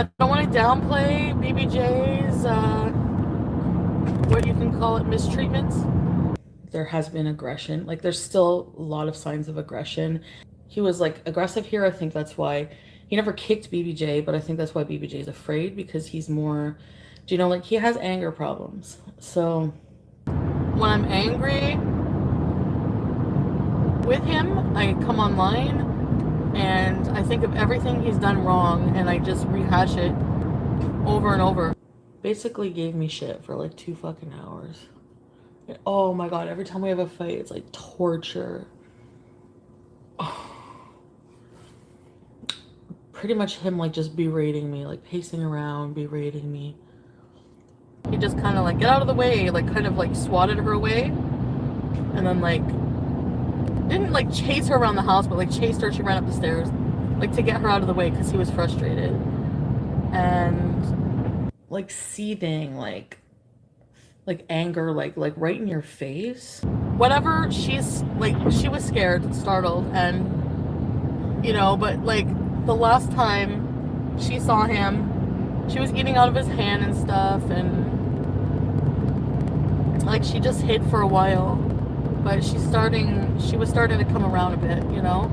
I don't want to downplay BBJ's, what you can call it, mistreatment. There has been aggression. Like, there's still a lot of signs of aggression. He was like aggressive here. I think that's why he never kicked BBJ, but I think that's why BBJ is afraid, because he's more, do you know, like, he has anger problems. So when I'm angry with him, I come online and I think of everything he's done wrong and I just rehash it over and over. Basically gave me shit for like 2 fucking hours. And, oh my god, every time we have a fight, it's like torture. Pretty much him like just berating me, like pacing around, berating me. He just kind of like, get out of the way, like kind of like swatted her away. And then like, didn't like chase her around the house, but like chased her, she ran up the stairs. Like to get her out of the way because he was frustrated. And like seething, like anger, like right in your face. Whatever, she's like, she was scared, startled, and you know, but like the last time she saw him, she was eating out of his hand and stuff, and like she just hid for a while, but she was starting to come around a bit, you know.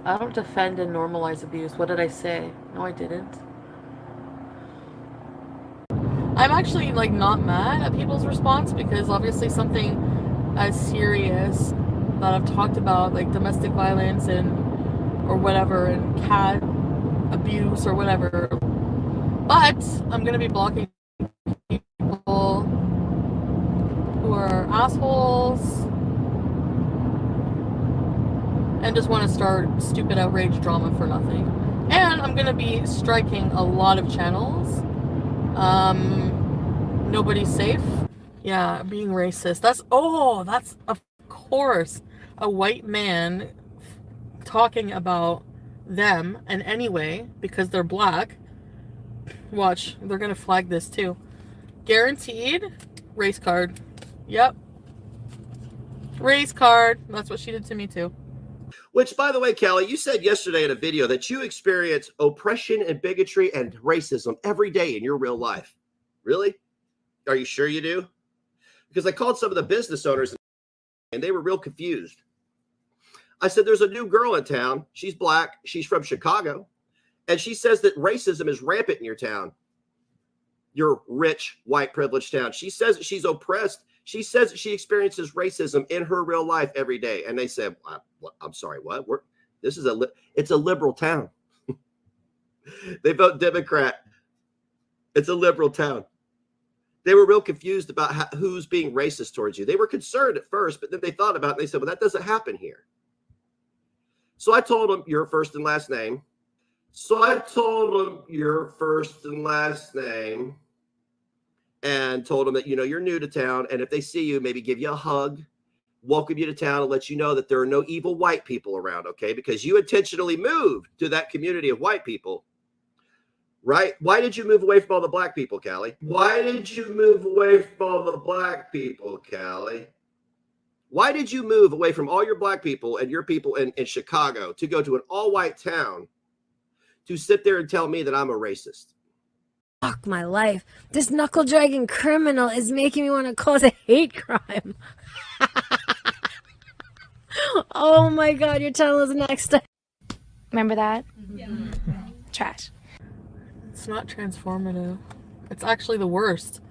I don't defend and normalize abuse. What did I say? No, I didn't. I'm actually like not mad at people's response, because obviously something as serious that I've talked about, like domestic violence and or whatever, and cat abuse or whatever, but I'm gonna be blocking people who are assholes and just want to start stupid outrage drama for nothing. And I'm gonna be striking a lot of channels. Nobody's safe. Yeah, being racist. That's of course a white man talking about them. And anyway, because they're black, watch, they're gonna flag this too. Guaranteed race card. Yep. Race card. That's what she did to me too. Which, by the way, Kelly, you said yesterday in a video that you experience oppression and bigotry and racism every day in your real life. Really? Are you sure you do? Because I called some of the business owners and they were real confused. I said, there's a new girl in town. She's black. She's from Chicago. And she says that racism is rampant in your town. Your rich, white, privileged town. She says that she's oppressed. She says that she experiences racism in her real life every day. And they said, I'm sorry, what? It's a liberal town. They vote Democrat. It's a liberal town. They were real confused about who's being racist towards you. They were concerned at first, but then they thought about it and they said, well, that doesn't happen here. So I told them your first and last name. And told them that, you're new to town. And if they see you, maybe give you a hug, welcome you to town, and let you know that there are no evil white people around, okay? Because you intentionally moved to that community of white people, right? Why did you move away from all the black people, Callie? Why did you move away from all the black people, Callie? Why did you move away from all your black people and your people in Chicago to go to an all-white town to sit there and tell me that I'm a racist? Fuck my life. This knuckle-dragging criminal is making me want to cause a hate crime. Oh my god, your channel is next. Remember that? Yeah. Trash. It's not transformative. It's actually the worst.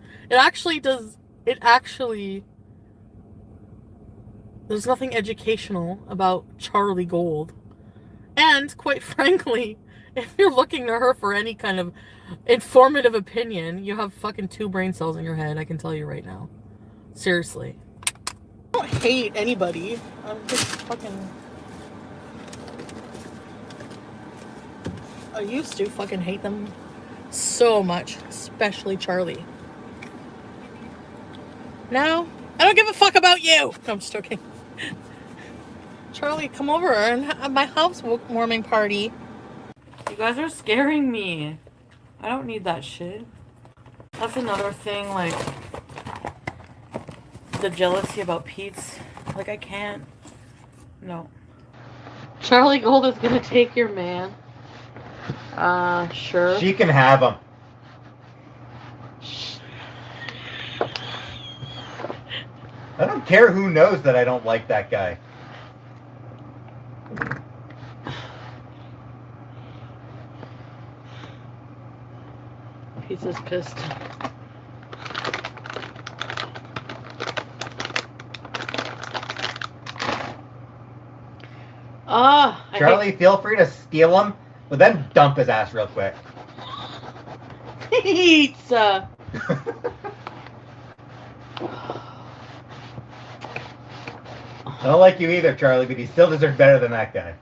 There's nothing educational about Charlie Gold. And quite frankly, if you're looking to her for any kind of informative opinion, you have fucking 2 brain cells in your head, I can tell you right now. Seriously. I don't hate anybody. I'm just fucking... I used to fucking hate them so much, especially Charlie. Now, I don't give a fuck about you! No, I'm just joking. Charlie, come over and have my housewarming party. You guys are scaring me. I don't need that shit. That's another thing, like, the jealousy about Pete's. Like, I can't. No. Charlie Gold is gonna take your man. Sure. She can have them. I don't care who knows that I don't like that guy. Pizza's pissed. Charlie, feel free to steal him, but then dump his ass real quick. Pizza. I don't like you either, Charlie, but he still deserves better than that guy.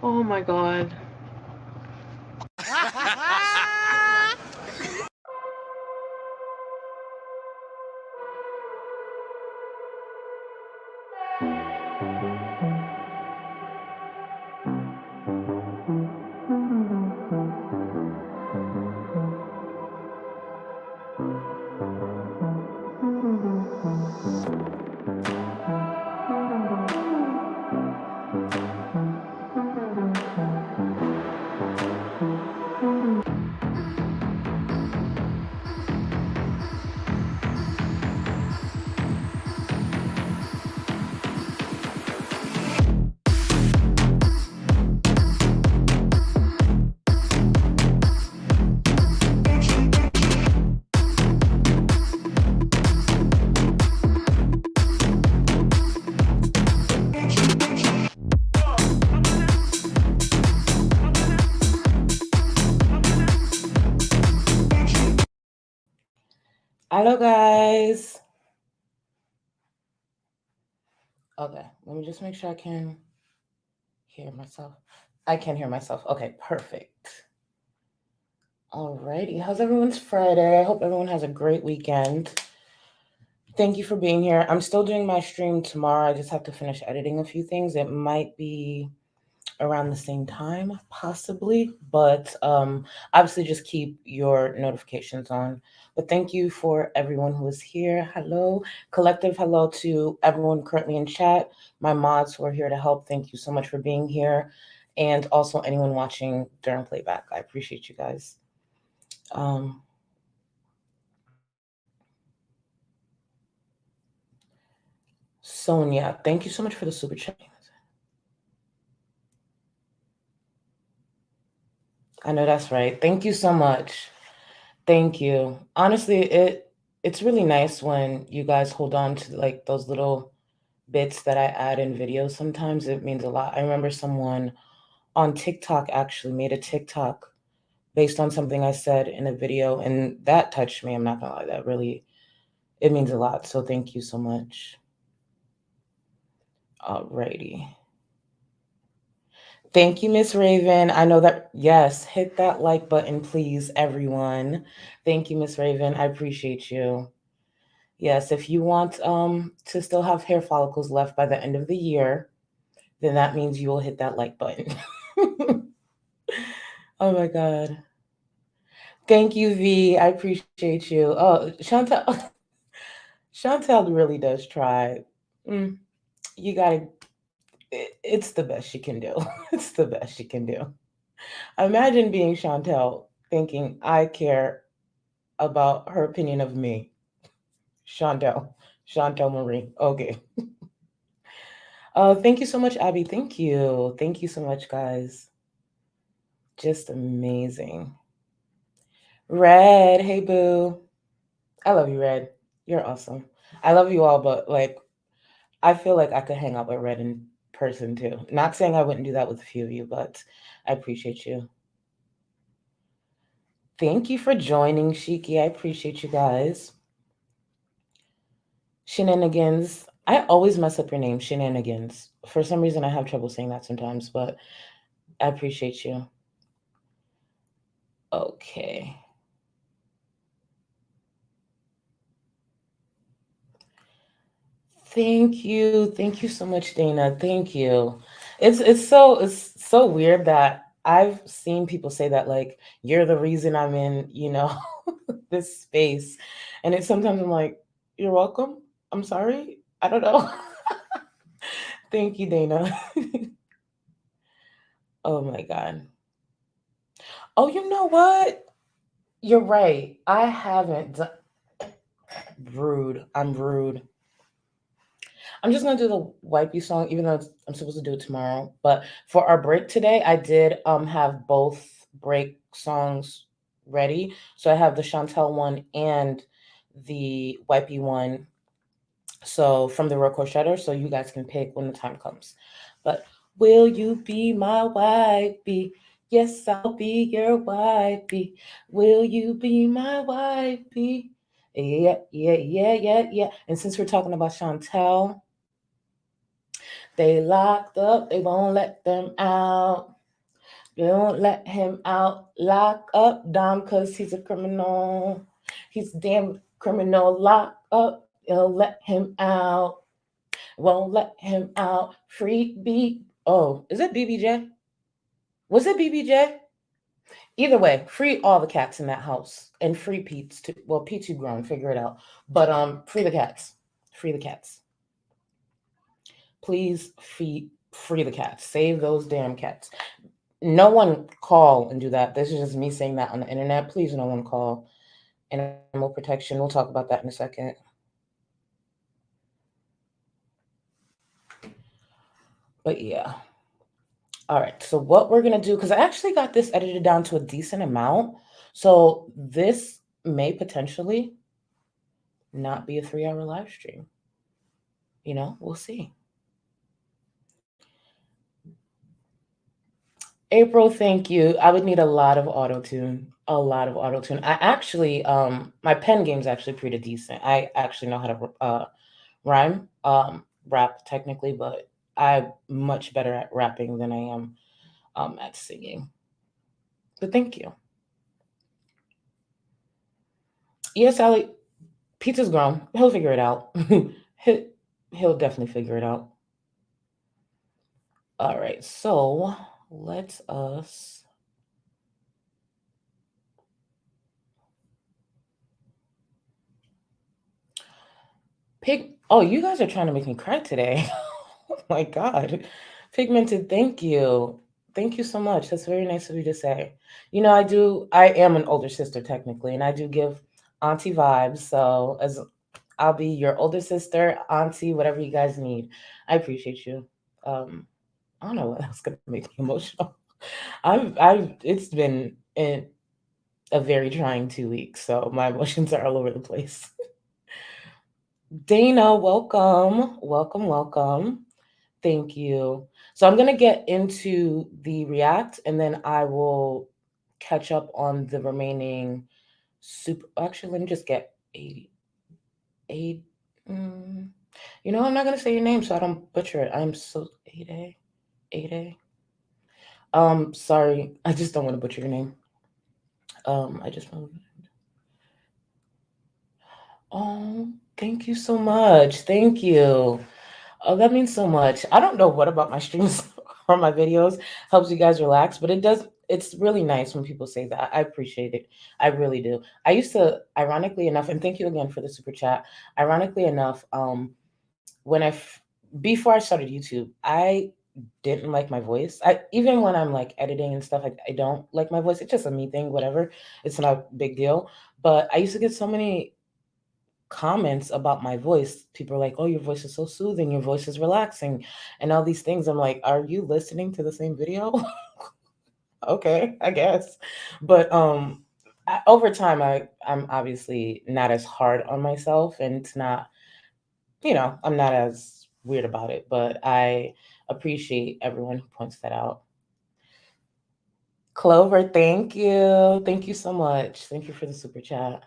Oh my god. Hello, guys. Okay, let me just make sure I can hear myself. I can hear myself. Okay, perfect. Alrighty, how's everyone's Friday? I hope everyone has a great weekend. Thank you for being here. I'm still doing my stream tomorrow. I just have to finish editing a few things. It might be around the same time, possibly, but obviously just keep your notifications on. But thank you for everyone who is here. Hello, collective hello to everyone currently in chat. My mods who are here to help, thank you so much for being here. And also anyone watching during playback. I appreciate you guys. Sonia, thank you so much for the super chat. I know that's right. Thank you so much. Thank you. Honestly, it's really nice when you guys hold on to like those little bits that I add in videos. Sometimes it means a lot. I remember someone on TikTok actually made a TikTok based on something I said in a video, and that touched me. I'm not gonna lie, that really, it means a lot. So thank you so much. Alrighty. Thank you, Miss Raven. I know that, yes, hit that like button, please, everyone. Thank you, Miss Raven. I appreciate you. Yes, if you want to still have hair follicles left by the end of the year, then that means you will hit that like button. Oh my God. Thank you, V. I appreciate you. Oh, Chantel. Chantel really does try. You gotta, it's the best she can do. It's the best she can do. Imagine being Chantel thinking I care about her opinion of me. Chantel Marie. Okay. Thank you so much, Abby. Thank you. Thank you so much, guys. Just amazing. Red, hey boo. I love you, Red. You're awesome. I love you all, but like, I feel like I could hang out with Red in person too. Not saying I wouldn't do that with a few of you, but I appreciate you. Thank you for joining, Shiki. I appreciate you guys. Shenanigans. I always mess up your name, Shenanigans. For some reason, I have trouble saying that sometimes, but I appreciate you. Okay. Thank you. Thank you so much, Dana. Thank you. It's so weird that I've seen people say that like you're the reason I'm in, this space. And it's sometimes I'm like, you're welcome. I'm sorry. I don't know. Thank you, Dana. Oh my God. Oh, you know what? You're right. I haven't done rude. I'm rude. I'm just gonna do the wipey song, even though I'm supposed to do it tomorrow. But for our break today, I did have both break songs ready. So I have the Chantel one and the wipey one. So from the Real Shutter, so you guys can pick when the time comes. But will you be my wifey? Yes, I'll be your wifey. Will you be my wifey? Yeah, yeah, yeah, yeah, yeah. And since we're talking about Chantel, they locked up, they won't let them out. They won't let him out. Lock up Dom because he's a criminal. He's a damn criminal. Lock up, they'll let him out. Won't let him out. Free B. Oh, is it BBJ? Was it BBJ? Either way, free all the cats in that house and free Pete's too. Well, Pete's too grown, figure it out. But free the cats. Free the cats. Please free the cats. Save those damn cats. No one call and do that. This is just me saying that on the internet. Please, no one call. Animal protection. We'll talk about that in a second. But yeah. All right. So what we're gonna do, because I actually got this edited down to a decent amount. So this may potentially not be a 3-hour live stream. We'll see. April, thank you. I would need a lot of auto tune. A lot of auto tune. I actually, my pen game's actually pretty decent. I actually know how to rhyme, rap technically, but I'm much better at rapping than I am at singing. But thank you. Yes, Allie, Pizza's grown. He'll figure it out. he'll definitely figure it out. All right, so let us. Oh, you guys are trying to make me cry today. Oh my God. Pigmented, thank you. Thank you so much. That's very nice of you to say. I am an older sister technically, and I do give auntie vibes. So as I'll be your older sister, auntie, whatever you guys need. I appreciate you. I don't know what else gonna make me emotional. It's been a very trying 2 weeks, so my emotions are all over the place. Dana, welcome. Welcome, welcome. Thank you. So I'm going to get into the React and then I will catch up on the remaining super. Actually, let me just get 80. I'm not going to say your name so I don't butcher it. I'm so 8A. 8A. Sorry. I just don't want to butcher your name. I just want. Oh, thank you so much. Thank you. Oh, that means so much. I don't know what about my streams or my videos helps you guys relax, but it does. It's really nice when people say that. I appreciate it. I really do. I used to, ironically enough, and thank you again for the super chat. Ironically enough, when before I started YouTube, I didn't like my voice. Even when I'm like editing and stuff, I don't like my voice. It's just a me thing, whatever. It's not a big deal. But I used to get so many comments about my voice. People are like, "Oh, your voice is so soothing, your voice is relaxing," and all these things. I'm like, "Are you listening to the same video?" Okay, I guess. But over time, I'm obviously not as hard on myself, and it's not, I'm not as weird about it. But I appreciate everyone who points that out. Clover, thank you so much. Thank you for the super chat.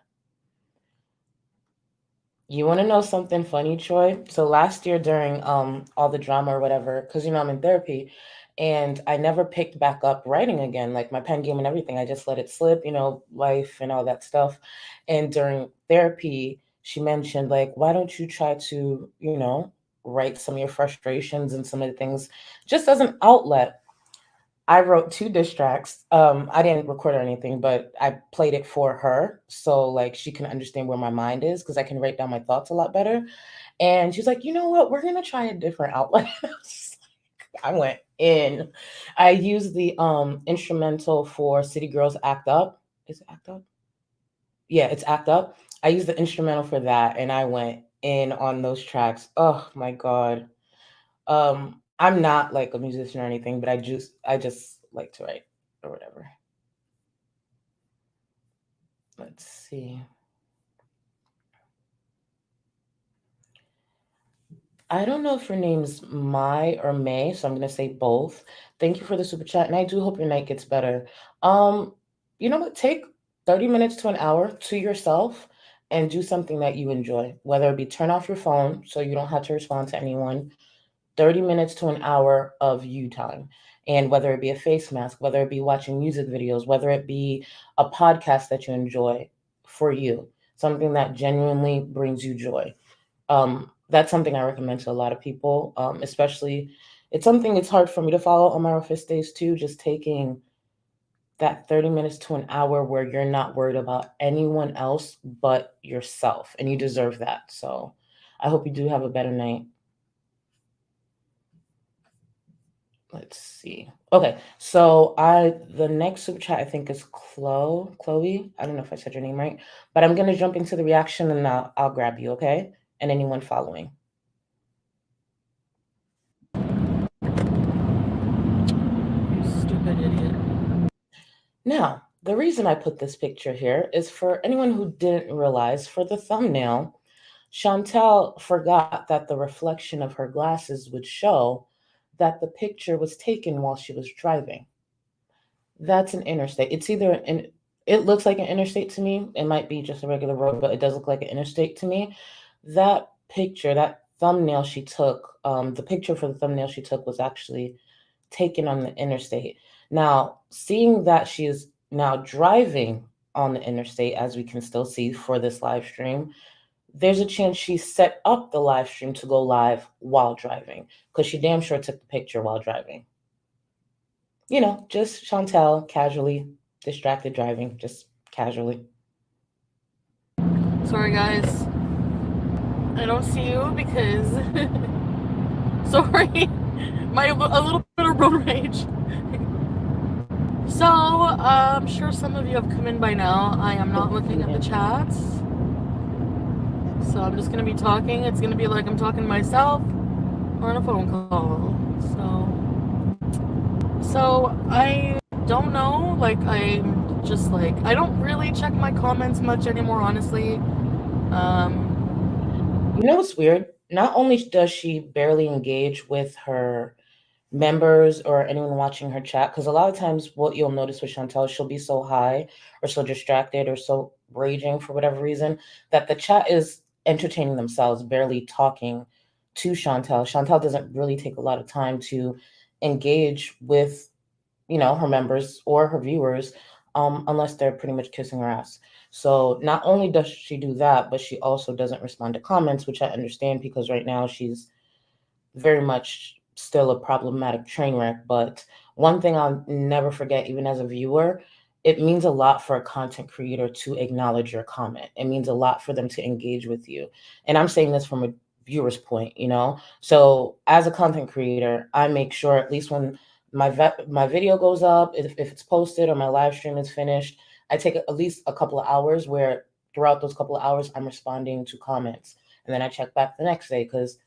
You want to know something funny, Troy? So last year during all the drama or whatever, because I'm in therapy, and I never picked back up writing again, like my pen game and everything. I just let it slip, life and all that stuff. And during therapy, she mentioned like, why don't you try to, write some of your frustrations and some of the things just as an outlet. I wrote 2 diss tracks. I didn't record or anything, but I played it for her so like she can understand where my mind is because I can write down my thoughts a lot better. And she's like, you know what? We're gonna try a different outlet. I went, in. I used the instrumental for City Girls Act Up. Is it Act Up? Yeah, it's Act Up. I used the instrumental for that and I went in on those tracks. Oh my God. I'm not like a musician or anything, but I just like to write or whatever. Let's see. I don't know if your name's Mai or May, so I'm gonna say both. Thank you for the super chat, and I do hope your night gets better. Um, you know what? Take 30 minutes to an hour to yourself and do something that you enjoy, whether it be turn off your phone so you don't have to respond to anyone, 30 minutes to an hour of you time. And whether it be a face mask, whether it be watching music videos, whether it be a podcast that you enjoy for you, something that genuinely brings you joy. That's something I recommend to a lot of people, especially it's something it's hard for me to follow on my office days too, just taking that 30 minutes to an hour where you're not worried about anyone else but yourself, and you deserve that. So I hope you do have a better night. Let's see. Okay, so the next super chat I think is Chloe. I don't know if I said your name right, but I'm gonna jump into the reaction and I'll grab you, okay? And anyone following. You stupid idiot. Now, the reason I put this picture here is for anyone who didn't realize, for the thumbnail, Chantel forgot that the reflection of her glasses would show that the picture was taken while she was driving. That's an interstate. It's either it looks like an interstate to me. It might be just a regular road, but it does look like an interstate to me. That picture, that thumbnail she took, the picture for the thumbnail she took was actually taken on the interstate. Now, seeing that she is now driving on the interstate, as we can still see for this live stream, there's a chance she set up the live stream to go live while driving, because she damn sure took the picture while driving. You know, just Chantel casually distracted driving, just casually. Sorry, guys. I don't see you because sorry, a little bit of road rage. So I'm sure some of you have come in by now. I am not looking at the chats, so I'm just gonna be talking. It's gonna be like I'm talking to myself or on a phone call. So I don't know. Like I'm just like I don't really check my comments much anymore, honestly. You know what's weird? Not only does she barely engage with her members or anyone watching her chat, because a lot of times what you'll notice with Chantel, she'll be so high or so distracted or so raging for whatever reason that the chat is entertaining themselves, barely talking to Chantel. Chantel doesn't really take a lot of time to engage with, you know, her members or her viewers, unless they're pretty much kissing her ass. So not only does she do that, but she also doesn't respond to comments, which I understand because right now she's very much still a problematic train wreck. But one thing I'll never forget, even as a viewer, it means a lot for a content creator to acknowledge your comment. It means a lot for them to engage with you. And I'm saying this from a viewer's point, you know? So as a content creator, I make sure at least when my video goes up, if it's posted or my live stream is finished, I take at least a couple of hours where throughout those couple of hours, I'm responding to comments. And then I check back the next day because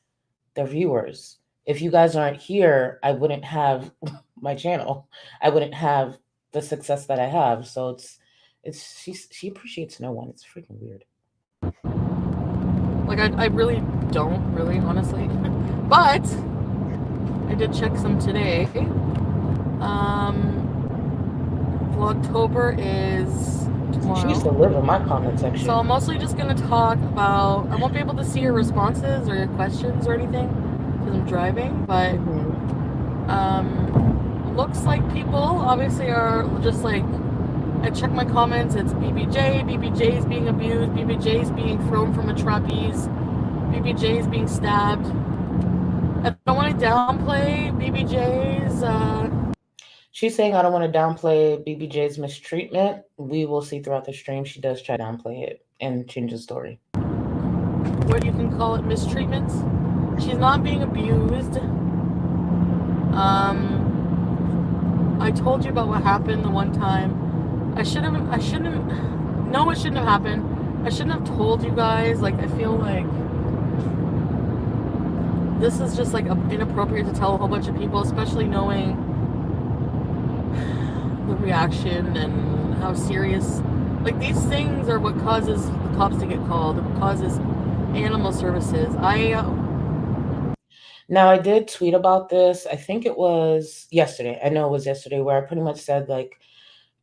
they're viewers. If you guys aren't here, I wouldn't have my channel. I wouldn't have the success that I have. So she appreciates no one. It's freaking weird. Like I really don't, really, honestly. But I did check some today. Vlogtober is tomorrow. She used to live in my comment section. So I'm mostly just gonna talk about. I won't be able to see your responses or your questions or anything because I'm driving. But looks like people obviously are just like. I check my comments. It's BBJ's being abused, BBJ's being thrown from a trapeze, BBJ's being stabbed. I don't want to downplay BBJ's. She's saying I don't want to downplay BBJ's mistreatment. We will see throughout the stream. She does try to downplay it and change the story. What you can call it, mistreatment. She's not being abused. I told you about what happened the one time. No, it shouldn't have happened. I shouldn't have told you guys. Like, I feel like this is just like inappropriate to tell a whole bunch of people, especially knowing the reaction and how serious. Like, these things are what causes the cops to get called. It causes animal services. Now, I did tweet about this. I think it was yesterday. I know it was yesterday, where I pretty much said, like,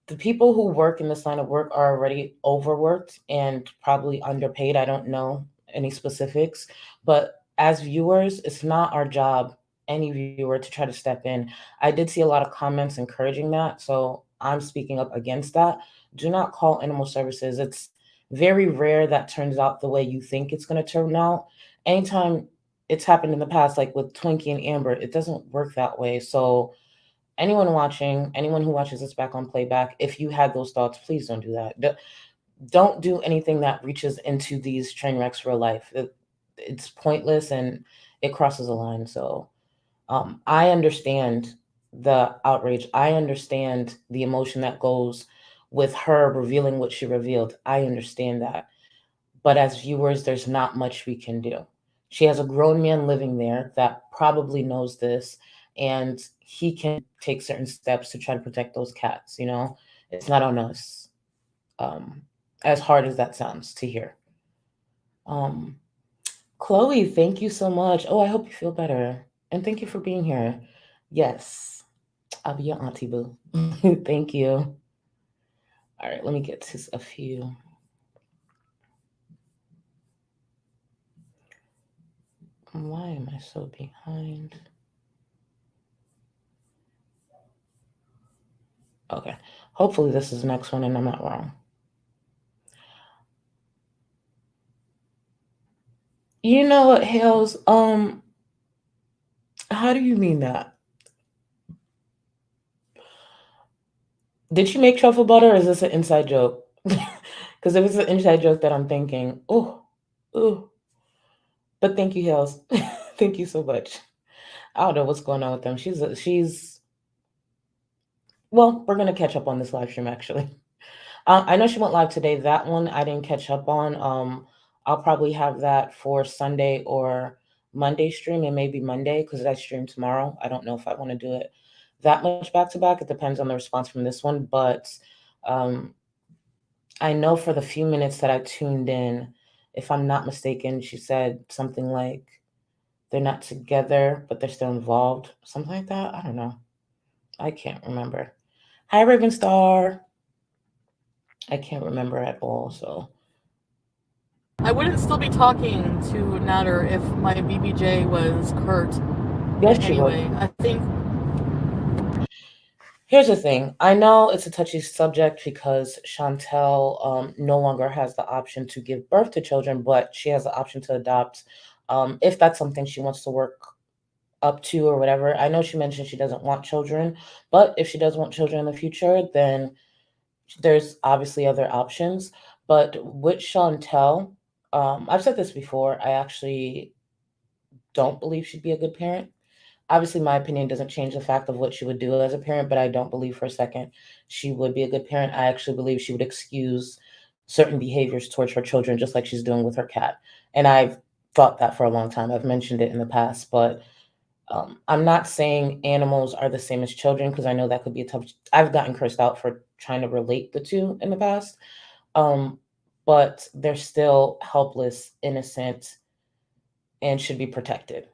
the people who work in this line of work are already overworked and probably underpaid. I don't know any specifics, but as viewers, it's not our job, any viewer, to try to step in. I did see a lot of comments encouraging that, so I'm speaking up against that. Do not call animal services. It's very rare that turns out the way you think it's going to turn out. Anytime it's happened in the past, like with Twinkie and Amber, it doesn't work that way. So anyone watching, anyone who watches this back on playback, if you had those thoughts, please don't do that. Don't do anything that reaches into these train wrecks real life. It's pointless and it crosses a line. So I understand the outrage. I understand the emotion that goes with her revealing what she revealed. I understand that. But as viewers, there's not much we can do. She has a grown man living there that probably knows this, and he can take certain steps to try to protect those cats. It's not on us. As hard as that sounds to hear. Chloe, thank you so much. Oh, I hope you feel better. And thank you for being here. Yes, I'll be your auntie boo. Thank you. All right, let me get to a few. Why am I so behind? Okay, hopefully this is the next one and I'm not wrong. You know what, Hales? How do you mean that? Did she make truffle butter, or is this an inside joke? Because if it's an inside joke that I'm thinking, oh. But thank you, Hales. Thank you so much. I don't know what's going on with them. Well, we're gonna catch up on this live stream actually. I know she went live today. That one I didn't catch up on. I'll probably have that for Sunday or Monday stream, and maybe Monday because I stream tomorrow. I don't know if I want to do it that much back to back. It depends on the response from this one, but I know for the few minutes that I tuned in, if I'm not mistaken, she said something like they're not together, but they're still involved. Something like that. I don't know. I can't remember. Hi, Ravenstar. I can't remember at all, so. I wouldn't still be talking to Natter if my BBJ was hurt. Yes, anyway, I think. Here's the thing. I know it's a touchy subject because Chantel no longer has the option to give birth to children, but she has the option to adopt if that's something she wants to work up to or whatever. I know she mentioned she doesn't want children, but if she does want children in the future, then there's obviously other options. But with Chantel, I've said this before, I actually don't believe she'd be a good parent. Obviously, my opinion doesn't change the fact of what she would do as a parent, but I don't believe for a second she would be a good parent. I actually believe she would excuse certain behaviors towards her children, just like she's doing with her cat. And I've thought that for a long time. I've mentioned it in the past, but I'm not saying animals are the same as children because I know that could be a tough. I've gotten cursed out for trying to relate the two in the past, but they're still helpless, innocent, and should be protected.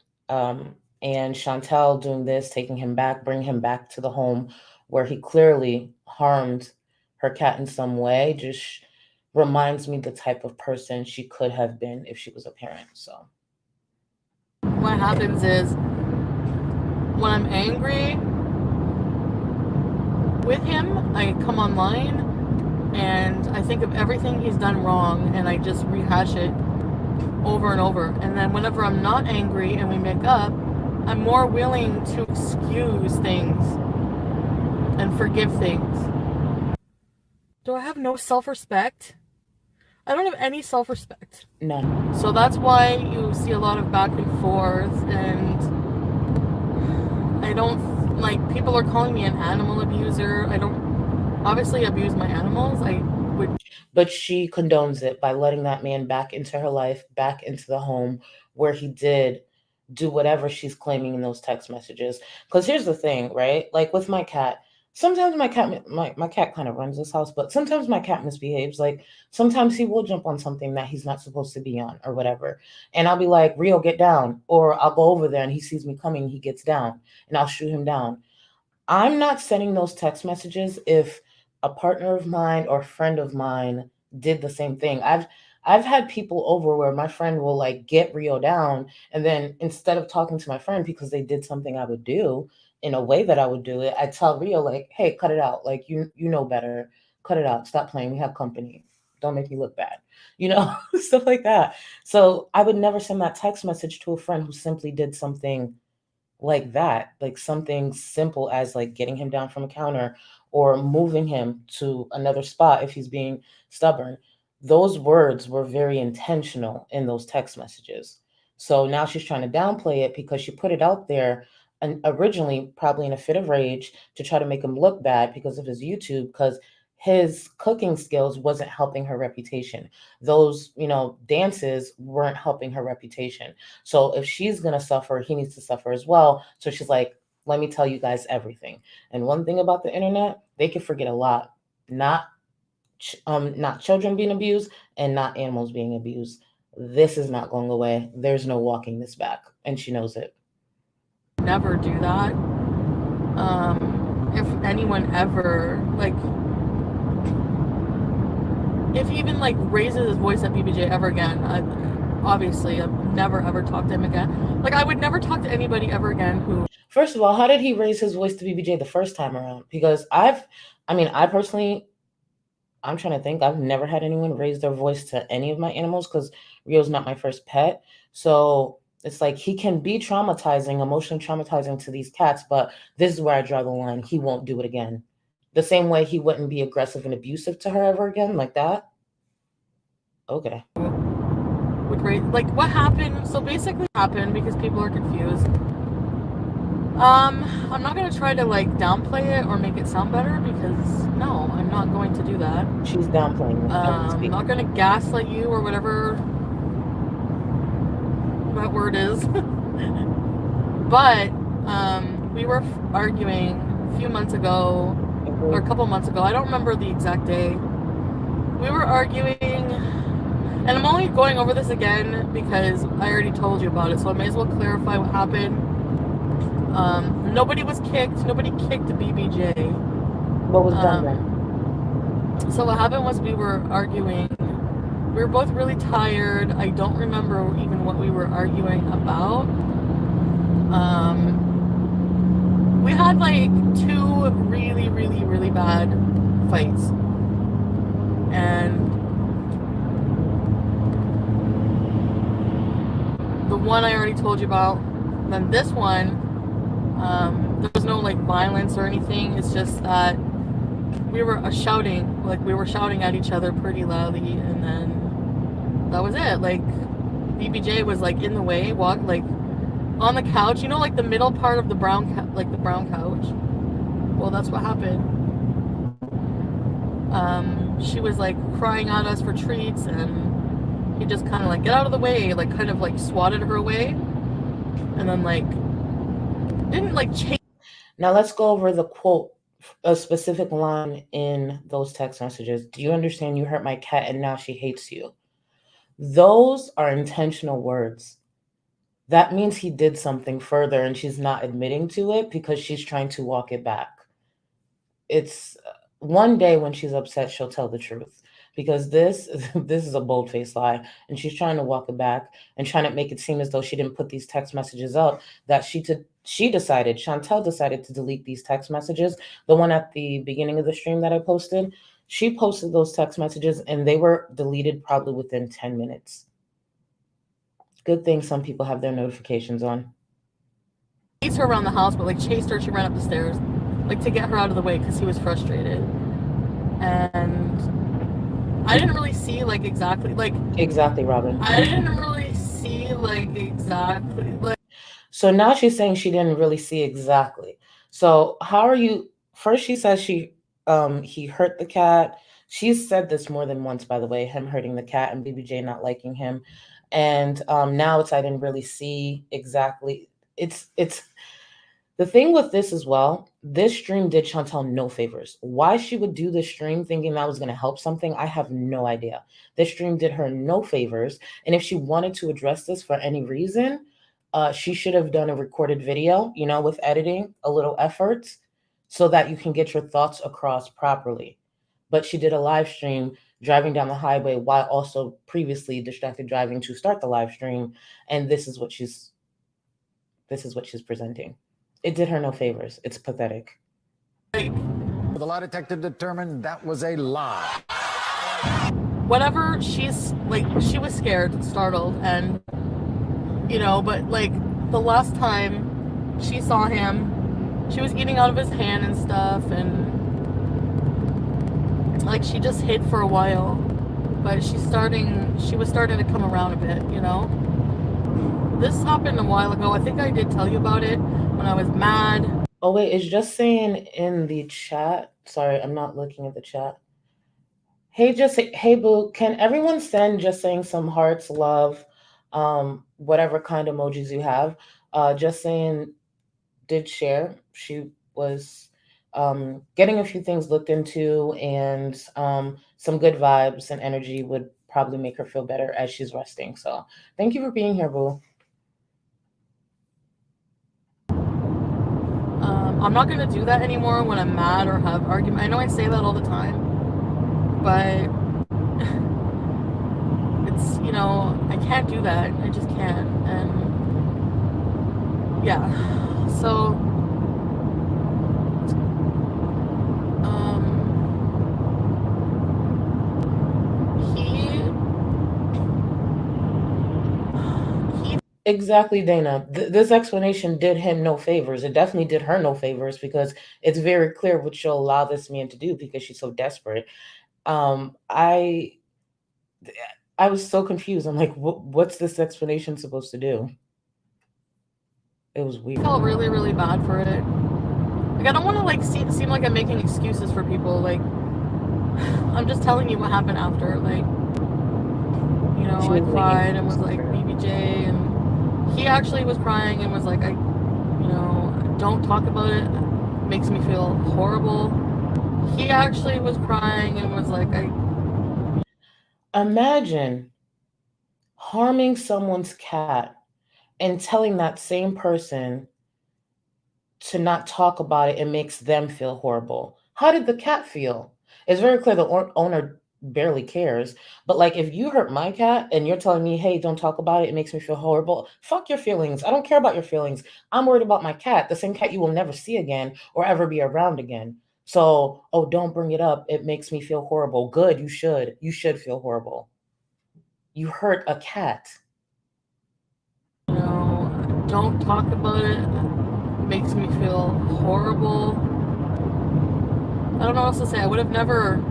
And Chantel doing this, taking him back, bringing him back to the home where he clearly harmed her cat in some way, just reminds me the type of person she could have been if she was a parent. So what happens is when I'm angry with him, I come online and I think of everything he's done wrong and I just rehash it over and over. And then whenever I'm not angry and we make up, I'm more willing to excuse things and forgive things. Do I have no self-respect? I don't have any self-respect. None. So that's why you see a lot of back and forth, and I don't like, people are calling me an animal abuser. I don't obviously abuse my animals. I would. But she condones it by letting that man back into her life, back into the home where he did do whatever she's claiming in those text messages. Because here's the thing, right? Like with my cat, sometimes my cat kind of runs this house, but sometimes my cat misbehaves. Like sometimes he will jump on something that he's not supposed to be on or whatever. And I'll be like, Rio, get down. Or I'll go over there and he sees me coming, he gets down and I'll shoot him down. I'm not sending those text messages if a partner of mine or friend of mine did the same thing. I've had people over where my friend will like get Rio down, and then instead of talking to my friend because they did something I would do in a way that I would do it, I tell Rio like, "Hey, cut it out. Like you know better. Cut it out. Stop playing. We have company. Don't make me look bad." You know, stuff like that. So I would never send that text message to a friend who simply did something like that, like something simple as like getting him down from a counter or moving him to another spot if he's being stubborn. Those words were very intentional in those text messages. So now she's trying to downplay it because she put it out there and originally probably in a fit of rage to try to make him look bad because of his YouTube, because his cooking skills wasn't helping her reputation. Those, dances weren't helping her reputation. So if she's going to suffer, he needs to suffer as well. So she's like, let me tell you guys everything. And one thing about the internet, they can forget a lot. Not children being abused and not animals being abused. This is not going away. There's no walking this back. And she knows it. Never do that. If anyone ever, like, if he even like raises his voice at BBJ ever again, obviously I've never ever talked to him again. Like I would never talk to anybody ever again who. First of all, how did he raise his voice to BBJ the first time around? Because I personally, I'm trying to think, I've never had anyone raise their voice to any of my animals because Rio's not my first pet. So it's like he can be traumatizing, emotionally traumatizing to these cats, but this is where I draw the line. He won't do it again. The same way he wouldn't be aggressive and abusive to her ever again, like that. Okay. Like what happened? So basically what happened, because people are confused. I'm not gonna try to like downplay it or make it sound better, because no, I'm not going to do that. She's downplaying it. I'm not gonna gaslight you or whatever that word is. But we were arguing a few months ago, or a couple months ago. I don't remember the exact day. We were arguing, and I'm only going over this again because I already told you about it, so I may as well clarify what happened. Nobody was kicked. Nobody kicked BBJ. What was done then? So what happened was we were arguing. We were both really tired. I don't remember even what we were arguing about. We had like 2 really, really, really bad fights. And the one I already told you about. And then this one, there was no like violence or anything. It's just that we were shouting. Like we were shouting at each other pretty loudly, and then that was it. Like BBJ was like in the way, walked like on the couch, like the middle part of the brown couch. Well, that's what happened. She was like crying at us for treats, and he just kind of like, get out of the way, like kind of like swatted her away, and then like didn't like change. Now let's go over the quote, a specific line in those text messages. Do you understand? You hurt my cat and now she hates you. Those are intentional words. That means he did something further and she's not admitting to it because she's trying to walk it back. It's one day when she's upset, she'll tell the truth, because this is a bold-faced lie, and she's trying to walk it back and trying to make it seem as though she didn't put these text messages up, that Chantel decided to delete these text messages. The one at the beginning of the stream that I posted, she posted those text messages and they were deleted probably within 10 minutes. Good thing some people have their notifications on. Chased her around the house, but like chased her, she ran up the stairs, like to get her out of the way because he was frustrated. And I didn't really see like exactly Robin. I didn't really see like exactly like. So now she's saying she didn't really see exactly. So how are you? First, she says he hurt the cat. She's said this more than once, by the way, him hurting the cat and BBJ not liking him. And now it's I didn't really see exactly. It's the thing with this as well. This stream did Chantel no favors. Why she would do this stream thinking that was going to help something, I have no idea. This stream did her no favors. And if she wanted to address this for any reason, she should have done a recorded video, with editing, a little effort, so that you can get your thoughts across properly. But she did a live stream driving down the highway while also previously distracted driving to start the live stream, and this is what she's presenting. It did her no favors. It's pathetic. The lie detector determined that was a lie. Whatever, she was scared, startled, and but like the last time she saw him, she was eating out of his hand and stuff, and like she just hid for a while, but she was starting to come around a bit. This happened a while ago. I think I did tell you about it when I was mad. Oh wait, it's just saying in the chat. Sorry, I'm not looking at the chat. Hey boo, can everyone send just saying some hearts, love, whatever kind of emojis you have? Just saying did share. She was getting a few things looked into, and some good vibes and energy would probably make her feel better as she's resting. So thank you for being here, boo. I'm not going to do that anymore when I'm mad or have argument. I know I say that all the time, but it's, I can't do that. I just can't. And yeah, so Exactly, Dana. This explanation did him no favors. It definitely did her no favors, because it's very clear what she'll allow this man to do because she's so desperate. I was so confused. I'm like, what's this explanation supposed to do? It was weird. I felt really, really bad for it. Like, I don't want to seem like I'm making excuses for people. Like, I'm just telling you what happened after. Like, I cried and was like, BBJ, and he actually was crying and was like, don't talk about it. It makes me feel horrible. He actually was crying and was like, imagine harming someone's cat and telling that same person to not talk about it. It makes them feel horrible. How did the cat feel? It's very clear the owner barely cares. But like, if you hurt my cat and you're telling me, hey, don't talk about it, it makes me feel horrible. Fuck your feelings. I don't care about your feelings. I'm worried about my cat, the same cat you will never see again or ever be around again. So, don't bring it up. It makes me feel horrible. Good. You should feel horrible. You hurt a cat. Don't talk about it. It makes me feel horrible. I don't know what else to say. I would have never...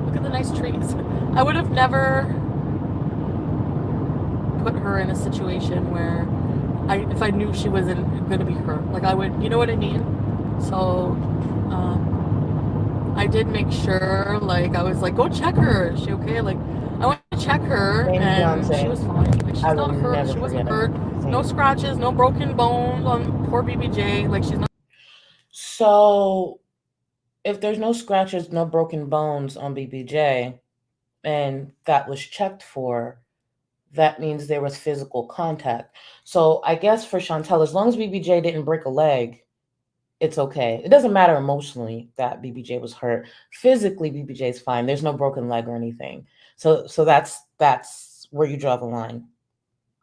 Look at the nice trees. I would have never put her in a situation where if I knew she wasn't going to be hurt. Like, I would, you know what I mean? So, I did make sure, like, I was like, go check her. Is she okay? Like, I went to check her, and she was fine. Like, she's not hurt. She wasn't hurt. No scratches, no broken bones on poor BBJ. Like, she's not. So, if there's no scratches, no broken bones on BBJ, and that was checked for, that means there was physical contact. So I guess for Chantel, as long as BBJ didn't break a leg, it's okay. It doesn't matter emotionally that BBJ was hurt. Physically, BBJ is fine. There's no broken leg or anything. So that's where you draw the line.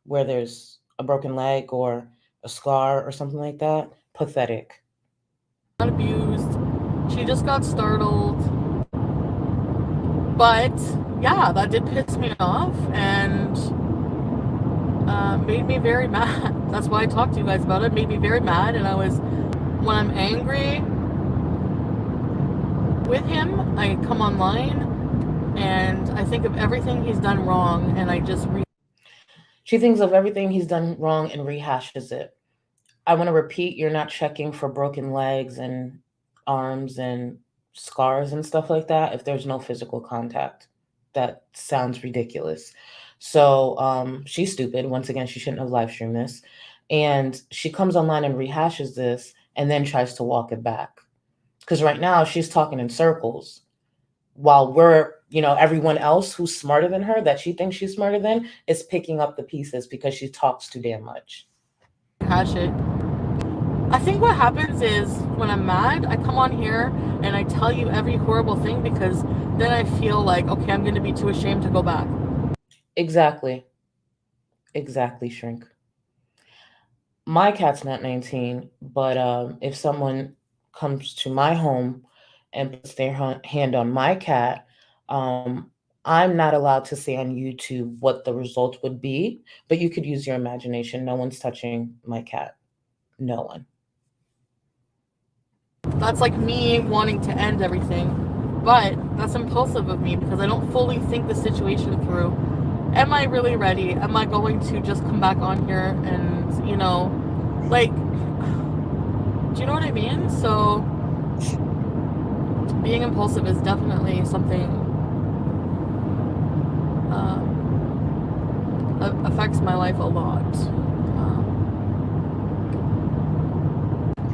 Where there's a broken leg or a scar or something like that, pathetic. Not abused. She just got startled. But yeah, that did piss me off and made me very mad. That's why I talked to you guys about it. Made me very mad, and when I'm angry with him, I come online and I think of everything he's done wrong, and I just she thinks of everything he's done wrong and rehashes it. I want to repeat, you're not checking for broken legs and arms and scars and stuff like that if there's no physical contact. That sounds ridiculous. So she's stupid. Once again, she shouldn't have live streamed this. And she comes online and rehashes this and then tries to walk it back. Because right now she's talking in circles while we're, everyone else who's smarter than her, that she thinks she's smarter than, is picking up the pieces because she talks too damn much. Hash it. I think what happens is when I'm mad, I come on here and I tell you every horrible thing because then I feel like, okay, I'm going to be too ashamed to go back. Exactly, Shrink. My cat's not 19, but if someone comes to my home and puts their hand on my cat, I'm not allowed to say on YouTube what the result would be, but you could use your imagination. No one's touching my cat. No one. That's like me wanting to end everything, but that's impulsive of me because I don't fully think the situation through. Am I really ready? Am I going to just come back on here and, like, do you know what I mean? So being impulsive is definitely something affects my life a lot.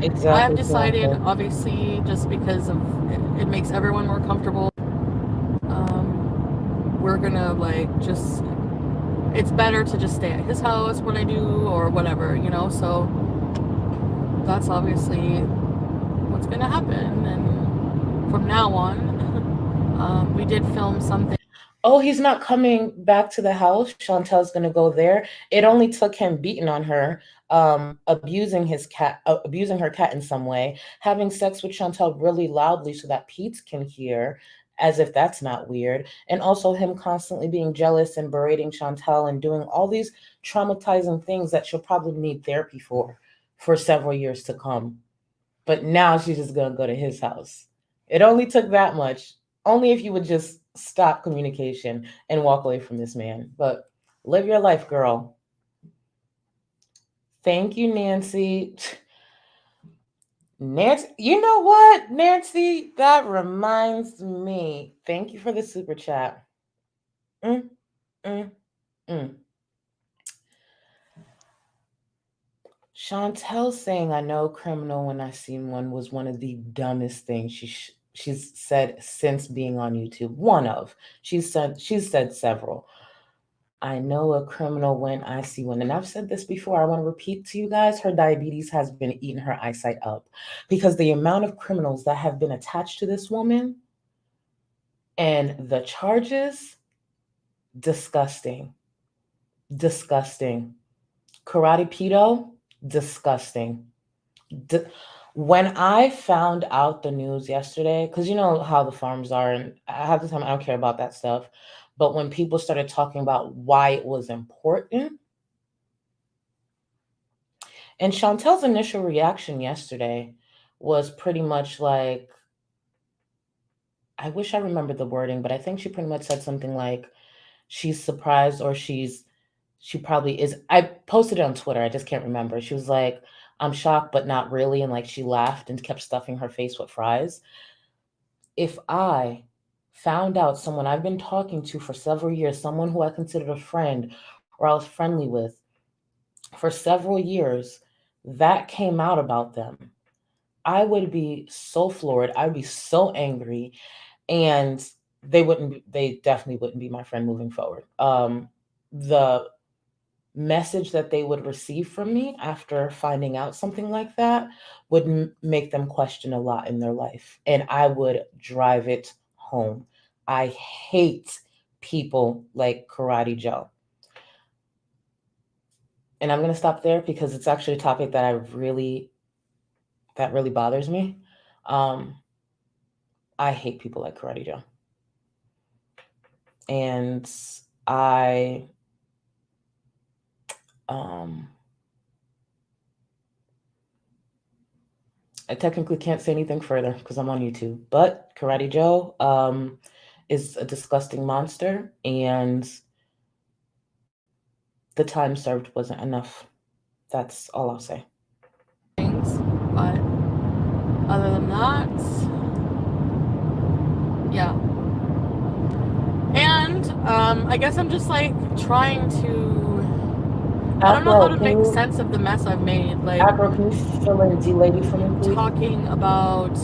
Exactly. I have decided, obviously, just because of it makes everyone more comfortable. We're gonna it's better to just stay at his house when I do or whatever, so that's obviously what's gonna happen. And from now on, we did film something. Oh, he's not coming back to the house. Chantel's gonna go there. It only took him beating on her, abusing her cat in some way, having sex with Chantel really loudly so that Pete can hear, as if that's not weird, and also him constantly being jealous and berating Chantel and doing all these traumatizing things that she'll probably need therapy for several years to come. But now she's just gonna go to his house. It only took that much. Only if you would just stop communication and walk away from this man. But live your life, girl. Thank you, Nancy. Nancy, you know what, Nancy? That reminds me. Thank you for the super chat. Mm, mm, mm. Chantel saying "I know a criminal when I see one" was one of the dumbest things she's said since being on YouTube. One of she's said several. I know a criminal when I see one. And I've said this before. I want to repeat to you guys, her diabetes has been eating her eyesight up because the amount of criminals that have been attached to this woman and the charges, disgusting. Disgusting. Karate pedo, disgusting. When I found out the news yesterday, because you know how the farms are, and half the time I don't care about that stuff, but when people started talking about why it was important, and Chantel's initial reaction yesterday was pretty much like, I wish I remembered the wording, but I think she pretty much said something like she's surprised or she probably is. I posted it on Twitter. I just can't remember. She was like, I'm shocked, but not really. And like she laughed and kept stuffing her face with fries. If I found out someone I've been talking to for several years, someone who I considered a friend or I was friendly with for several years, that came out about them, I would be so floored. I'd be so angry. And they definitely wouldn't be my friend moving forward. The message that they would receive from me after finding out something like that would make them question a lot in their life. And I would drive it home. I hate people like Karate Joe. And I'm going to stop there because it's actually a topic that really bothers me. I hate people like Karate Joe. And I technically can't say anything further because I'm on YouTube. But Karate Joe is a disgusting monster, and the time served wasn't enough. That's all I'll say. Other than that, yeah. And I guess I'm just like trying to, I don't know how Afro, to can make you sense of the mess I've made. Like Afro, can you fill in D Lady for me, please? talking about,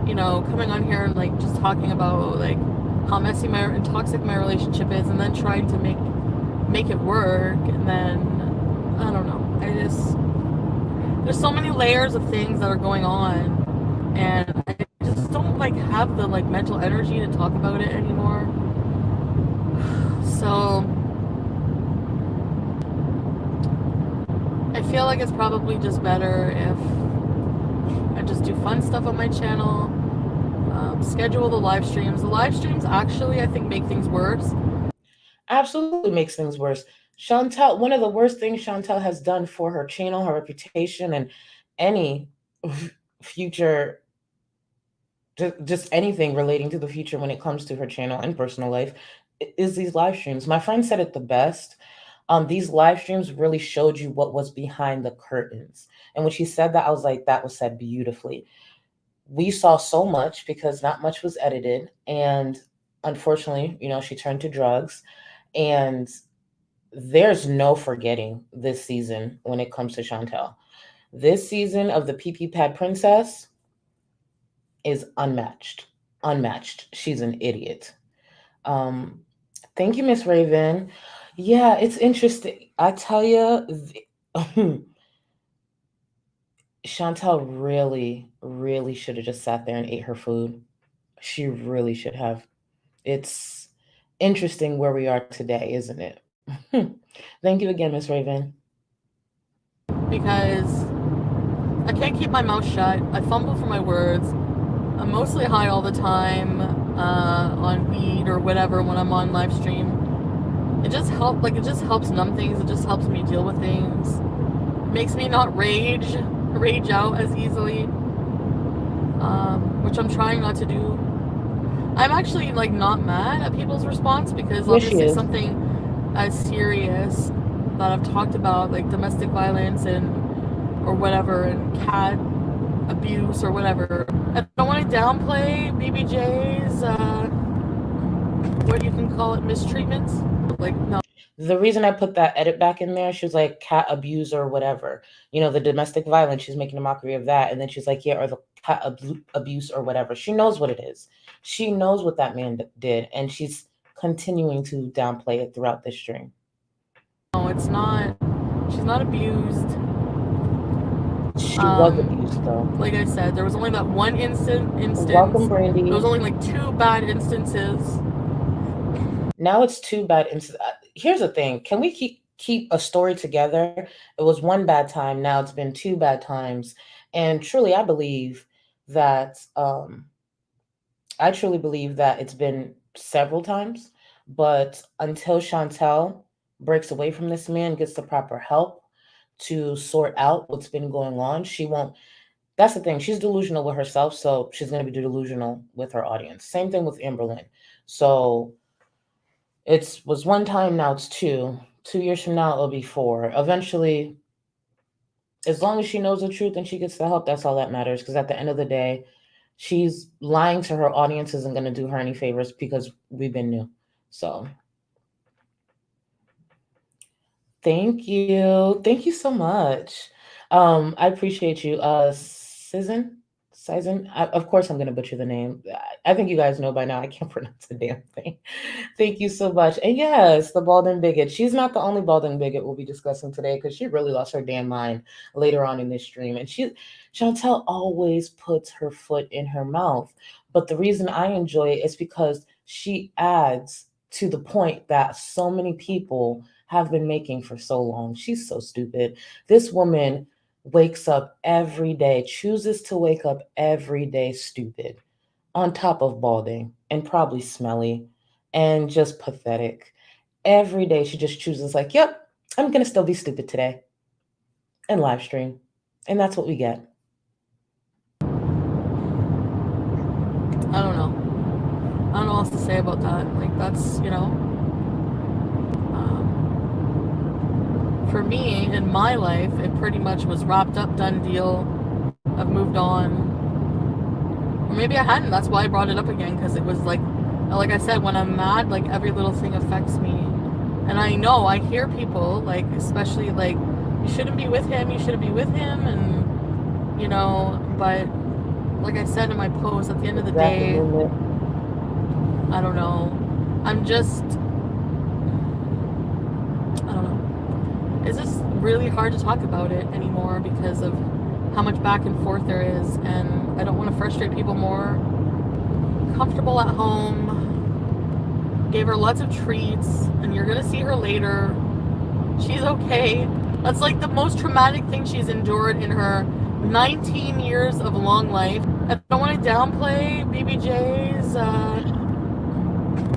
you know, coming on here and like just talking about like how messy and toxic my relationship is, and then trying to make it work, and then I don't know. There's so many layers of things that are going on, and I just don't like have the like mental energy to talk about it anymore. So I feel like it's probably just better if I just do fun stuff on my channel, schedule the live streams. The live streams actually, I think, make things worse. Absolutely makes things worse. Chantel, one of the worst things Chantel has done for her channel, her reputation, and any future, just anything relating to the future when it comes to her channel and personal life, is these live streams. My friend said it the best. These live streams really showed you what was behind the curtains. And when she said that, I was like, that was said beautifully. We saw so much because not much was edited. And unfortunately, you know, she turned to drugs. And there's no forgetting this season when it comes to Chantel. This season of the PP Pad Princess is unmatched. Unmatched. She's an idiot. Thank you, Miss Raven. Yeah, it's interesting. I tell you, Chantel really should have just sat there and ate her food. She really should have. It's interesting where we are today, isn't it? Thank you again, Miss Raven. Because I can't keep my mouth shut. I fumble for my words. I'm mostly high all the time on weed or whatever when I'm on live stream. It just helps numb things. It just helps me deal with things. It makes me not rage out as easily, which I'm trying not to do. I'm actually like not mad at people's response because obviously something as serious that I've talked about, like domestic violence or whatever, and cat abuse or whatever. I don't want to downplay BBJ's what you can call it, mistreatments. Like, no. The reason I put that edit back in there, she was like cat abuse or whatever, you know, the domestic violence, she's making a mockery of that. And then she's like, yeah, or the cat abuse or whatever. She knows what it is. She knows what that man did. And she's continuing to downplay it throughout this stream. No, it's not. She's not abused. She was abused, though. Like I said, there was only that one instance. Welcome, Brandy. There was only like 2 bad instances. Now it's 2 bad instances. Here's the thing. Can we keep a story together? It was 1 bad time. Now it's been 2 bad times. And truly, I believe that it's been several times. But until Chantel breaks away from this man, gets the proper help to sort out what's been going on, she won't. That's the thing. She's delusional with herself, so she's going to be delusional with her audience. Same thing with Amberlynn. So it was 1 time, now it's 2. 2 years from now, it'll be 4. Eventually, as long as she knows the truth and she gets the help, that's all that matters. Because at the end of the day, she's lying to her audience isn't going to do her any favors because we've been new. So thank you. Thank you so much. I appreciate you. Sizen, of course I'm going to butcher the name. I think you guys know by now I can't pronounce the damn thing. Thank you so much. And yes, the balding bigot. She's not the only balding bigot we'll be discussing today because she really lost her damn mind later on in this stream. And Chantel always puts her foot in her mouth. But the reason I enjoy it is because she adds to the point that so many people have been making for so long. She's so stupid. This woman wakes up every day, chooses to wake up every day stupid, on top of balding and probably smelly and just pathetic. Every day she just chooses like, yep, I'm going to still be stupid today and live stream. And that's what we get. I don't know what else to say about that. Like, that's, you know, for me, in my life, it pretty much was wrapped up, done deal. I've moved on. Or maybe I hadn't. That's why I brought it up again, because it was like I said, when I'm mad, like every little thing affects me. And I know, I hear people, like, especially like, you shouldn't be with him, and, you know, but like I said in my post, at the end of the day, I don't know. I'm just, I don't know. It's just really hard to talk about it anymore because of how much back and forth there is, and I don't want to frustrate people more. Comfortable at home. Gave her lots of treats, and you're gonna see her later. She's okay. That's like the most traumatic thing she's endured in her 19 years of long life. I don't want to downplay BBJ's,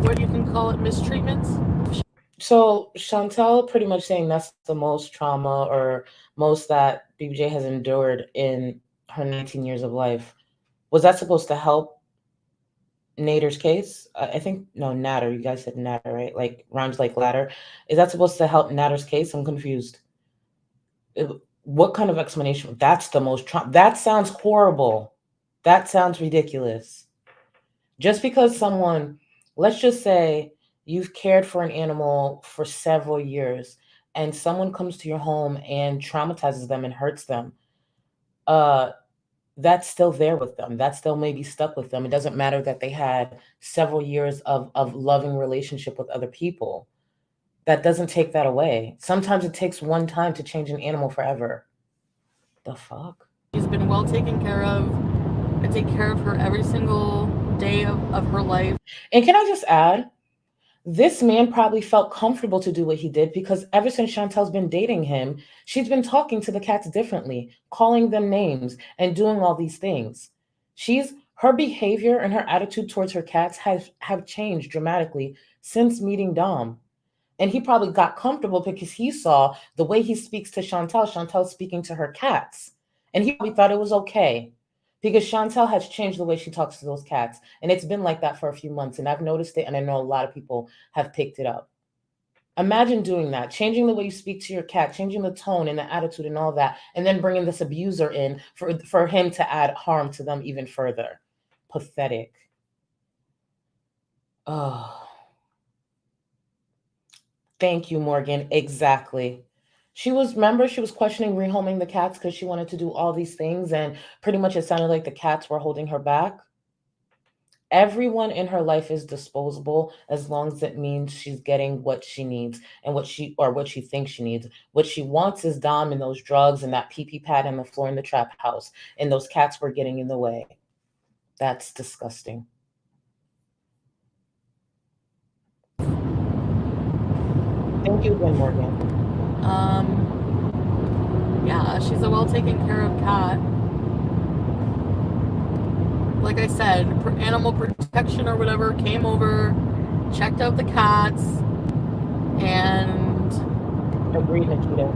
what you can call it, mistreatments. So Chantel pretty much saying that's the most trauma or most that BBJ has endured in her 19 years of life. Was that supposed to help Nader's case? I think, no, Nader. You guys said Nader, right? Like rhymes like ladder. Is that supposed to help Nader's case? I'm confused. What kind of explanation? That's the most trauma. That sounds horrible. That sounds ridiculous. Just because someone, let's just say you've cared for an animal for several years and someone comes to your home and traumatizes them and hurts them, that's still there with them. That still may be stuck with them. It doesn't matter that they had several years of loving relationship with other people. That doesn't take that away. Sometimes it takes one time to change an animal forever. The fuck? She's been well taken care of. I take care of her every single day of her life. And can I just add, this man probably felt comfortable to do what he did because ever since Chantel's been dating him, she's been talking to the cats differently, calling them names and doing all these things. Her behavior and her attitude towards her cats have changed dramatically since meeting Dom. And he probably got comfortable because he saw the way he speaks to Chantel speaking to her cats. And he probably thought it was okay because Chantel has changed the way she talks to those cats. And it's been like that for a few months. And I've noticed it. And I know a lot of people have picked it up. Imagine doing that, changing the way you speak to your cat, changing the tone and the attitude and all that, and then bringing this abuser in for him to add harm to them even further. Pathetic. Oh. Thank you, Morgan. Exactly. She was questioning rehoming the cats because she wanted to do all these things. And pretty much it sounded like the cats were holding her back. Everyone in her life is disposable as long as it means she's getting what she needs and what she thinks she needs. What she wants is Dom and those drugs and that pee-pee pad on the floor in the trap house. And those cats were getting in the way. That's disgusting. Thank you again, Morgan. Yeah, she's a well taken care of cat. Like I said, animal protection or whatever came over, checked out the cats, and agreed, Nikita.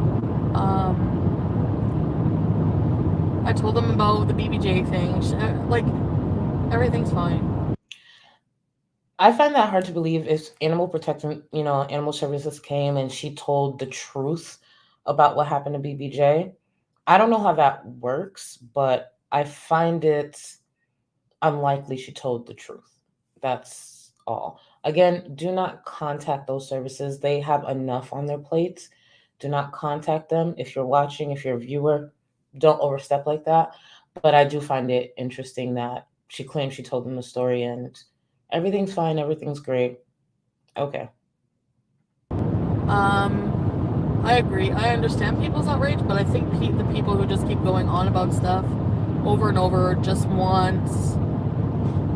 I told them about the BBJ thing. Like, everything's fine. I find that hard to believe if animal protection, animal services came and she told the truth about what happened to BBJ. I don't know how that works, but I find it unlikely she told the truth. That's all. Again, do not contact those services. They have enough on their plates. Do not contact them. If you're watching, if you're a viewer, don't overstep like that. But I do find it interesting that she claims she told them the story and everything's fine. Everything's great. Okay. I agree. I understand people's outrage, but I think the people who just keep going on about stuff over and over just want...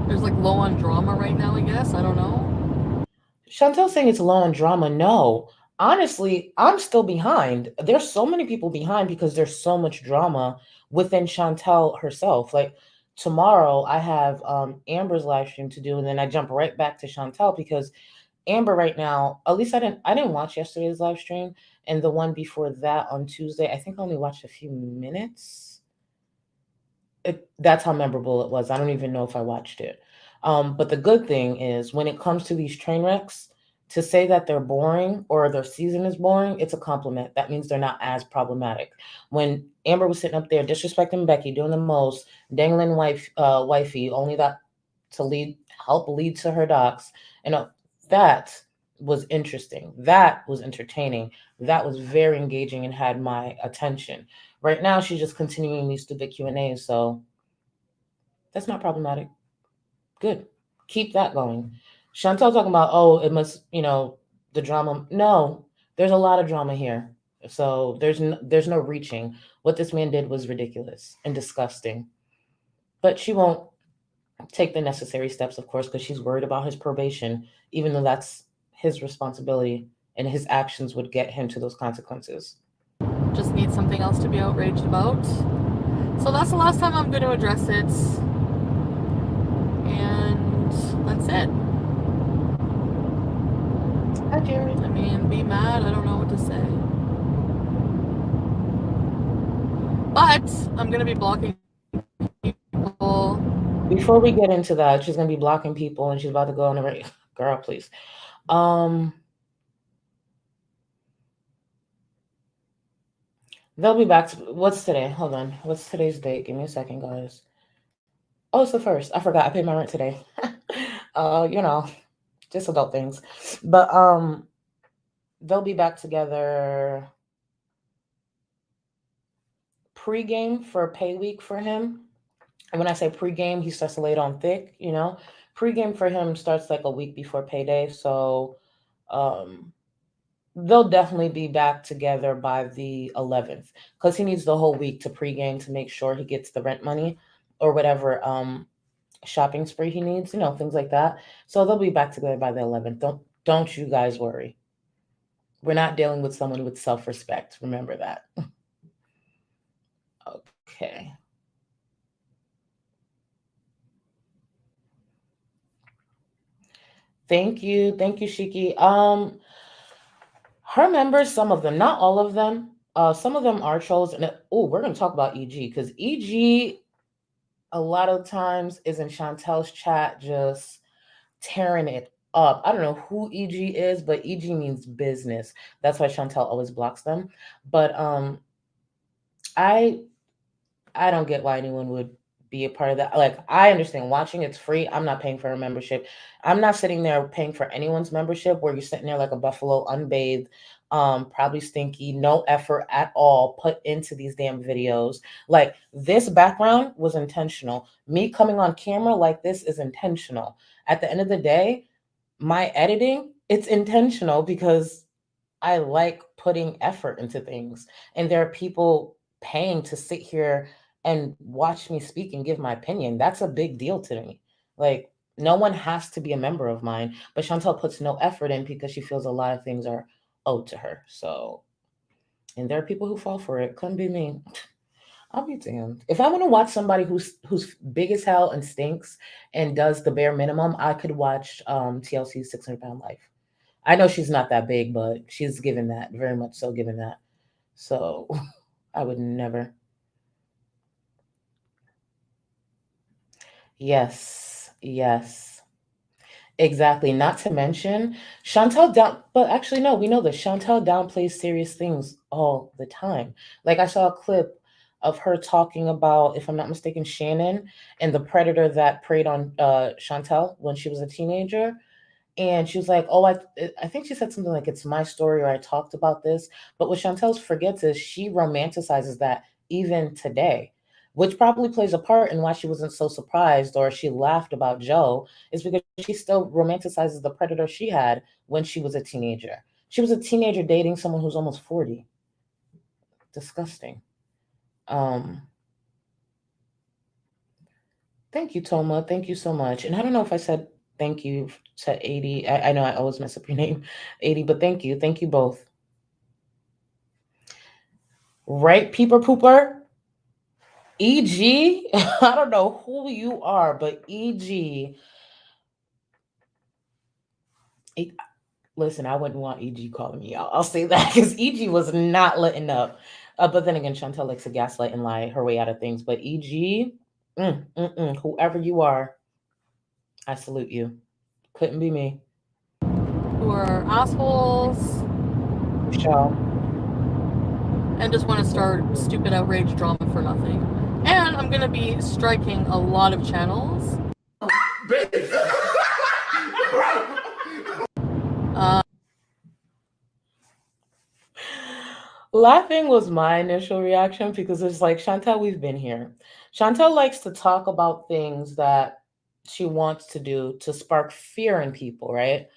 There's like low on drama right now, I guess. I don't know. Chantel's saying it's low on drama. No. Honestly, I'm still behind. There's so many people behind because there's so much drama within Chantel herself. Like, tomorrow I have Amber's live stream to do, and then I jump right back to Chantel because Amber right now, at least I didn't watch yesterday's live stream, and the one before that on Tuesday, I think I only watched a few minutes. That's how memorable it was. I don't even know if I watched it. But the good thing is when it comes to these train wrecks, To say that they're boring or their season is boring, it's a compliment. That means they're not as problematic. When Amber was sitting up there disrespecting Becky, doing the most, dangling wifey, only that to help lead to her docs, and that was interesting. That was entertaining. That was very engaging and had my attention. Right now, she's just continuing these stupid Q&As, so that's not problematic. Good. Keep that going. Chantel talking about, oh, it must, the drama. No, there's a lot of drama here. So there's no reaching. What this man did was ridiculous and disgusting. But she won't take the necessary steps, of course, because she's worried about his probation, even though that's his responsibility and his actions would get him to those consequences. Just need something else to be outraged about. So that's the last time I'm going to address it. And that's it. Hi, Jerry. I mean, be mad. I don't know what to say. But I'm going to be blocking people. Before we get into that, she's going to be blocking people and she's about to go on the girl, please. They'll be back. What's today? Hold on. What's today's date? Give me a second, guys. Oh, it's the 1st. I forgot. I paid my rent today. Just adult things. But they'll be back together pre-game for pay week for him. And when I say pre-game, he starts to lay it on thick, Pre-game for him starts like a week before payday. So they'll definitely be back together by the 11th because he needs the whole week to pre-game to make sure he gets the rent money or whatever shopping spree he needs, things like that. So they'll be back together by the 11th. Don't you guys worry. We're not dealing with someone with self-respect. Remember that. Okay. Thank you, Shiki. Her members, some of them, not all of them. Some of them are trolls, and we're gonna talk about EG because EG a lot of times is in Chantel's chat just tearing it up. I don't know who EG is, but EG means business. That's why Chantel always blocks them. But I don't get why anyone would be a part of that. Like, I understand watching, it's free. I'm not paying for a membership. I'm not sitting there paying for anyone's membership where you're sitting there like a buffalo, unbathed, probably stinky, no effort at all put into these damn videos. Like, this background was intentional. Me coming on camera like this is intentional. At the end of the day, my editing, it's intentional because I like putting effort into things. And there are people paying to sit here and watch me speak and give my opinion. That's a big deal to me. Like, no one has to be a member of mine, but Chantel puts no effort in because she feels a lot of things are owed to her. So, and there are people who fall for it. Couldn't be me. I'll be damned. If I want to watch somebody who's big as hell and stinks and does the bare minimum, I could watch TLC's 600 Pound Life. I know she's not that big, but she's given that, very much so given that. So I would never. Yes. Exactly. Not to mention Chantel but actually, no, we know that Chantel downplays serious things all the time. Like, I saw a clip of her talking about, if I'm not mistaken, Shannon and the predator that preyed on Chantel when she was a teenager. And she was like, oh, I think she said something like, it's my story, or I talked about this. But what Chantel forgets is she romanticizes that even today, which probably plays a part in why she wasn't so surprised or she laughed about Joe, is because she still romanticizes the predator she had when she was a teenager. She was a teenager dating someone who's almost 40. Disgusting. Thank you, Toma. Thank you so much. And I don't know if I said thank you to 80. I know I always mess up your name, 80, but thank you. Thank you both. Right, Peeper Pooper? EG? I don't know who you are, but EG. Listen, I wouldn't want EG calling me out. I'll say that because EG was not letting up. But then again, Chantel likes to gaslight and lie her way out of things. But EG, whoever you are, I salute you. Couldn't be me. who are assholes Sure. and just want to start stupid outrage drama for nothing. And I'm gonna be striking a lot of channels. Laughing was my initial reaction because it's like, Chantel, we've been here. Chantel likes to talk about things that she wants to do to spark fear in people, right?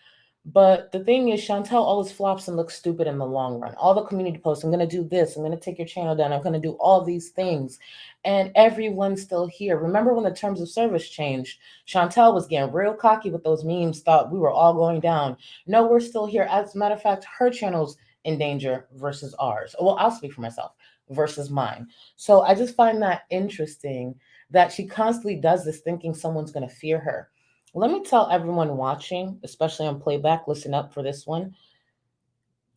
But the thing is, Chantel always flops and looks stupid in the long run. All the community posts, I'm going to do this, I'm going to take your channel down, I'm going to do all these things. And everyone's still here. Remember when the terms of service changed? Chantel was getting real cocky with those memes, thought we were all going down. No, we're still here. As a matter of fact, her channel's in danger versus ours. Well, I'll speak for myself versus mine. So I just find that interesting that she constantly does this thinking someone's going to fear her. Let me tell everyone watching, especially on playback, listen up for this one.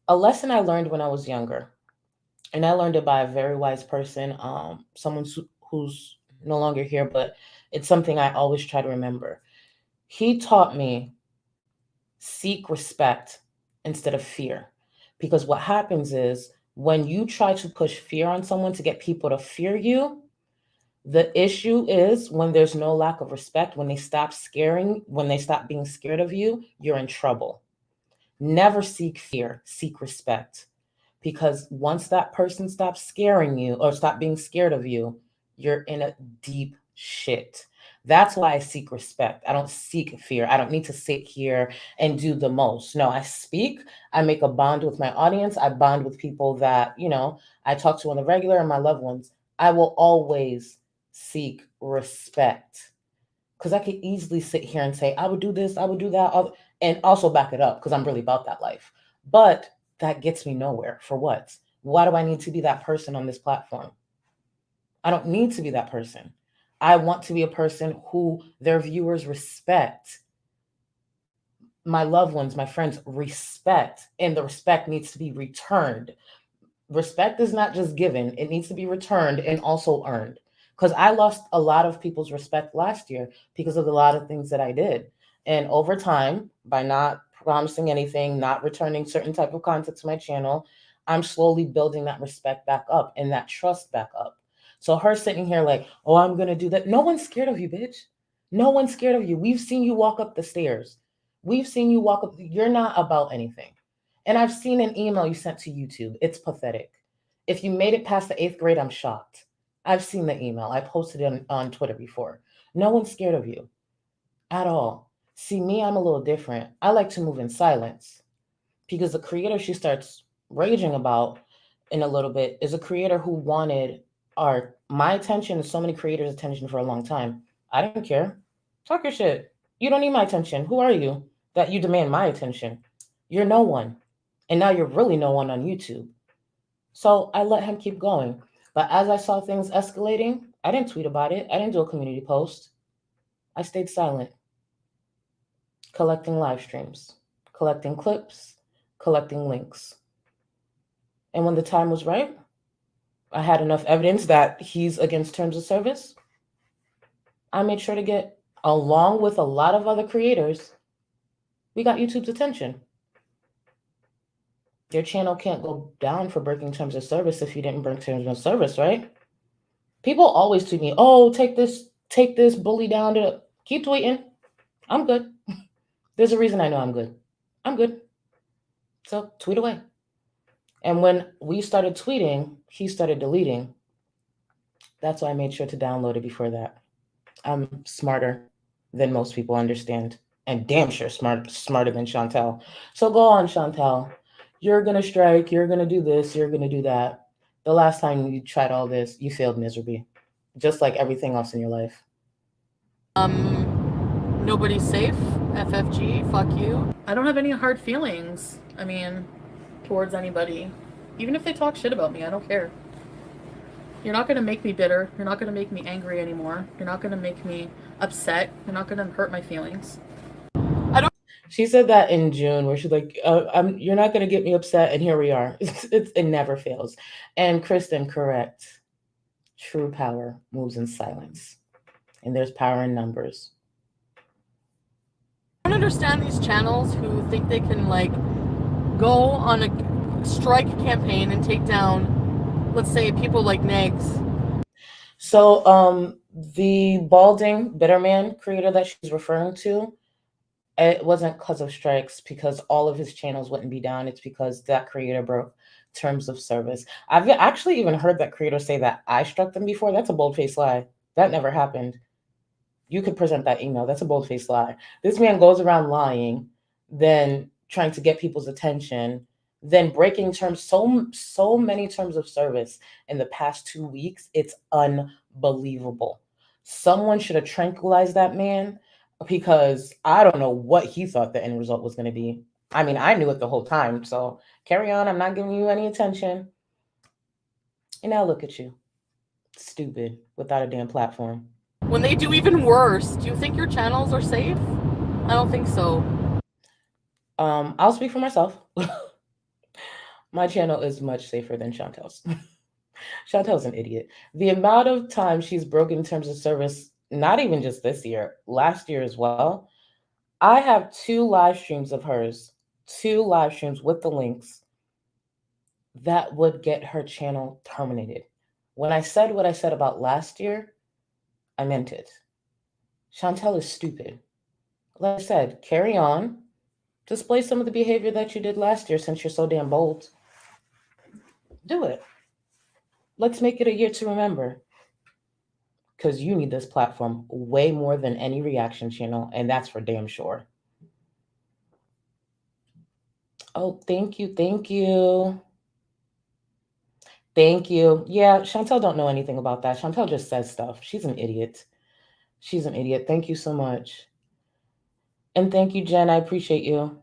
A lesson I learned when I was younger, and I learned it by a very wise person, someone who's no longer here, but it's something I always try to remember. He taught me seek respect instead of fear. Because what happens is when you try to push fear on someone to get people to fear you, the issue is when there's no lack of respect, when they stop being scared of you, you're in trouble. Never seek fear, seek respect. Because once that person stops scaring you or stop being scared of you, you're in a deep shit. That's why I seek respect. I don't seek fear. I don't need to sit here and do the most. No, I speak. I make a bond with my audience. I bond with people that, I talk to on the regular and my loved ones. I will always seek respect. Because I could easily sit here and say, I would do this, I would do that, and also back it up because I'm really about that life. But that gets me nowhere. For what? Why do I need to be that person on this platform? I don't need to be that person. I want to be a person who their viewers respect. My loved ones, my friends respect, and the respect needs to be returned. Respect is not just given, it needs to be returned and also earned. Because I lost a lot of people's respect last year because of a lot of things that I did. And over time, by not promising anything, not returning certain type of content to my channel, I'm slowly building that respect back up and that trust back up. So her sitting here like, oh, I'm going to do that. No one's scared of you, bitch. No one's scared of you. We've seen you walk up the stairs. We've seen you walk up. You're not about anything. And I've seen an email you sent to YouTube. It's pathetic. If you made it past the 8th grade, I'm shocked. I've seen the email. I posted it on Twitter before. No one's scared of you at all. See, me, I'm a little different. I like to move in silence because the creator she starts raging about in a little bit is a creator who wanted my attention and so many creators' attention for a long time. I didn't care. Talk your shit. You don't need my attention. Who are you that you demand my attention? You're no one. And now you're really no one on YouTube. So I let him keep going. But as I saw things escalating, I didn't tweet about it. I didn't do a community post. I stayed silent, collecting live streams, collecting clips, collecting links. And when the time was right, I had enough evidence that he's against terms of service. I made sure to get, along with a lot of other creators, we got YouTube's attention. Your channel can't go down for breaking terms of service if you didn't break terms of service, right? People always tweet me, oh, take this bully down to keep tweeting. I'm good. There's a reason I know I'm good. I'm good. So tweet away. And when we started tweeting, he started deleting. That's why I made sure to download it before that. I'm smarter than most people understand. And damn sure smarter than Chantel. So go on, Chantel. You're going to strike. You're going to do this. You're going to do that. The last time you tried all this, you failed miserably. Just like everything else in your life. Nobody's safe. FFG, fuck you. I don't have any hard feelings, towards anybody. Even if they talk shit about me, I don't care. You're not going to make me bitter. You're not going to make me angry anymore. You're not going to make me upset. You're not going to hurt my feelings. She said that in June, where she's like, you're not going to get me upset, and here we are. It never fails. And Kristen, correct. True power moves in silence. And there's power in numbers. I want understand these channels who think they can like go on a strike campaign and take down, let's say, people like Negs. So the balding bitter man creator that she's referring to, it wasn't because of strikes, because all of his channels wouldn't be down. It's because that creator broke terms of service. I've actually even heard that creator say that I struck them before. That's a bold-faced lie. That never happened. You could present that email. That's a bold-faced lie. This man goes around lying, then trying to get people's attention, then breaking terms, so many terms of service in the past 2 weeks. It's unbelievable. Someone should have tranquilized that man, because I don't know what he thought the end result was going to be. I mean, I knew it the whole time. So carry on. I'm not giving you any attention. And now look at you. Stupid without a damn platform. When they do even worse, do you think your channels are safe? I don't think so. I'll speak for myself. My channel is much safer than Chantel's. Chantel's an idiot. The amount of time she's broken terms of service, not even just this year, last year as well. I have 2 live streams of hers, 2 live streams with the links that would get her channel terminated. When I said what I said about last year, I meant it. Chantel is stupid. Like I said, carry on. Display some of the behavior that you did last year, since you're so damn bold. Do it. Let's make it a year to remember. Because you need this platform way more than any reaction channel, and that's for damn sure. Oh, thank you. Thank you. Thank you. Yeah, Chantel don't know anything about that. Chantel just says stuff. She's an idiot. She's an idiot. Thank you so much. And thank you, Jen. I appreciate you.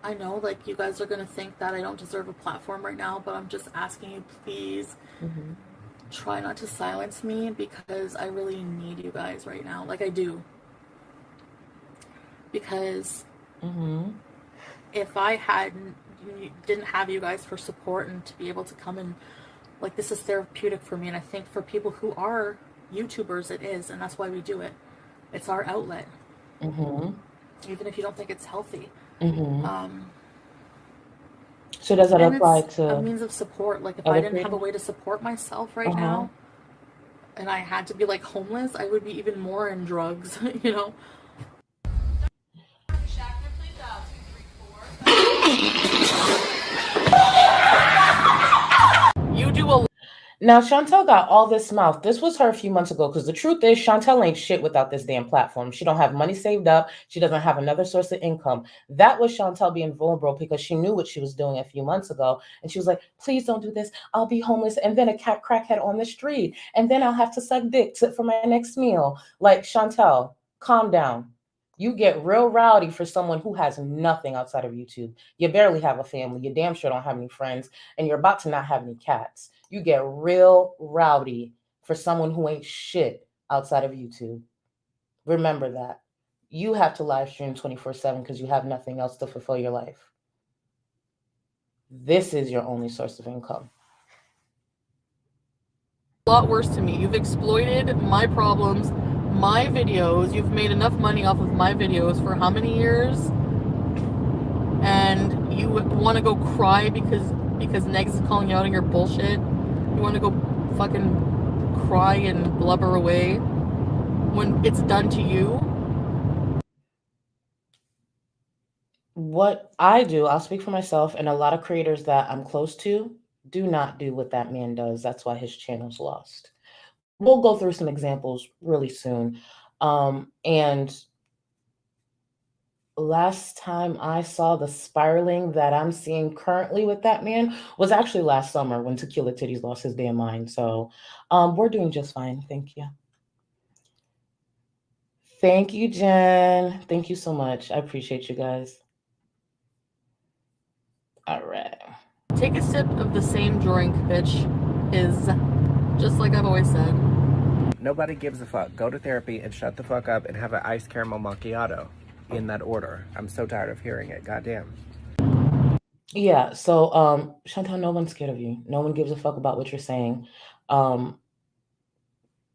I know, like, you guys are gonna think that I don't deserve a platform right now, but I'm just asking you, please try not to silence me, because I really need you guys right now. Like, I do. Because if I didn't have you guys for support and to be able to come and, like, this is therapeutic for me, and I think for people who are YouTubers it is, and that's why we do it. It's our outlet. Even if you don't think it's healthy. So does that and apply it's to a means of support. Like, if other I didn't have a creators? way to support myself right now, and I had to be like homeless, I would be even more in drugs, you know? You do a Now, Chantel got all this mouth. This was her a few months ago, because the truth is Chantel ain't shit without this damn platform. She don't have money saved up. She doesn't have another source of income. That was Chantel being vulnerable, because she knew what she was doing a few months ago. And she was like, please don't do this. I'll be homeless and then a crackhead on the street. And then I'll have to suck dick for my next meal. Like, Chantel, calm down. You get real rowdy for someone who has nothing outside of YouTube. You barely have a family. You damn sure don't have any friends. And you're about to not have any cats. You get real rowdy for someone who ain't shit outside of YouTube. Remember that. You have to live stream 24/7 because you have nothing else to fulfill your life. This is your only source of income. lot worse to me. You've exploited my problems, my videos. You've made enough money off of my videos for how many years? And you want to go cry because Negs is calling you out on your bullshit? You want to go fucking cry and blubber away when it's done to you? What I do, I'll speak for myself, and a lot of creators that I'm close to do not do what that man does. That's why his channel's lost. We'll go through some examples really soon. And last time I saw the spiraling that I'm seeing currently with that man was actually last summer when Tequila Titties lost his damn mind. So we're doing just fine. Thank you. Thank you, Jen. Thank you so much. I appreciate you guys. All right. Take a sip of the same drink, bitch. Is just like I've always said. Nobody gives a fuck. Go to therapy and shut the fuck up and have an iced caramel macchiato in that order. I'm so tired of hearing it. Goddamn. Yeah, so Chantal, no one's scared of you. No one gives a fuck about what you're saying.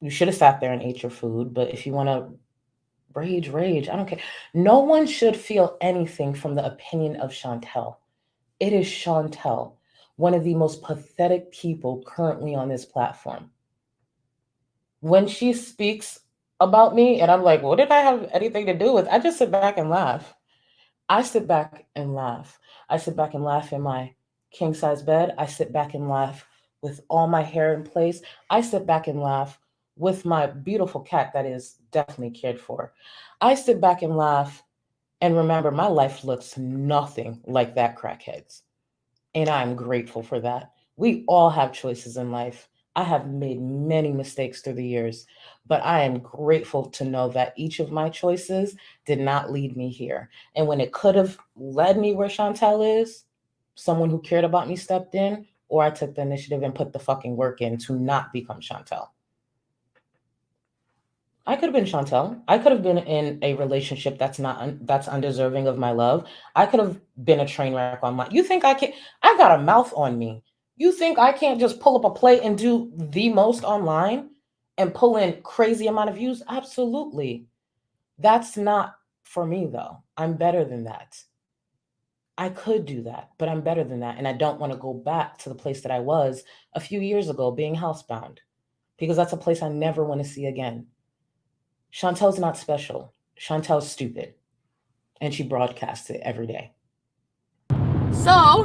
You should have sat there and ate your food, but if you want to rage, I don't care. No one should feel anything from the opinion of Chantel. It is Chantel, one of the most pathetic people currently on this platform. When she speaks about me, and I'm like, what did I have anything to do with? I just sit back and laugh. I sit back and laugh. I sit back and laugh in my king size bed. I sit back and laugh with all my hair in place. I sit back and laugh with my beautiful cat that is definitely cared for. I sit back and laugh and remember my life looks nothing like that crackhead's. And I'm grateful for that. We all have choices in life. I have made many mistakes through the years, but I am grateful to know that each of my choices did not lead me here. And when it could have led me where Chantel is, someone who cared about me stepped in, or I took the initiative and put the fucking work in to not become Chantel. I could have been Chantel. I could have been in a relationship that's undeserving of my love. I could have been a train wreck online. You think I can't? I got a mouth on me. You think I can't just pull up a plate and do the most online and pull in crazy amount of views? Absolutely. That's not for me though. I'm better than that. I could do that, but I'm better than that. And I don't want to go back to the place that I was a few years ago being housebound because that's a place I never want to see again. Chantel's not special. Chantel's stupid. And she broadcasts it every day. So,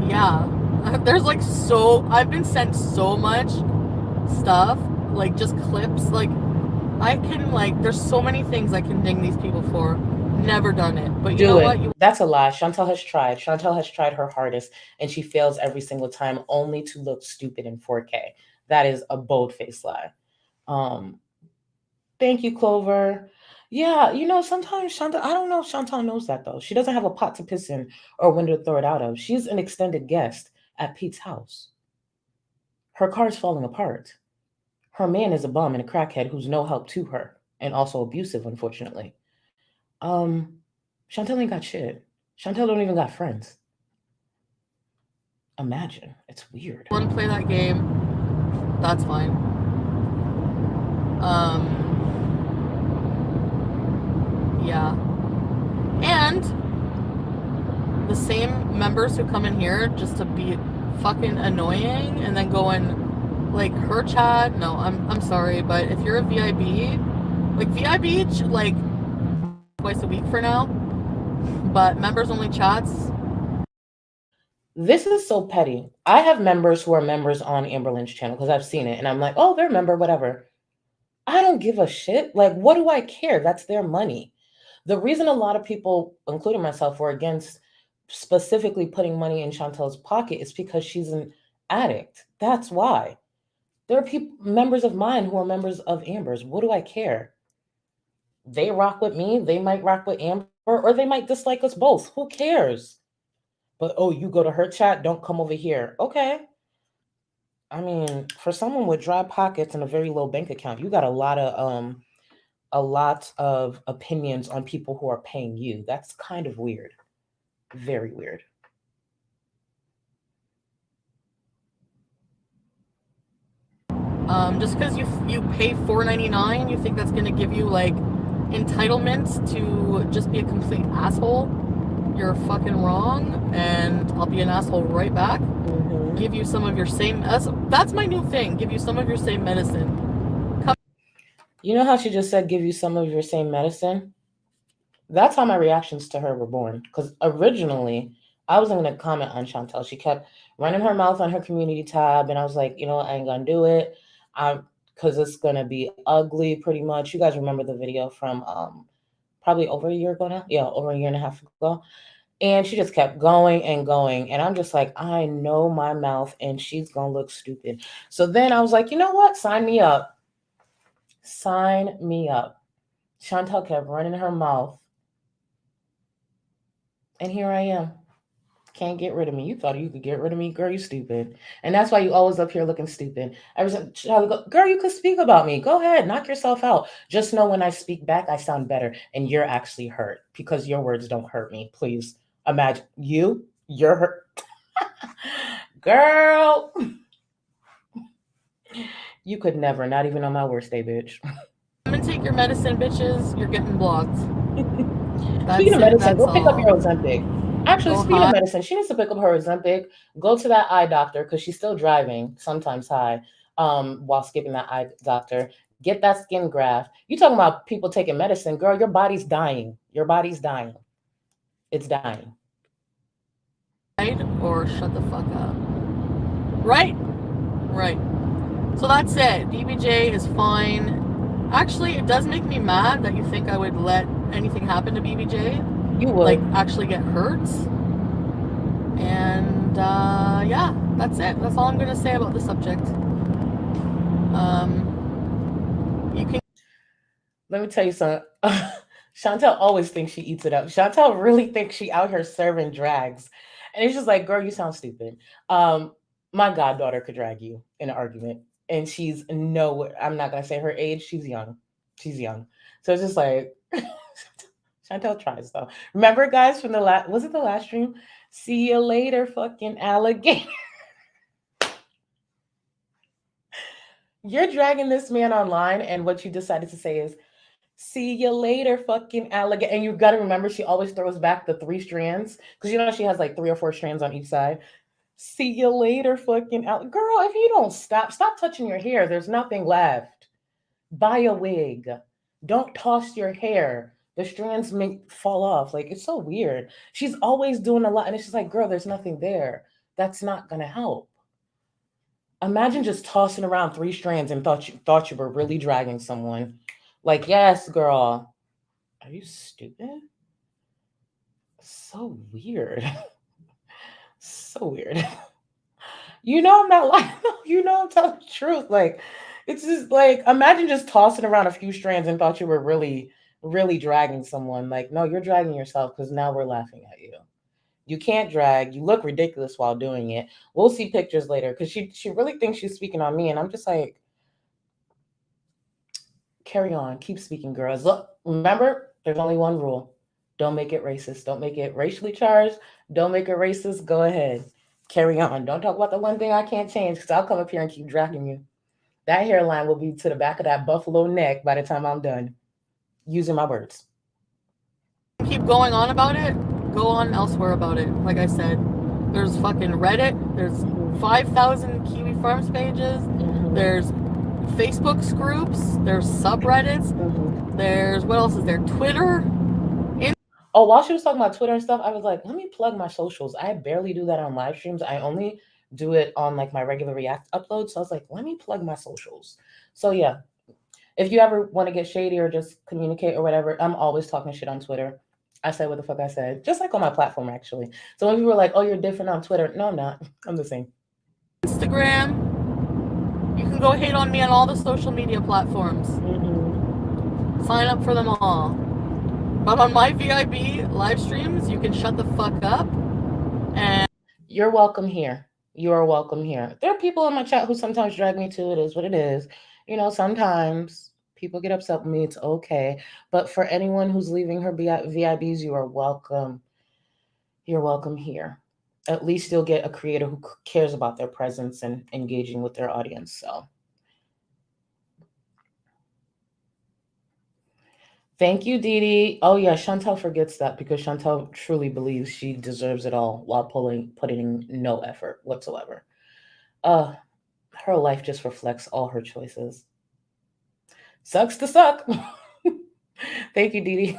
yeah. There's like I've been sent so much stuff, like just clips. Like, I can, like, there's so many things I can ding these people for. Never done it. But you know what? That's a lie. Chantel has tried. Chantel has tried her hardest, and she fails every single time only to look stupid in 4K. That is a bold-faced lie. Thank you, Clover. Yeah, sometimes Chantel, I don't know if Chantel knows that though. She doesn't have a pot to piss in or a window to throw it out of. She's an extended guest at Pete's house. Her car's falling apart. Her man is a bum and a crackhead who's no help to her and also abusive, unfortunately. Chantel ain't got shit. Chantel don't even got friends. Imagine. It's weird. Want to play that game? That's fine. Yeah. And the same members who come in here just to be fucking annoying and then go in like her chat. No, I'm sorry, but if you're a VIB, like VIB like twice a week for now, but members only chats. This is so petty. I have members who are members on Amberlynn's channel because I've seen it and I'm like, oh, they're a member, whatever. I don't give a shit. Like, what do I care? That's their money. The reason a lot of people, including myself, were against specifically putting money in Chantel's pocket is because she's an addict. That's why. There are members of mine who are members of Amber's. What do I care? They rock with me. They might rock with Amber, or they might dislike us both. Who cares? But, oh, you go to her chat, don't come over here. Okay. I mean, for someone with dry pockets and a very low bank account, you got a lot of opinions on people who are paying you. That's kind of weird. Very weird. Just because you pay $4.99, you think that's gonna give you like entitlements to just be a complete asshole? You're fucking wrong, and I'll be an asshole right back. Mm-hmm. Give you some of your same. That's my new thing. Give you some of your same medicine. You know how she just said, give you some of your same medicine? That's how my reactions to her were born. Because originally, I wasn't going to comment on Chantel. She kept running her mouth on her community tab. And I was like, I ain't going to do it. Because it's going to be ugly pretty much. You guys remember the video from probably over a year ago now? Yeah, over a year and a half ago. And she just kept going and going. And I'm just like, I know my mouth and she's going to look stupid. So then I was like, you know what? Sign me up. Sign me up. Chantel kept running her mouth. And here I am. Can't get rid of me. You thought you could get rid of me? Girl, you stupid. And that's why you always up here looking stupid. I was like, girl, you could speak about me. Go ahead. Knock yourself out. Just know when I speak back, I sound better. And you're actually hurt because your words don't hurt me. Please imagine you're hurt. Girl. You could never, not even on my worst day, bitch. Come and take your medicine, bitches. You're getting blocked. Speaking of medicine, go pick up your all. Ozempic. Actually, Go speaking of high. medicine, she needs to pick up her Ozempic. Go to that eye doctor because she's still driving, sometimes high, while skipping that eye doctor. Get that skin graft. You talking about people taking medicine, girl? Your body's dying. Your body's dying. It's dying. Or shut the fuck up. Right? Right. So that's it. BBJ is fine. Actually, it does make me mad that you think I would let anything happen to BBJ. You would. Like, actually get hurt. And, yeah, that's it. That's all I'm going to say about the subject. You can... Let me tell you something. Chantel always thinks she eats it up. Chantel really thinks she out here serving drags. And it's just like, girl, you sound stupid. My goddaughter could drag you in an argument. And she's nowhere. I'm not going to say her age. She's young. She's young. So it's just like, Chantel tries though. Remember, guys, from the last, was it the last stream? See you later, fucking alligator. You're dragging this man online, and what you decided to say is, see you later, fucking alligator. And you got to remember, she always throws back the 3 strands because you know she has like 3 or 4 strands on each side. See you later, fucking alligator. Girl, if you don't stop touching your hair. There's nothing left. Buy a wig. Don't toss your hair. The strands may fall off. Like, it's so weird. She's always doing a lot, and it's just like, girl, there's nothing there. That's not gonna help. Imagine just tossing around 3 strands and thought you were really dragging someone. Like, yes, girl. Are you stupid? So weird. So weird. You know I'm not lying. You know I'm telling the truth. Like, it's just like, imagine just tossing around a few strands and thought you were really, really dragging someone. Like, no, you're dragging yourself because now we're laughing at you. You can't drag. You look ridiculous while doing it. We'll see pictures later because she really thinks she's speaking on me. And I'm just like, carry on. Keep speaking, girls. Look, remember, there's only one rule. Don't make it racist. Don't make it racially charged. Don't make it racist. Go ahead. Carry on. Don't talk about the one thing I can't change because I'll come up here and keep dragging you. That hairline will be to the back of that buffalo neck by the time I'm done using my words. Keep going on about it. Go on elsewhere about it. Like I said, there's fucking Reddit. There's 5,000 Kiwi Farms pages. There's Facebook groups. There's subreddits. There's, what else is there? Twitter. Oh, while she was talking about Twitter and stuff, I was like, let me plug my socials. I barely do that on live streams. I only do it on like my regular React uploads. So I was like, let me plug my socials. So yeah, if you ever want to get shady or just communicate or whatever, I'm always talking shit on Twitter. I said what the fuck I said, just like on my platform, actually. So when people were like, oh, you're different on Twitter. No, I'm not. I'm the same. Instagram. You can go hate on me on all the social media platforms. Sign up for them all. But on my VIB live streams, you can shut the fuck up. And you're welcome here. You are welcome here. There are people in my chat who sometimes drag me to. It is what it is. You know, sometimes people get upset with me. It's okay. But for anyone who's leaving her VIBs, you are welcome. You're welcome here. At least you'll get a creator who cares about their presence and engaging with their audience. So thank you, Dee Dee. Oh yeah, Chantel forgets that because Chantel truly believes she deserves it all while putting no effort whatsoever. Her life just reflects all her choices. Sucks to suck. Thank you, Dee Dee.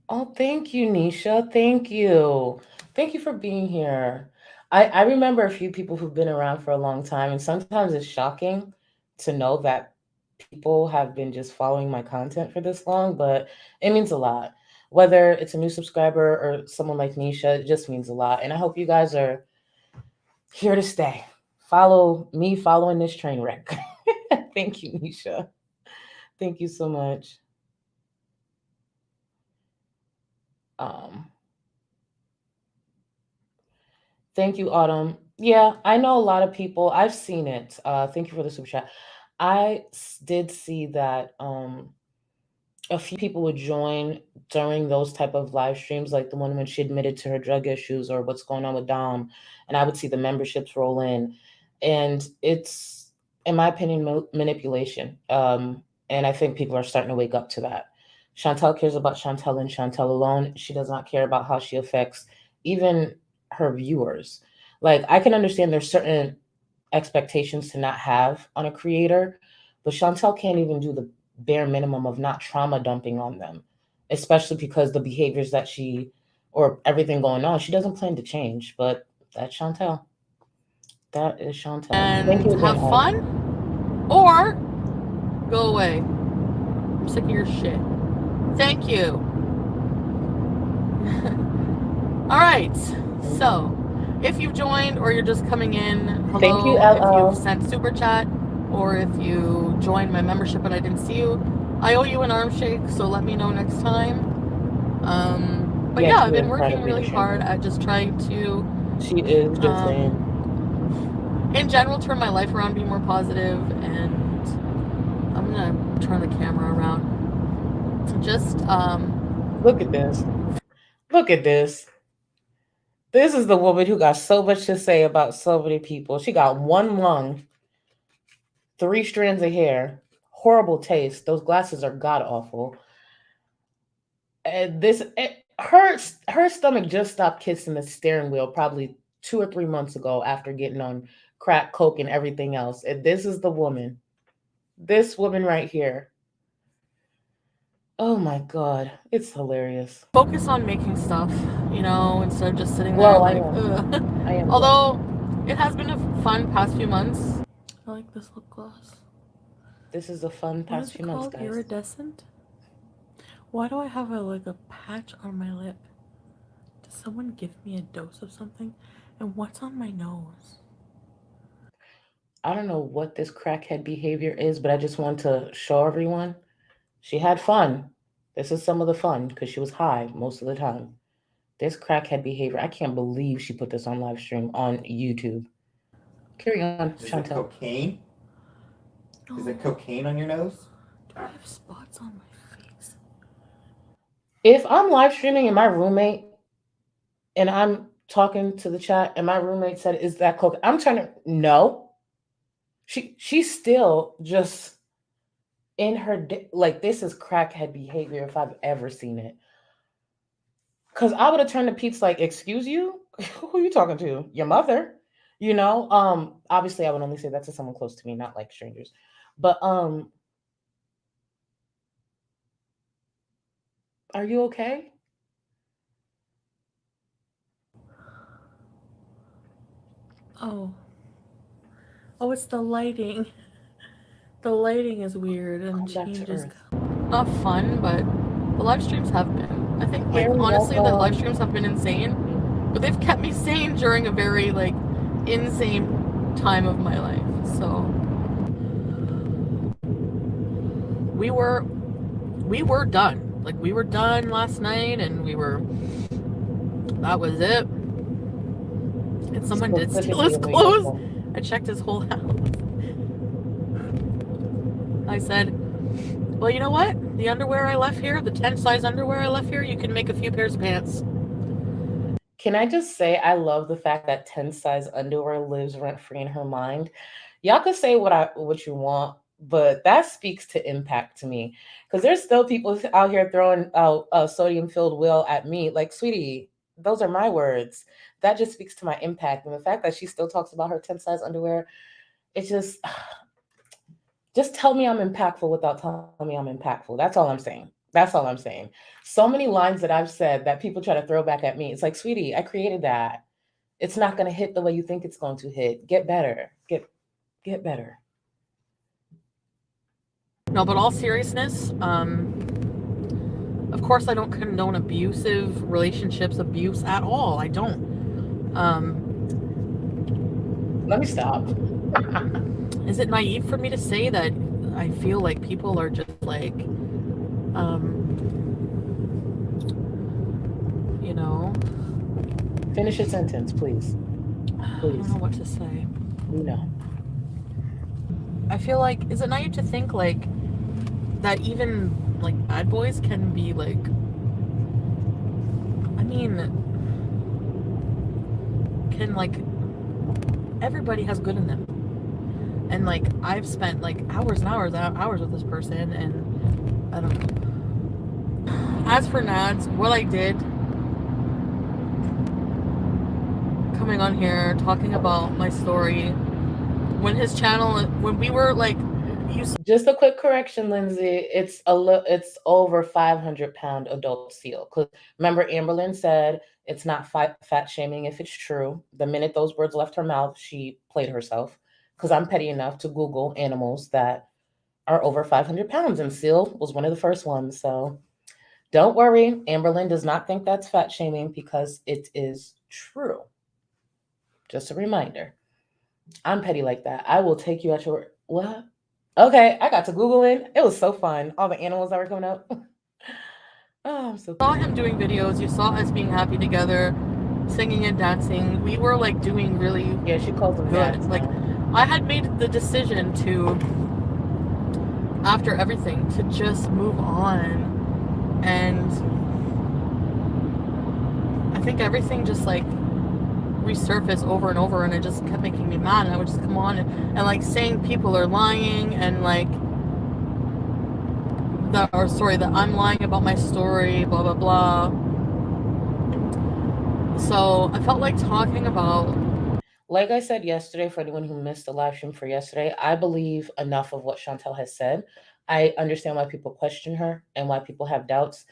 Oh, thank you, Nisha. Thank you. Thank you for being here. I remember a few people who've been around for a long time, and sometimes it's shocking to know that people have been just following my content for this long, but it means a lot. Whether it's a new subscriber or someone like Nisha, it just means a lot. And I hope you guys are here to stay. Follow me following this train wreck. Thank you, Nisha. Thank you so much. Thank you, Autumn. Yeah, I know a lot of people. I've seen it. Thank you for the super chat. I did see that a few people would join during those type of live streams, like the one when she admitted to her drug issues or what's going on with Dom, and I would see the memberships roll in, and it's, in my opinion, manipulation. And I think people are starting to wake up to that. Chantel cares about Chantel and Chantel alone. She does not care about how she affects even her viewers. Like, I can understand there's certain expectations to not have on a creator, but Chantel can't even do the bare minimum of not trauma dumping on them, especially because the behaviors that she, or everything going on, she doesn't plan to change. But that's Chantel. That is Chantel. Thank And you again, have Ed. fun, or go away. I'm sick of your shit. Thank you. All right. So, if you've joined or you're just coming in, hello. Thank you, If LL. you've sent super chat or if you joined my membership and I didn't see you, I owe you an arm shake. So let me know next time. But Yes, yeah, I've you're been working incredibly really hard ashamed. at just trying to, She is just saying. in general, turn my life around, be more positive, and I'm gonna turn the camera around. Just Look at this. Look at this. This is the woman who got so much to say about so many people. She got one lung, 3 strands of hair, horrible taste. Those glasses are god awful. And her stomach just stopped kissing the steering wheel probably 2 or 3 months ago after getting on crack, coke, and everything else. And this is the woman. This woman right here. Oh my god, it's hilarious. focus on making stuff, you know, instead of just sitting there Well, like, I am. Although it has been a fun past few months. I like this lip gloss. This is a fun past few months, guys. Iridescent? Why do I have a patch on my lip? Does someone give me a dose of something? And what's on my nose? I don't know what this crackhead behavior is, but I just want to show everyone. She had fun. This is some of the fun because she was high most of the time. This crackhead behavior, I can't believe she put this on live stream on YouTube. Carry on, Is Chantel. it cocaine? No. Is it cocaine on your nose? Do I have spots on my face? If I'm live streaming and my roommate and I'm talking to the chat and my roommate said, "Is that coke?" I'm trying to no. She's still just in her like, this is crackhead behavior if I've ever seen it. Cause I would have turned to Pete's like, "Excuse you? Who are you talking to? Your mother?" You know? Obviously I would only say that to someone close to me, not like strangers. But are you okay? Oh, it's the lighting. The lighting is weird and changes. Not fun, but the live streams have been. I think, like, honestly, the live streams have been insane, but they've kept me sane during a very, like, insane time of my life. So we were done. Like, we were done last night, and that was it. And someone did steal his clothes. I checked his whole house. I said, well, you know what? The underwear I left here, the 10 size underwear I left here, you can make a few pairs of pants. Can I just say, I love the fact that 10 size underwear lives rent free in her mind. Y'all could say what you want, but that speaks to impact to me. Because there's still people out here throwing out sodium filled will at me. Like, sweetie, those are my words. That just speaks to my impact. And the fact that she still talks about her 10 size underwear, it's just tell me I'm impactful without telling me I'm impactful. That's all I'm saying. That's all I'm saying. So many lines that I've said that people try to throw back at me. It's like, sweetie, I created that. It's not going to hit the way you think it's going to hit. Get better. Get better. No, but all seriousness, of course I don't condone abusive relationships, abuse at all. I don't. Let me stop. Is it naive for me to say that I feel like people are just like, you know? Finish your sentence, please. I don't know what to say. You know. I feel like, is it naive to think like that even like bad boys can be like, I mean, can like, everybody has good in them. And like I've spent like hours and hours and hours with this person, and I don't know. As for Nads, what I did coming on here talking about my story when his channel, when we were like, just a quick correction, Lindsay. It's over 500-pound adult seal. Because remember, Amberlynn said it's not fat shaming if it's true. The minute those words left her mouth, she played herself. Because I'm petty enough to Google animals that are over 500 pounds, and seal was one of the first ones. So don't worry, Amberlynn does not think that's fat shaming because it is true. Just a reminder. I'm petty like that. I will take you at your word. What? Okay, I got to Googling. It was so fun. All the animals that were coming up. Oh, I'm so saw him doing videos. You saw us being happy together, singing and dancing. We were like doing really she calls them good. dads Like now. I had made the decision to, after everything, to just move on, and I think everything just like resurface over and over, and it just kept making me mad, and I would just come on and like saying people are lying, and like that I'm lying about my story, blah blah blah. So I felt like talking about, like I said yesterday, for anyone who missed the live stream for yesterday, I believe enough of what Chantel has said. I understand why people question her and why people have doubts.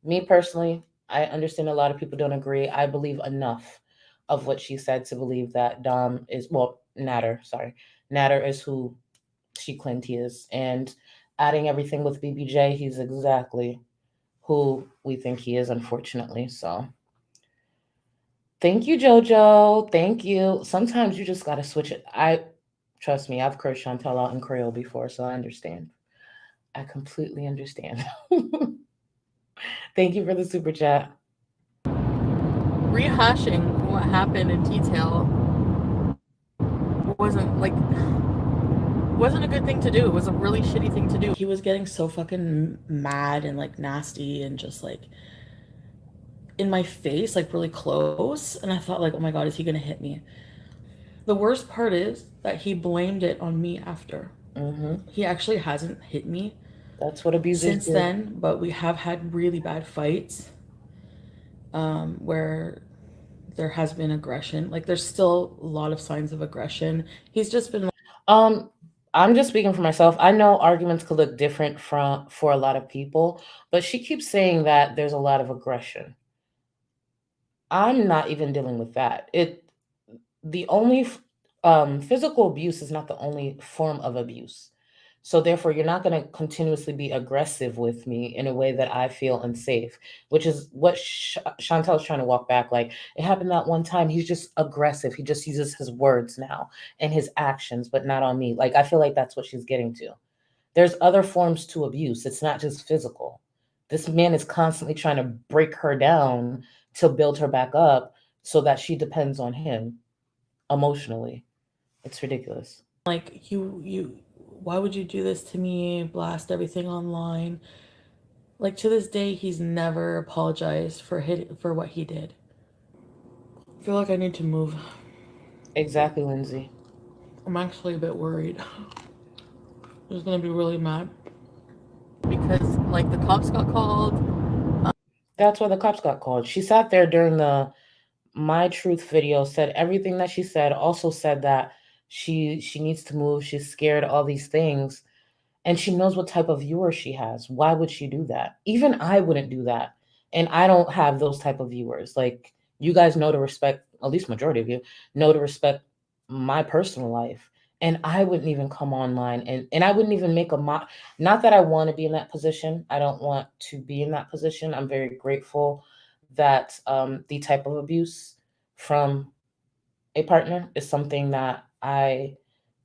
Me personally, I understand a lot of people don't agree. I believe enough of what she said to believe that Dom is, well, Natter is who she claimed he is. And adding everything with BBJ, he's exactly who we think he is, unfortunately. So thank you, JoJo. Thank you. Sometimes you just got to switch it. Trust me, I've cursed Chantel out in Creole before, so I understand. I completely understand. Thank you for the super chat. rehashing what happened in detail wasn't a good thing to do. It was a really shitty thing to do. He was getting so fucking mad and like nasty and just like in my face, like really close, and I thought like, oh my god, is he gonna hit me? The worst part is that he blamed it on me after. He actually hasn't hit me. That's what abusers since do. then, but we have had really bad fights where there has been aggression. Like there's still a lot of signs of aggression. He's just been I'm just speaking for myself. I know arguments could look different for a lot of people, but she keeps saying that there's a lot of aggression. I'm not even dealing with that. The only physical abuse is not the only form of abuse. So therefore, you're not going to continuously be aggressive with me in a way that I feel unsafe, which is what Chantel's trying to walk back. Like, it happened that one time. He's just aggressive. He just uses his words now and his actions, but not on me. Like, I feel like that's what she's getting to. There's other forms to abuse. It's not just physical. This man is constantly trying to break her down to build her back up so that she depends on him emotionally. It's ridiculous. Like, why would you do this to me? Blast everything online. Like, to this day, he's never apologized for what he did. I feel like I need to move. Exactly, Lindsay. I'm actually a bit worried. He's gonna be really mad because like the cops got called. That's why the cops got called. She sat there during the My Truth video, said everything that she said, also said that she needs to move, she's scared, all these things, and she knows what type of viewer she has. Why would she do that? Even I wouldn't do that, and I don't have those type of viewers. Like, you guys know to respect, at least majority of you know to respect my personal life, and I wouldn't even come online and I wouldn't even make not that I want to be in that position. I don't want to be in that position. I'm very grateful that the type of abuse from a partner is something that I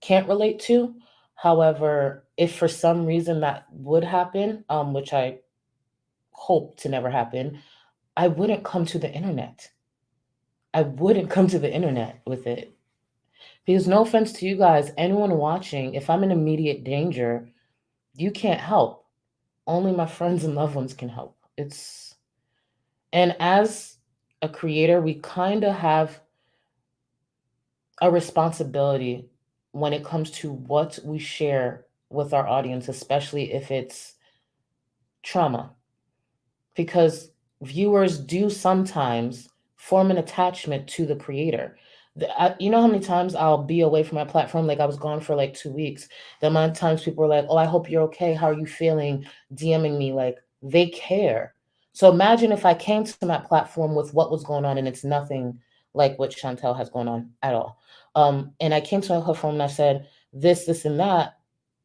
can't relate to. However, if for some reason that would happen, which I hope to never happen, I wouldn't come to the internet. I wouldn't come to the internet with it. Because no offense to you guys, anyone watching, if I'm in immediate danger, you can't help. only my friends and loved ones can help. And as a creator, we kind of have a responsibility when it comes to what we share with our audience, especially if it's trauma, because viewers do sometimes form an attachment to the creator. You know how many times I'll be away from my platform? Like I was gone for like 2 weeks. The amount of times people are like, "Oh, I hope you're okay. How are you feeling?" DMing me, like they care. So imagine if I came to my platform with what was going on, and it's nothing like what Chantel has going on at all. And I came to her phone and I said this, and that.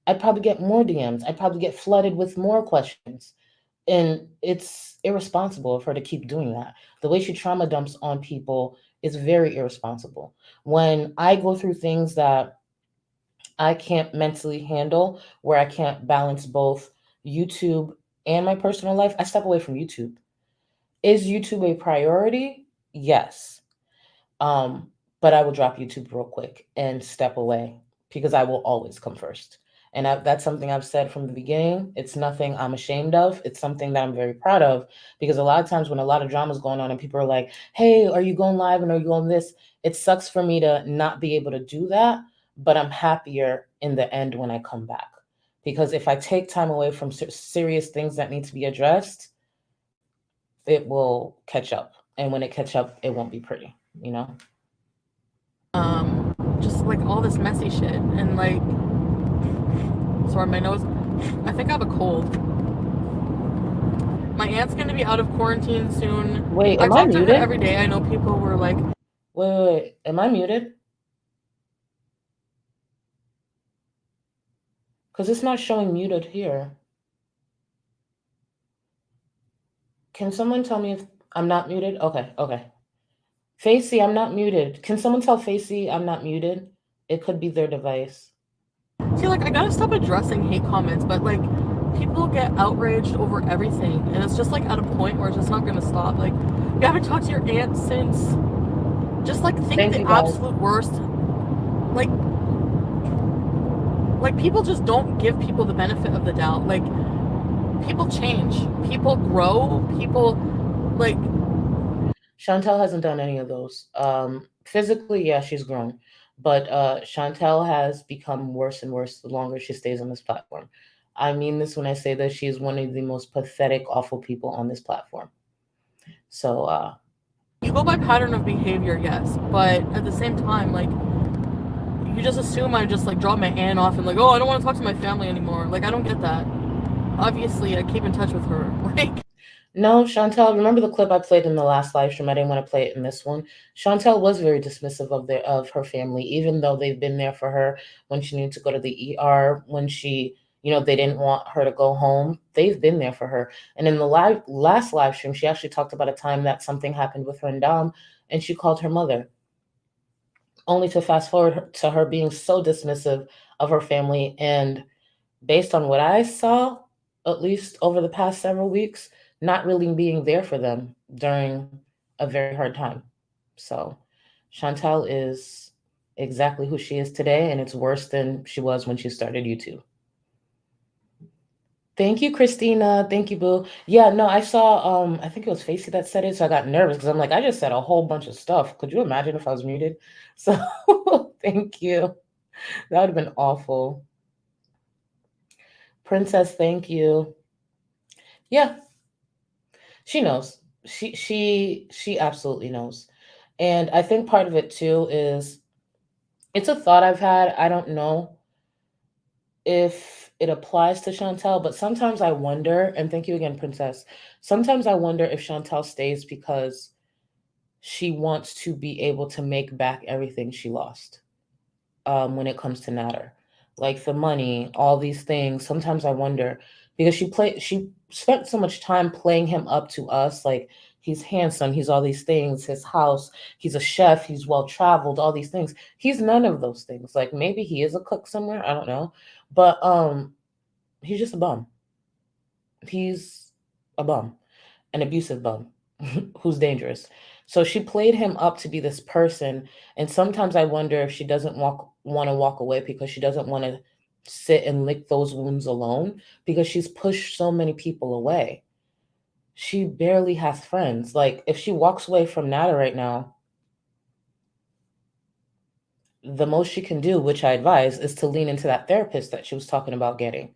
I'd probably get more DMs. I'd probably get flooded with more questions. And it's irresponsible of her to keep doing that. The way she trauma dumps on people is very irresponsible. When I go through things that I can't mentally handle, where I can't balance both YouTube and my personal life, I step away from YouTube. Is YouTube a priority? Yes. Um, but I will drop YouTube real quick and step away because I will always come first. And that's something I've said from the beginning. It's nothing I'm ashamed of. It's something that I'm very proud of because a lot of times when a lot of drama is going on and people are like, "Hey, are you going live and are you on this?" It sucks for me to not be able to do that, but I'm happier in the end when I come back. Because if I take time away from serious things that need to be addressed, it will catch up. And when it catch up, it won't be pretty, you know? Just like all this messy shit and like, sorry, my nose, I think I have a cold. My aunt's gonna be out of quarantine soon. Wait, I am I talk to her muted? every day. I know people were like, Wait. Am I muted? Because it's not showing muted here. Can someone tell me if I'm not muted? Okay. Facey, I'm not muted. Can someone tell Facey I'm not muted? It could be their device. see, like, I gotta stop addressing hate comments, but like, people get outraged over everything, and it's just like at a point where it's just not gonna stop. Like, you haven't talked to your aunt since. Just like think Thank the you, guys. absolute worst. Like people just don't give people the benefit of the doubt. Like people change, people grow, people like. Chantel hasn't done any of those. Physically, yeah, she's grown, but Chantel has become worse and worse the longer she stays on this platform. I mean this when I say that she is one of the most pathetic, awful people on this platform. So, You go by pattern of behavior, yes, but at the same time, like, you just assume I just like drop my aunt off and like, oh, I don't want to talk to my family anymore. Like, I don't get that. Obviously, I keep in touch with her. Like, no, Chantel, remember the clip I played in the last live stream? I didn't want to play it in this one. Chantel was very dismissive of her family, even though they've been there for her when she needed to go to the ER, when she, they didn't want her to go home. They've been there for her. And in the last live stream, she actually talked about a time that something happened with her and Dom, and she called her mother, only to fast forward to her being so dismissive of her family. And based on what I saw, at least over the past several weeks, not really being there for them during a very hard time. So Chantel is exactly who she is today, and it's worse than she was when she started YouTube. Thank you, Christina. Thank you, Boo. Yeah, no, I saw, I think it was Facey that said it, so I got nervous because I'm like, I just said a whole bunch of stuff. Could you imagine if I was muted? So thank you. That would have been awful. Princess, thank you. Yeah, she knows. She absolutely knows. And I think part of it too is it's a thought I've had. I don't know if it applies to Chantel, but sometimes I wonder, and thank you again, Princess. Sometimes I wonder if Chantel stays because she wants to be able to make back everything she lost when it comes to Natter. Like the money, all these things. Sometimes I wonder because she spent so much time playing him up to us, like he's handsome, he's all these things, his house, he's a chef, he's well traveled, all these things. He's none of those things. Like maybe he is a cook somewhere, I don't know. But he's just a bum. He's a bum, an abusive bum who's dangerous. So she played him up to be this person, and sometimes I wonder if she doesn't want to walk away because she doesn't want to sit and lick those wounds alone because she's pushed so many people away. She barely has friends. Like, if she walks away from Nada right now, the most she can do, which I advise, is to lean into that therapist that she was talking about getting.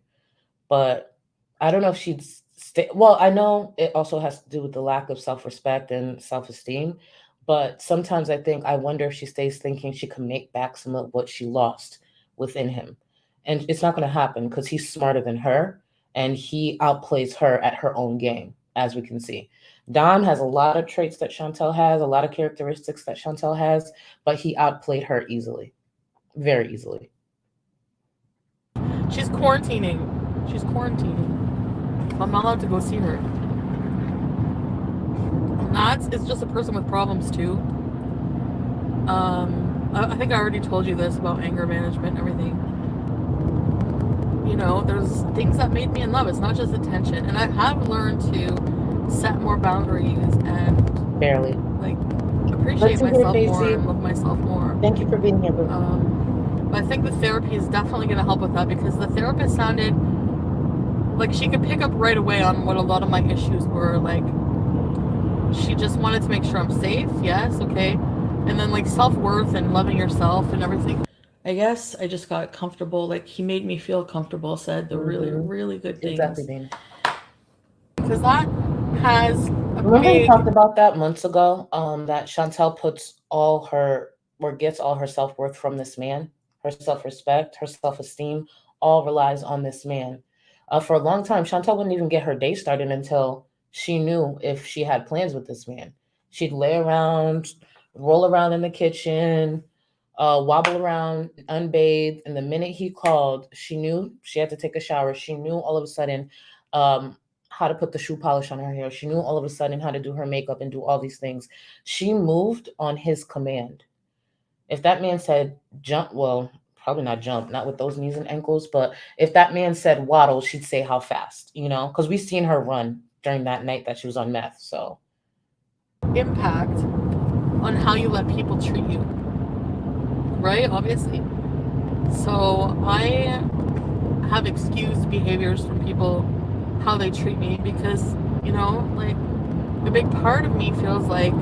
But I don't know if she'd stay. Well, I know it also has to do with the lack of self-respect and self-esteem. But sometimes I wonder if she stays thinking she can make back some of what she lost within him. And it's not going to happen because he's smarter than her and he outplays her at her own game, as we can see. Don has a lot of traits that Chantel has, a lot of characteristics that Chantel has, but he outplayed her easily, very easily. She's quarantining. I'm not allowed to go see her. It's just a person with problems too. I think I already told you this about anger management and everything. You know, there's things that made me in love. It's not just attention. And I have learned to set more boundaries and Barely. like appreciate myself more and love myself more. Thank you for being here. But I think the therapy is definitely going to help with that because the therapist sounded like she could pick up right away on what a lot of my issues were. Like, she just wanted to make sure I'm safe. Yes, okay. And then like self-worth and loving yourself and everything. I guess I just got comfortable. Like, he made me feel comfortable, said the really, really good things. Exactly, Dana. Because that has Remember we talked about that months ago? That Chantel puts all her, or gets all her self-worth from this man. Her self-respect, her self-esteem, all relies on this man. For a long time, Chantel wouldn't even get her day started until she knew if she had plans with this man. She'd lay around, roll around in the kitchen, wobble around unbathed. And the minute he called, she knew she had to take a shower. She knew all of a sudden how to put the shoe polish on her hair. She knew all of a sudden how to do her makeup and do all these things. She moved on his command. If that man said jump, well, probably not jump, not with those knees and ankles, but if that man said waddle, she'd say how fast, you know, because we've seen her run during that night that she was on meth. So impact on how you let people treat you, right? Obviously. So I have excused behaviors from people, how they treat me, because, you know, like, a big part of me feels like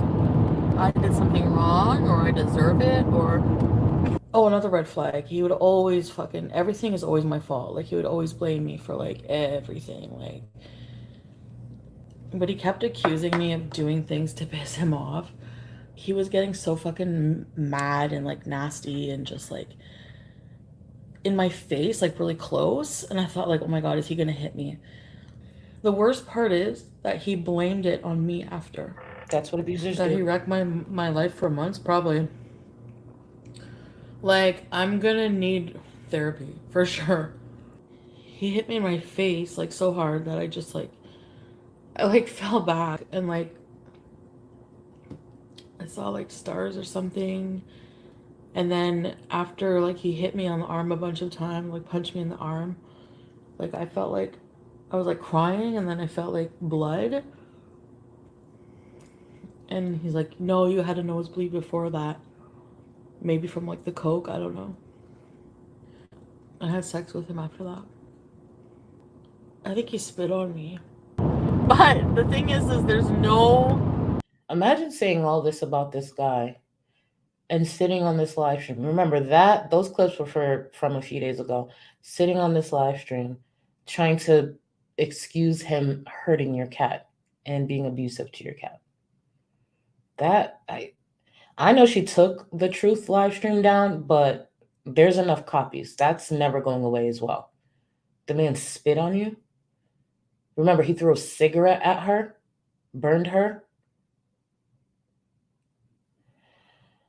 I did something wrong or I deserve it, or oh, another red flag. He would always fucking, everything is always my fault. Like, he would always blame me for like everything. Like, but he kept accusing me of doing things to piss him off. He was getting so fucking mad and like nasty and just like in my face, like really close. And I thought like, oh my God, is he gonna hit me? The worst part is that he blamed it on me after. That's what abusers that do. He wrecked my life for months, probably. Like, I'm gonna need therapy, for sure. He hit me in my face, like, so hard that I just, like, I, like, fell back and, like, I saw, like, stars or something. And then after, like, he hit me on the arm a bunch of times, like, punched me in the arm. Like, I felt like I was, like, crying, and then I felt, like, blood. And he's like, no, you had a nosebleed before that. Maybe from, like, the coke, I don't know. I had sex with him after that. I think he spit on me. But the thing is there's no... Imagine saying all this about this guy and sitting on this live stream. Remember that those clips were from a few days ago. Sitting on this live stream, trying to excuse him hurting your cat and being abusive to your cat. That I know she took the truth live stream down, but there's enough copies. That's never going away as well. The man spit on you. Remember, he threw a cigarette at her, burned her.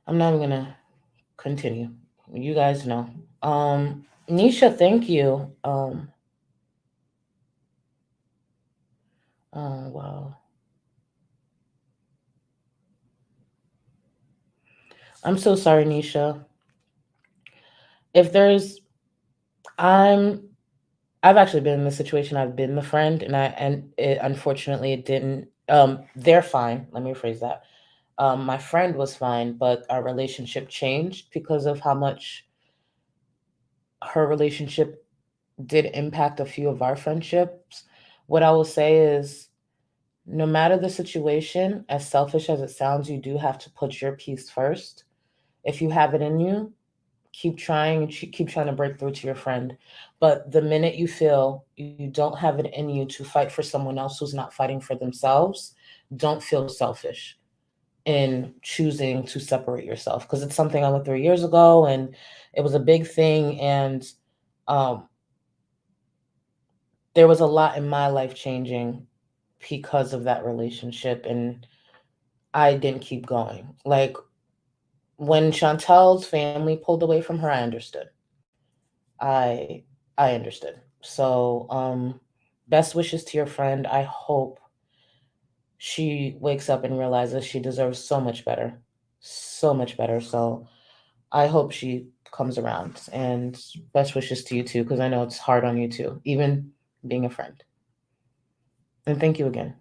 I'm not even gonna continue. You guys know. Nisha, thank you. Oh wow. I'm so sorry, Nisha. If there's I've actually been in this situation. I've been the friend, and unfortunately it didn't. They're fine. Let me rephrase that. My friend was fine, but our relationship changed because of how much her relationship did impact a few of our friendships. What I will say is, no matter the situation, as selfish as it sounds, you do have to put your peace first. If you have it in you, keep trying, keep trying to break through to your friend. But the minute you feel you don't have it in you to fight for someone else who's not fighting for themselves, don't feel selfish in choosing to separate yourself, because it's something I went through years ago and it was a big thing. And there was a lot in my life changing because of that relationship, and I didn't keep going. Like, when Chantel's family pulled away from her, I understood. I I understood. So, best wishes to your friend. I hope she wakes up and realizes she deserves so much better. So much better. So, I hope she comes around, and best wishes to you too, because I know it's hard on you too, even being a friend. And thank you again.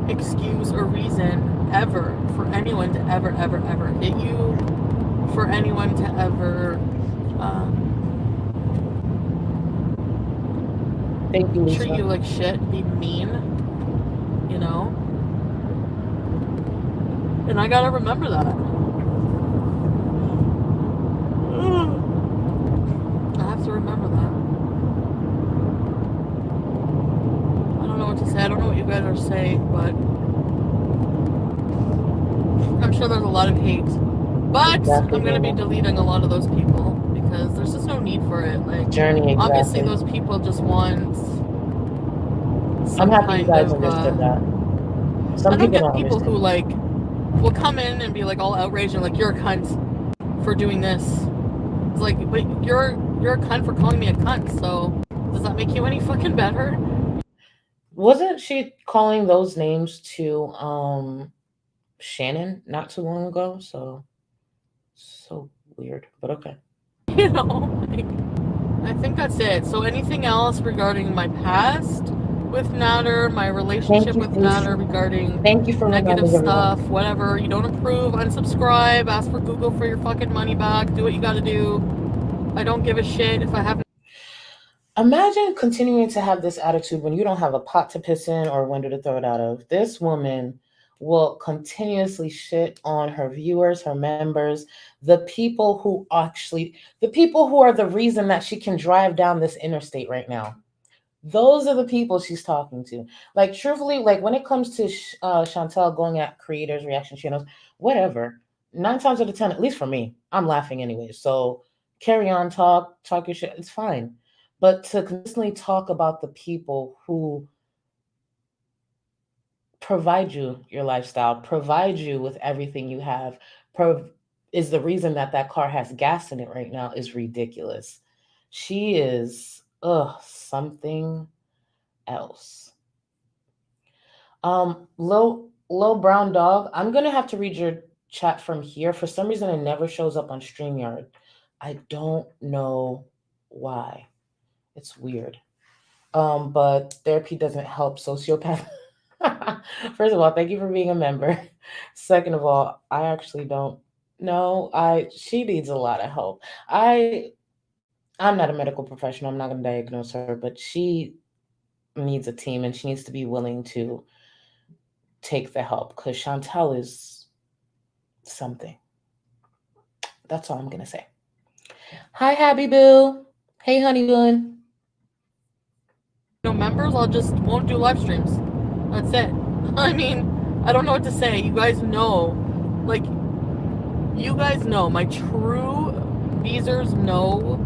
Excuse or reason ever for anyone to ever hit you, for anyone to ever Thank you, Lisa. treat you like shit, be mean, you know? And I gotta remember that. I have to remember that. I don't know what to say. I don't know what you guys are saying, but I'm sure there's a lot of hate. But Exactly, I'm gonna be Dana. deleting a lot of those people because there's just no need for it. Like, Journey, exactly. obviously those people just want I'm some happy you kind guys of understood that. Some I don't people get don't people who understand. like will come in and be like all outraged and like, you're a cunt for doing this. It's like, but you're a cunt for calling me a cunt, so does that make you any fucking better? Wasn't she calling those names to Shannon not too long ago? So weird, but okay. You know, like, I think that's it. So anything else regarding my past with Natter, my relationship with Natter, regarding Thank you for negative reminding stuff, everyone. whatever, you don't approve, unsubscribe, ask for Google for your fucking money back, do what you gotta do. I don't give a shit if I haven't. Imagine continuing to have this attitude when you don't have a pot to piss in or a window to throw it out of. This woman will continuously shit on her viewers, her members, the people who are the reason that she can drive down this interstate right now. Those are the people she's talking to. Like, truthfully, like when it comes to Chantel going at creators, reaction channels, whatever, 9 times out of 10, at least for me, I'm laughing anyway. So carry on, talk your shit. It's fine. But to consistently talk about the people who provide you your lifestyle, provide you with everything you have, is the reason that car has gas in it right now, is ridiculous. She is something else. Low brown dog, I'm gonna have to read your chat from here. For some reason, it never shows up on StreamYard. I don't know why. It's weird. But therapy doesn't help sociopath. First of all, thank you for being a member. Second of all, I actually don't know. She needs a lot of help. I'm not a medical professional. I'm not gonna diagnose her, but she needs a team and she needs to be willing to take the help, because Chantel is something. That's all I'm gonna say. Hi, Happy Boo. Hey, honey bun. No members, I'll just won't do live streams. That's it. I mean, I don't know what to say. You guys know, like, my true Beezers know.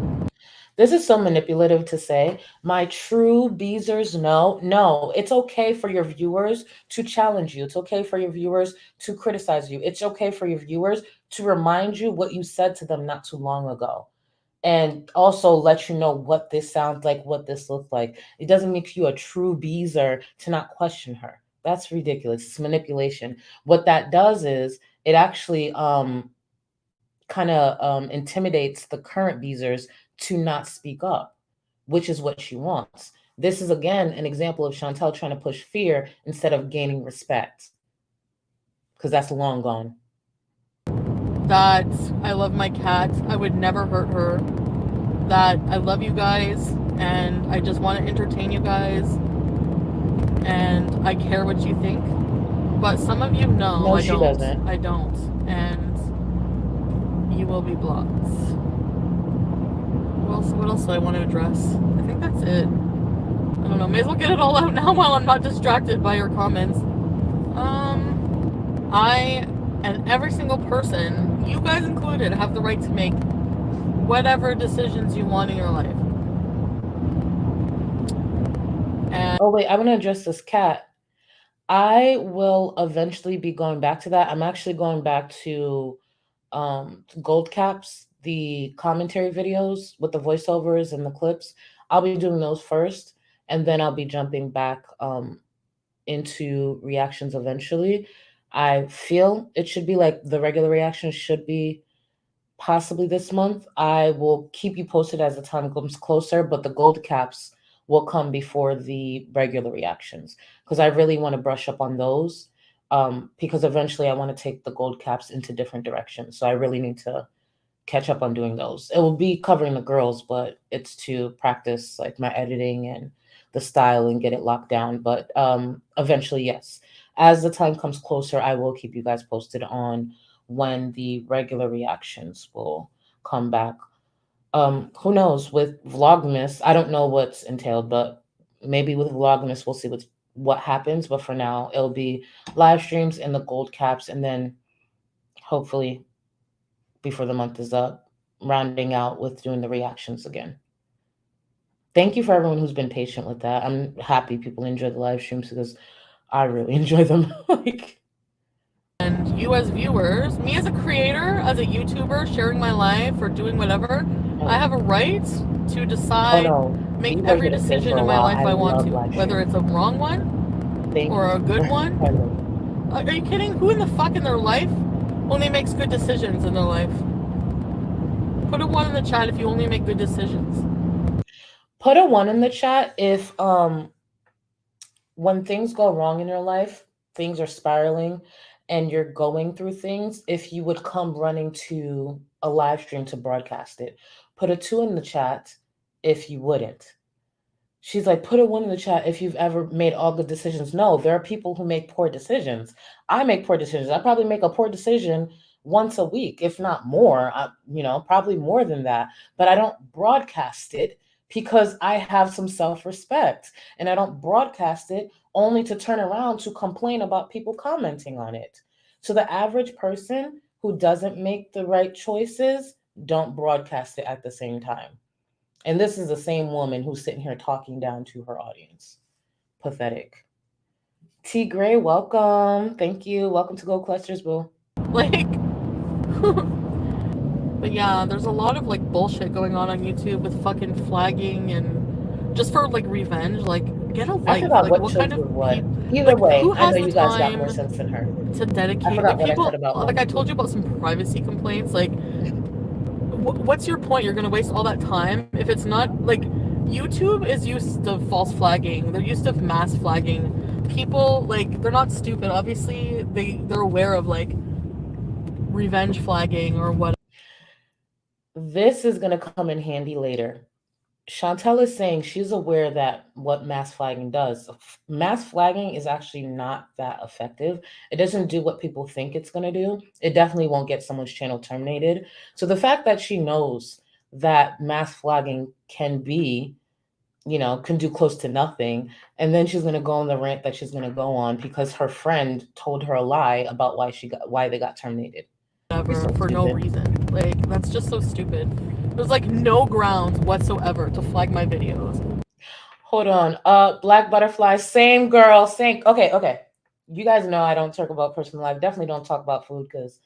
This is so manipulative to say. My true Beezers know. No, it's okay for your viewers to challenge you. It's okay for your viewers to criticize you. It's okay for your viewers to remind you what you said to them not too long ago. And also let you know what this sounds like, what this looks like. It doesn't make you a true Beezer to not question her. That's ridiculous. It's manipulation. What that does is it actually kind of intimidates the current Beezers to not speak up, which is what she wants. This is, again, an example of Chantel trying to push fear instead of gaining respect, because that's long gone. That I love my cat. I would never hurt her. that I love you guys and I just want to entertain you guys and I care what you think. But some of you know No, I she don't. doesn't. I don't. And you will be blocked. What else do I want to address? I think that's it. I don't know. May as well get it all out now while I'm not distracted by your comments. I and every single person, you guys included, have the right to make whatever decisions you want in your life. And oh wait, I'm gonna address this cat. I will eventually be going back to that. I'm actually going back to gold caps, the commentary videos with the voiceovers and the clips. I'll be doing those first, and then I'll be jumping back into reactions eventually. I feel it should be like the regular reactions should be possibly this month. I will keep you posted as the time comes closer, but the gold caps will come before the regular reactions because I really want to brush up on those because eventually I want to take the gold caps into different directions. So I really need to catch up on doing those. It will be covering the girls, but it's to practice like my editing and the style and get it locked down. But eventually, yes. As the time comes closer, I will keep you guys posted on when the regular reactions will come back. Who knows with Vlogmas? I don't know what's entailed, but maybe with Vlogmas we'll see what happens. But for now, it'll be live streams and the gold caps, and then hopefully before the month is up, rounding out with doing the reactions again. Thank you for everyone who's been patient with that. I'm happy people enjoy the live streams because I really enjoy them. Like, and you as viewers, me as a creator, as a YouTuber, sharing my life or doing whatever, I have a right to oh decide, no, make you were every gonna say decision for a in my while, life I want love to, live whether streams. it's a wrong one Thank or you. a good I one. love Are you kidding? Who in the fuck in their life only makes good decisions in their life? Put a 1 in the chat if you only make good decisions. Put a 1 in the chat if when things go wrong in your life, things are spiraling and you're going through things, if you would come running to a live stream to broadcast it. Put a 2 in the chat if you wouldn't. She's like, put a 1 in the chat if you've ever made all good decisions. No, there are people who make poor decisions. I make poor decisions. I probably make a poor decision once a week, if not more, probably more than that. But I don't broadcast it because I have some self-respect, and I don't broadcast it only to turn around to complain about people commenting on it. So the average person who doesn't make the right choices, don't broadcast it at the same time. And this is the same woman who's sitting here talking down to her audience. Pathetic. T Gray, welcome. Thank you. Welcome to Go Clusters, boo. Like, but yeah, there's a lot of like bullshit going on YouTube with fucking flagging and just for like revenge. Like, get a life. I forgot Like, what kind shows of were what. people, Either like, way, who I has know the you guys got more time sense than her. to dedicate? I forgot Like, what I people, said about like, I told Monkey. you about some privacy complaints. Like, what's your point? You're gonna waste all that time if it's not like YouTube is used to false flagging. They're used to mass flagging. People, like, they're not stupid. Obviously, they're aware of like revenge flagging or what. This is going to come in handy later. Chantel is saying she's aware that what mass flagging does. Mass flagging is actually not that effective. It doesn't do what people think it's going to do. It definitely won't get someone's channel terminated. So the fact that she knows that mass flagging can be, can do close to nothing, and then she's going to go on the rant that she's going to go on because her friend told her a lie about why they got terminated. Whatever, for no reason. Like, that's just so stupid. There's like no grounds whatsoever to flag my videos. Hold on. Black Butterfly, same girl, same. Okay. You guys know I don't talk about personal life. Definitely don't talk about food because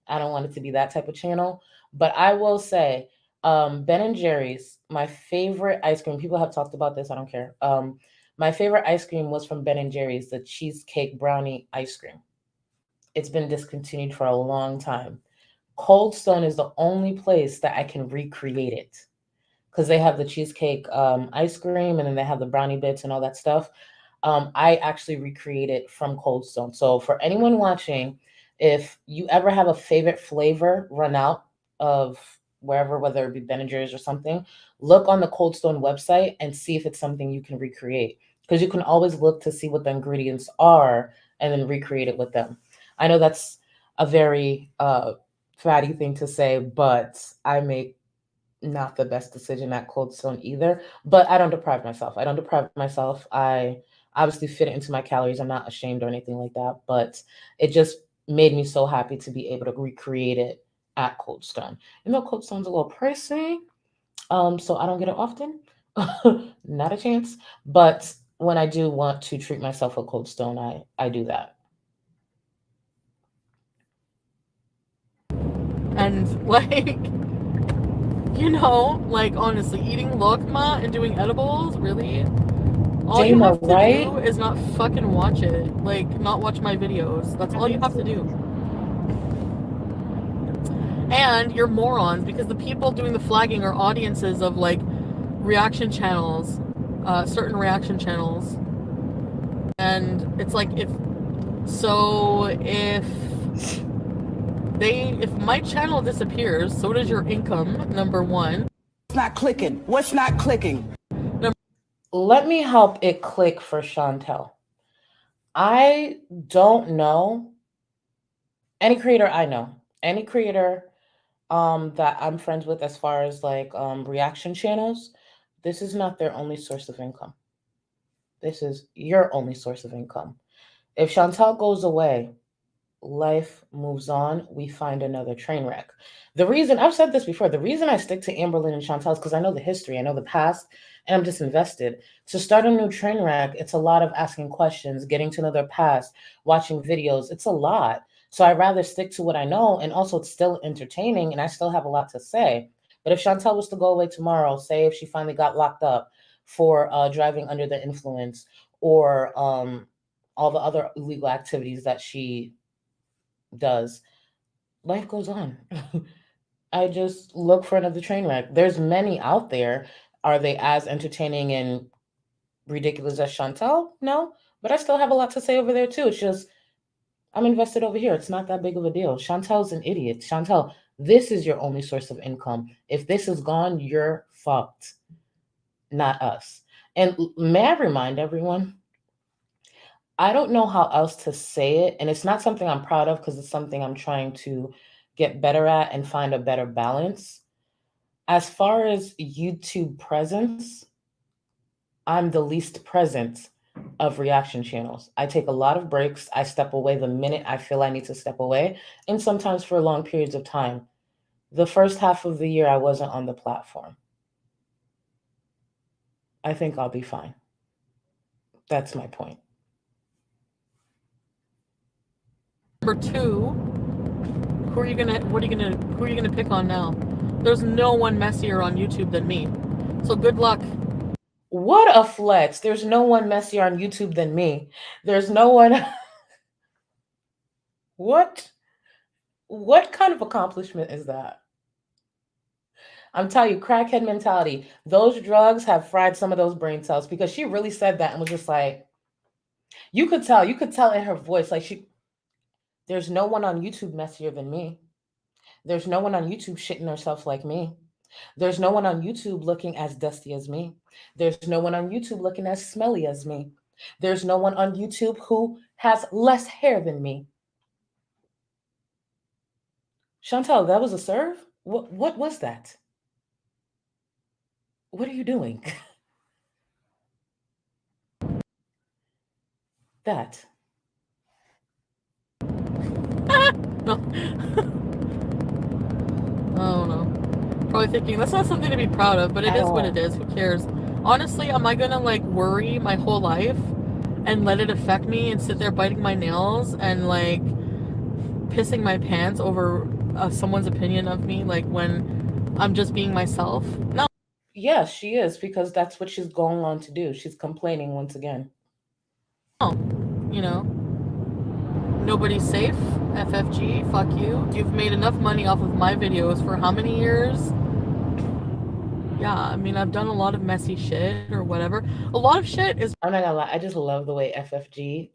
I don't want it to be that type of channel. But I will say, Ben and Jerry's, my favorite ice cream. People have talked about this. I don't care. My favorite ice cream was from Ben and Jerry's, the cheesecake brownie ice cream. It's been discontinued for a long time. Cold Stone is the only place that I can recreate it because they have the cheesecake ice cream and then they have the brownie bits and all that stuff. I actually recreate it from Cold Stone. So for anyone watching, if you ever have a favorite flavor run out of wherever, whether it be Ben and Jerry's or something, look on the Cold Stone website and see if it's something you can recreate. Because you can always look to see what the ingredients are and then recreate it with them. I know that's a very fatty thing to say, but I make not the best decision at Cold Stone either. But I don't deprive myself. I don't deprive myself. I obviously fit it into my calories. I'm not ashamed or anything like that. But it just made me so happy to be able to recreate it at Cold Stone. You know, Cold Stone's a little pricey, so I don't get it often. Not a chance. But when I do want to treat myself at Cold Stone, I do that. And like, you know, like honestly, eating lokma and doing edibles, really? All you Dana, have to right? do is not fucking watch it. Like, not watch my videos. That's all you have to do. And you're morons, because the people doing the flagging are audiences of like reaction channels, certain reaction channels. And it's like, if my channel disappears, so does your income, number one. It's not clicking. What's not clicking? Let me help it click for Chantel. I don't know any creator I know, any creator that I'm friends with as far as like reaction channels, this is not their only source of income. This is your only source of income. If Chantel goes away, life moves on. We find another train wreck. The reason, I've said this before, the reason I stick to Amberlynn and Chantel is because I know the history, I know the past, and I'm just invested. To start a new train wreck, it's a lot of asking questions, getting to know their past, watching videos. It's a lot. So I'd rather stick to what I know, and also it's still entertaining, and I still have a lot to say. But if Chantel was to go away tomorrow, say if she finally got locked up for driving under the influence, or all the other illegal activities that she does, life goes on. I just look for another train wreck. There's many out there. Are they as entertaining and ridiculous as Chantel? No, but I still have a lot to say over there too. It's just I'm invested over here. It's not that big of a deal. Chantel's an idiot. Chantel, this is your only source of income. If this is gone, you're fucked, not us. And may I remind everyone, I don't know how else to say it, and it's not something I'm proud of because it's something I'm trying to get better at and find a better balance. As far as YouTube presence, I'm the least present of reaction channels. I take a lot of breaks. I step away the minute I feel I need to step away, and sometimes for long periods of time. The first half of the year, I wasn't on the platform. I think I'll be fine. That's my point. Number two, who are you gonna pick on now? There's no one messier on YouTube than me. So good luck. What a flex. There's no one messier on YouTube than me. There's no one. What kind of accomplishment is that? I'm telling you, crackhead mentality. Those drugs have fried some of those brain cells, because she really said that and was just like, you could tell in her voice, like there's no one on YouTube messier than me. There's no one on YouTube shitting herself like me. There's no one on YouTube looking as dusty as me. There's no one on YouTube looking as smelly as me. There's no one on YouTube who has less hair than me. Chantel, that was a serve? What was that? What are you doing? That. No. I don't know. Probably thinking that's not something to be proud of, but it is what it is. Who cares? Honestly, am I gonna like worry my whole life and let it affect me and sit there biting my nails and like pissing my pants over someone's opinion of me, like when I'm just being myself? No. Yes, she is, because that's what she's going on to do. She's complaining once again. No. You know, nobody's safe. FFG, fuck you. You've made enough money off of my videos for how many years? Yeah, I mean, I've done a lot of messy shit or whatever. A lot of shit is... I'm not gonna lie, I just love the way FFG...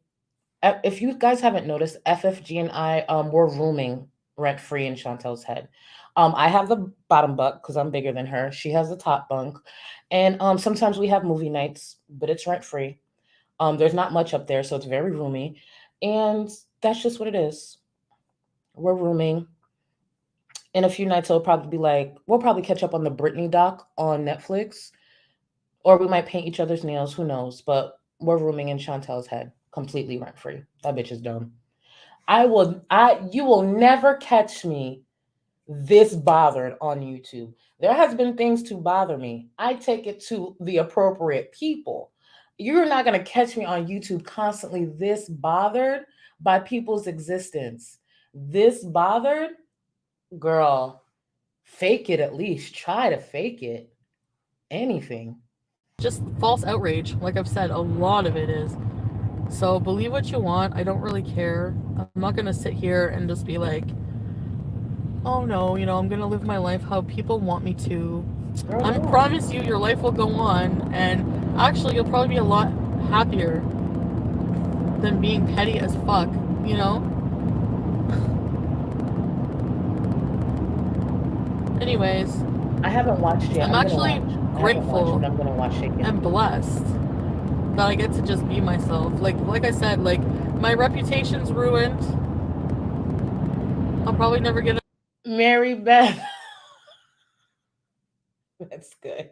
If you guys haven't noticed, FFG and I were rooming rent-free in Chantel's head. I have the bottom bunk because I'm bigger than her. She has the top bunk. And sometimes we have movie nights, but it's rent free. There's not much up there, so it's very roomy. And that's just what it is. We're rooming. In a few nights, it'll probably be like, we'll probably catch up on the Britney doc on Netflix, or we might paint each other's nails. Who knows? But we're rooming in Chantel's head, completely rent free. That bitch is dumb. You will never catch me this bothered on YouTube. There has been things to bother me. I take it to the appropriate people. You're not going to catch me on YouTube constantly this bothered by people's existence. This bothered, girl, fake it at least. Try to fake it. Anything. Just false outrage. Like I've said, a lot of it is. So believe what you want. I don't really care. I'm not going to sit here and just be like, oh no, you know, I'm going to live my life how people want me to. I promise you your life will go on, and actually you'll probably be a lot happier than being petty as fuck, you know? Anyways, I haven't watched yet. I'm actually grateful I'm gonna watch it yet. and blessed that I get to just be myself. Like I said, like my reputation's ruined. I'll probably never get a Mary Beth. That's good.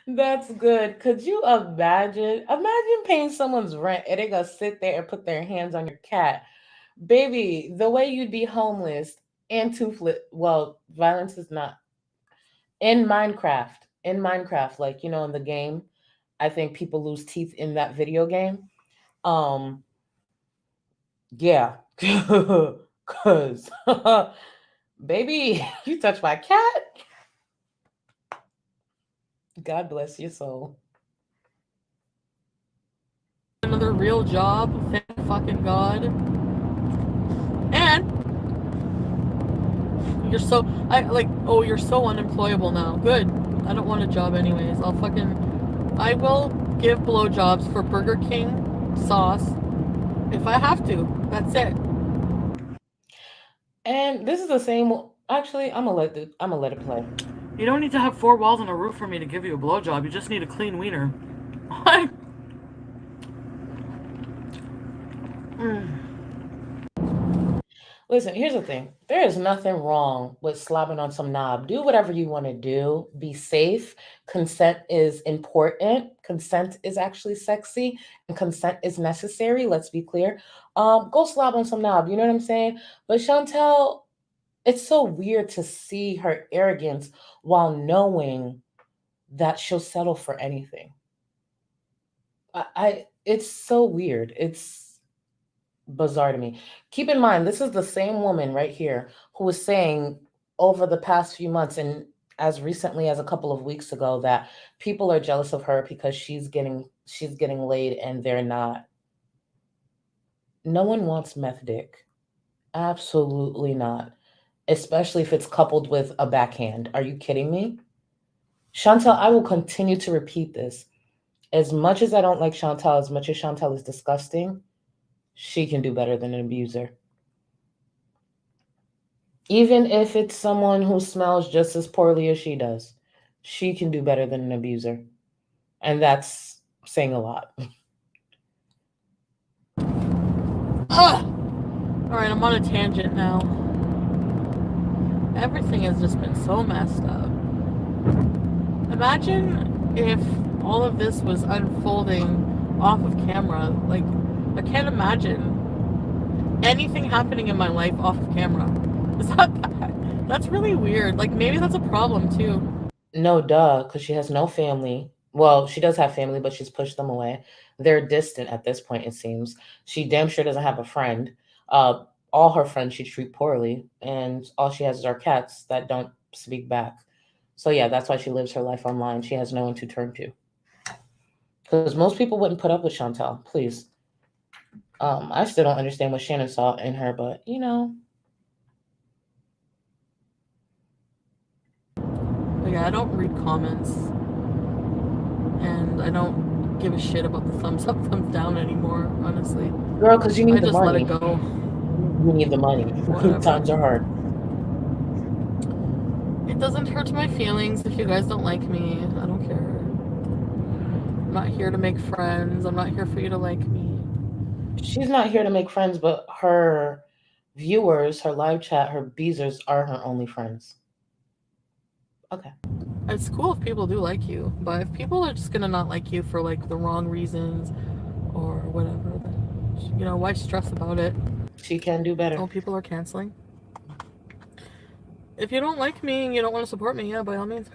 That's good. Could you imagine? Imagine paying someone's rent and they gonna sit there and put their hands on your cat. Baby, the way you'd be homeless and toothless. Well, violence is not in Minecraft. In Minecraft, like you know, in the game, I think people lose teeth in that video game. Yeah. Cause baby, you touch my cat. God bless your soul. another real job, thank fucking God. And you're so you're so unemployable now. Good. I don't want a job anyways. I will give blowjobs for Burger King sauce if I have to. That's it. And this is the same. Actually, I'm gonna let it play. You don't need to have 4 walls and a roof for me to give you a blowjob. You just need a clean wiener. What? Listen, here's the thing. There is nothing wrong with slobbing on some knob. Do whatever you want to do. Be safe. Consent is important. Consent is actually sexy, and consent is necessary. Let's be clear. Go slob on some knob. You know what I'm saying? But Chantel, it's so weird to see her arrogance while knowing that she'll settle for anything. It's so weird. It's bizarre to me. Keep in mind, this is the same woman right here who was saying over the past few months and as recently as a couple of weeks ago that people are jealous of her because she's getting laid and they're not. No one wants meth dick. Absolutely not. Especially if it's coupled with a backhand. Are you kidding me? Chantel, I will continue to repeat this. As much as I don't like Chantel, as much as Chantel is disgusting, she can do better than an abuser. Even if it's someone who smells just as poorly as she does, she can do better than an abuser. And that's saying a lot. All right, I'm on a tangent now. Everything has just been so messed up. Imagine if all of this was unfolding off of camera. Like, I can't imagine anything happening in my life off of camera. Is that bad? That's really weird. Like, maybe that's a problem too. No, duh, because she has no family. Well, she does have family, but she's pushed them away. They're distant at this point, it seems. She damn sure doesn't have a friend. All her friends she treats poorly, and all she has is our cats that don't speak back. So yeah, that's why she lives her life online. She has no one to turn to. Because most people wouldn't put up with Chantel, please. I still don't understand what Shannon saw in her, but you know. Yeah, I don't read comments. And I don't give a shit about the thumbs up, thumbs down anymore, honestly. Girl, because you need the money. I just let it go. You need the money. Times are hard. It doesn't hurt my feelings if you guys don't like me. I don't care. I'm not here to make friends. I'm not here for you to like me. She's not here to make friends, but her viewers, her live chat, her beezers are her only friends. Okay. It's cool if people do like you, but if people are just gonna not like you for like the wrong reasons or whatever, then, you know, why stress about it? She can do better. Oh, people are canceling. If you don't like me and you don't want to support me, yeah, by all means.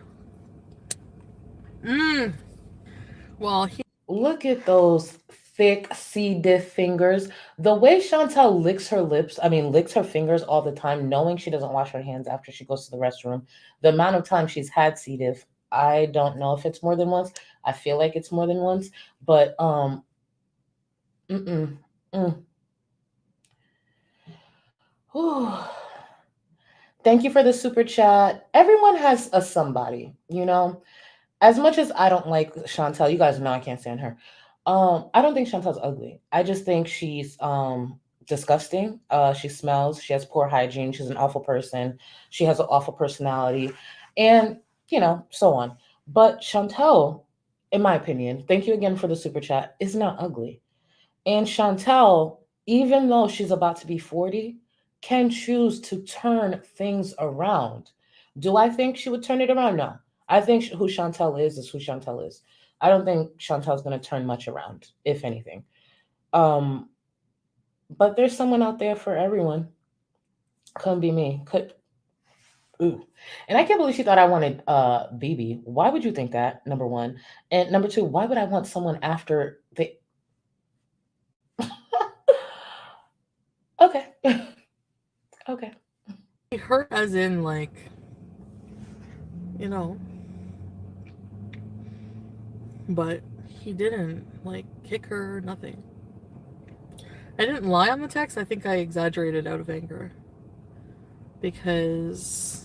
Well, Look at those thick C. diff fingers. The way Chantel licks her fingers all the time, knowing she doesn't wash her hands after she goes to the restroom. The amount of time she's had C. diff, I don't know if it's more than once. I feel like it's more than once, but Thank you for the super chat. Everyone has a somebody, you know. As much as I don't like Chantel, you guys know I can't stand her. I don't think Chantel's ugly. I just think she's disgusting. She smells. She has poor hygiene. She's an awful person. She has an awful personality, and you know, so on. But Chantel, in my opinion, thank you again for the super chat, is not ugly. And Chantel, even though she's about to be 40, can choose to turn things around. Do I think she would turn it around? No. I think who Chantel is who Chantel is. I don't think Chantel's going to turn much around, if anything. But there's someone out there for everyone. Couldn't be me. Ooh. And I can't believe she thought I wanted BB. Why would you think that? Number one. And number two, why would I want someone after they... Okay. Okay. hurt as in like, you know, but he didn't like kick her, nothing. I didn't lie on the text. I think I exaggerated out of anger because...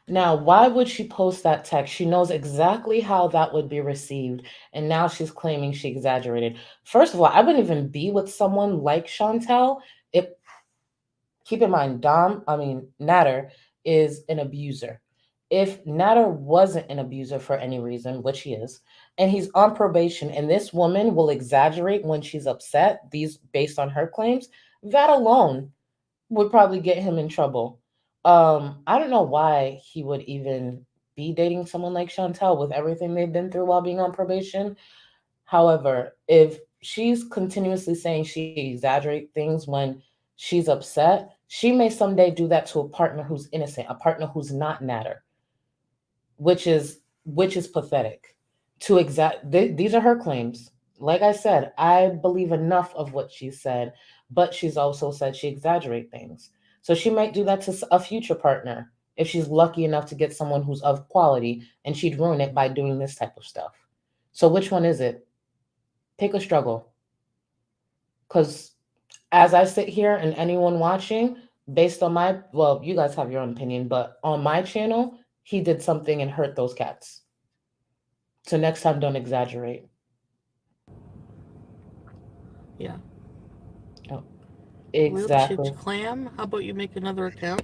Now, why would she post that text? She knows exactly how that would be received, and now she's claiming she exaggerated. First of all, I wouldn't even be with someone like Chantel. Keep in mind, Natter is an abuser. If Natter wasn't an abuser for any reason, which he is, and he's on probation, and this woman will exaggerate when she's upset, these based on her claims, that alone would probably get him in trouble. I don't know why he would even be dating someone like Chantel with everything they've been through while being on probation. However, if she's continuously saying she exaggerates things when she's upset, she may someday do that to a partner who's innocent, a partner who's not Natter, which is pathetic. These are her claims. Like I said, I believe enough of what she said, but she's also said she exaggerates things. So she might do that to a future partner if she's lucky enough to get someone who's of quality, and she'd ruin it by doing this type of stuff. So which one is it? Pick a struggle. Because as I sit here and anyone watching, based on you guys have your own opinion, but on my channel, he did something and hurt those cats. So next time, don't exaggerate. Yeah. Oh, exactly. Little clam. How about you make another account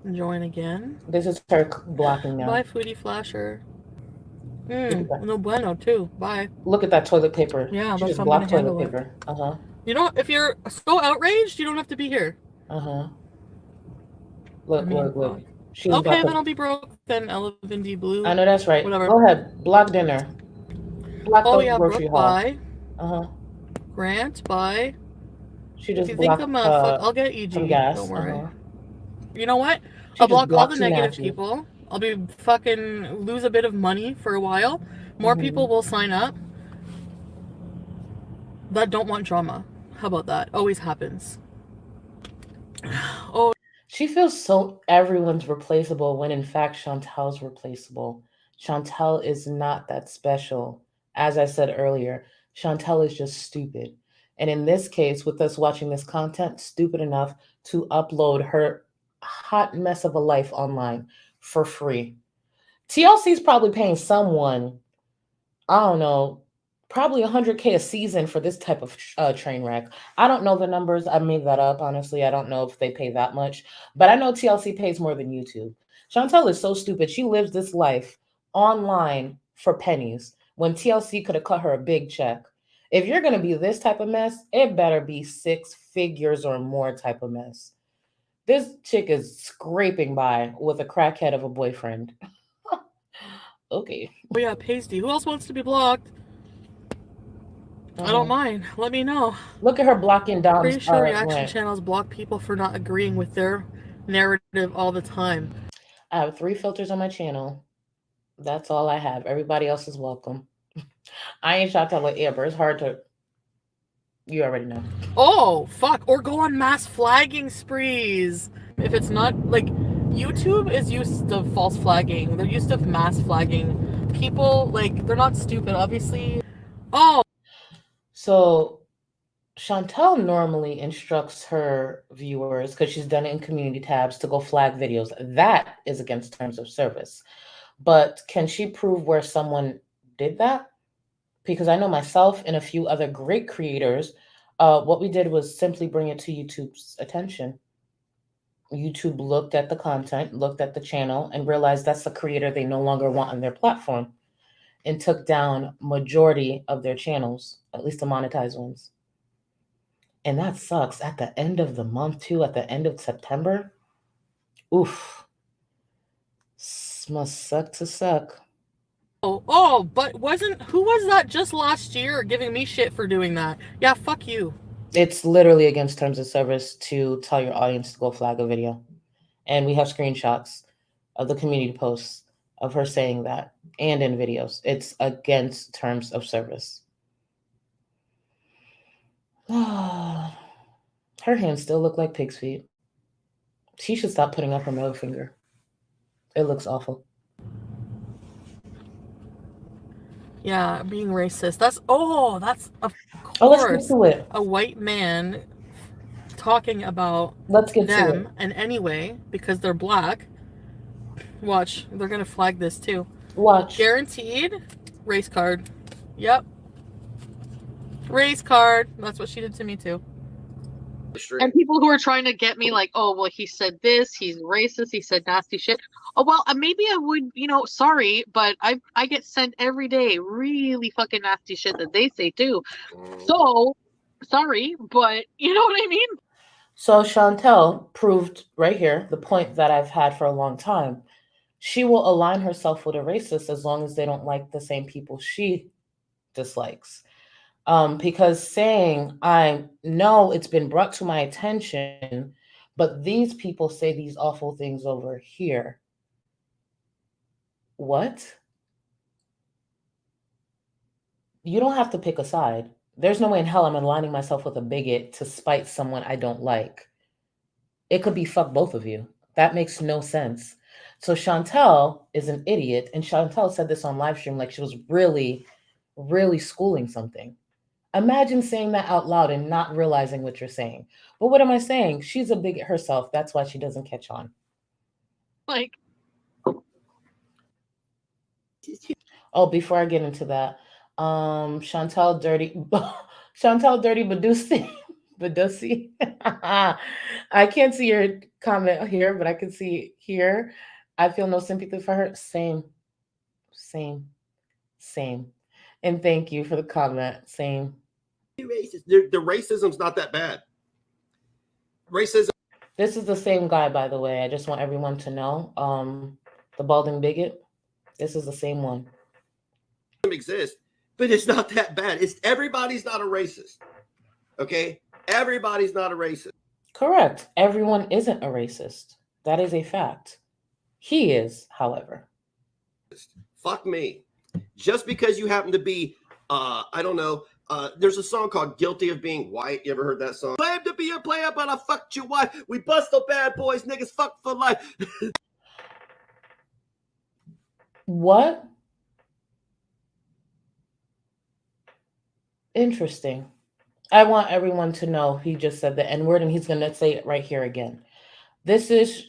and join again? This is her blocking now. Bye, foodie flasher. No bueno too. Bye. Look at that toilet paper. Yeah, she that's just blocked toilet paper. You know, if you're so outraged, you don't have to be here. Look. She's okay, then I'll be broke. Then Eleven D Blue. I know that's right. Whatever. Go ahead. Block dinner. Block the grocery haul. Bye. Grant, bye. She just if you blocked, think I'm I'll get EG. some gas. Don't worry. You know what? She I'll block all the blocked negative Nachi. people. I'll be fucking lose a bit of money for a while. More people will sign up that don't want drama. How about that? Always happens. Oh. She feels so everyone's replaceable when in fact Chantel's replaceable. Chantel is not that special. As I said earlier, Chantel is just stupid. And in this case, with us watching this content, stupid enough to upload her hot mess of a life online for free. TLC's probably paying someone, I don't know, probably $100K a season for this type of train wreck. I don't know the numbers. I made that up, honestly. I don't know if they pay that much. But I know TLC pays more than YouTube. Chantel is so stupid. She lives this life online for pennies when TLC could have cut her a big check. If you're going to be this type of mess, it better be 6 figures or more type of mess. This chick is scraping by with a crackhead of a boyfriend. Okay. Oh yeah, Pasty. Who else wants to be blocked? I don't mind. Let me know. Look at her blocking Dom's. Pretty sure reaction channels block people for not agreeing with their narrative all the time. I have 3 filters on my channel. That's all I have. Everybody else is welcome. I ain't shot with Amber. It's hard to... You already know. Oh, fuck. Or go on mass flagging sprees. If it's not, like, YouTube is used to false flagging. They're used to mass flagging. People, like, they're not stupid, obviously. Oh. So, Chantel normally instructs her viewers, because she's done it in community tabs, to go flag videos. That is against terms of service. But can she prove where someone did that? Because I know myself and a few other great creators, what we did was simply bring it to YouTube's attention. YouTube looked at the content, looked at the channel, and realized that's the creator they no longer want on their platform, and took down majority of their channels, at least the monetized ones. And that sucks. At the end of the month, too, at the end of September. Oof. Must suck to suck. Oh, but who was that just last year giving me shit for doing that? Yeah, fuck you. It's literally against terms of service to tell your audience to go flag a video. And we have screenshots of the community posts of her saying that, and in videos. It's against terms of service. Her hands still look like pig's feet. She should stop putting up her middle finger. It looks awful. Yeah, being racist. That's of course let's get to it. A white man talking about them in any way because they're black. Watch, they're gonna flag this too. Watch. Guaranteed race card. Yep. Race card. That's what she did to me too. And people who are trying to get me like, oh, well, he said this, he's racist, he said nasty shit. Oh, well, maybe I would, sorry, but I get sent every day really fucking nasty shit that they say too. So, sorry, but you know what I mean? So Chantel proved right here the point that I've had for a long time. She will align herself with a racist as long as they don't like the same people she dislikes. Because saying, I know it's been brought to my attention, but these people say these awful things over here. What? You don't have to pick a side. There's no way in hell I'm aligning myself with a bigot to spite someone I don't like. It could be fuck both of you. That makes no sense. So Chantel is an idiot, and Chantel said this on live stream like she was really, really schooling something. Imagine saying that out loud and not realizing what you're saying. But what am I saying? She's a bigot herself. That's why she doesn't catch on. Like, oh, before I get into that, Chantel Dirty Badusi. Badusi. I can't see your comment here, but I can see here. I feel no sympathy for her. Same. And thank you for the comment. Same. The racism's not that bad. Racism. This is the same guy, by the way. I just want everyone to know. The balding bigot. This is the same one. Exists, but it's not that bad. Everybody's not a racist. Okay? Everybody's not a racist. Correct. Everyone isn't a racist. That is a fact. He is, however. Fuck me. Just because you happen to be, I don't know, there's a song called Guilty of Being White. You ever heard that song? Claim to be a player, but I fucked your wife. We bust the bad boys, niggas fuck for life. What? Interesting. I want everyone to know he just said the N-word, and he's going to say it right here again. This is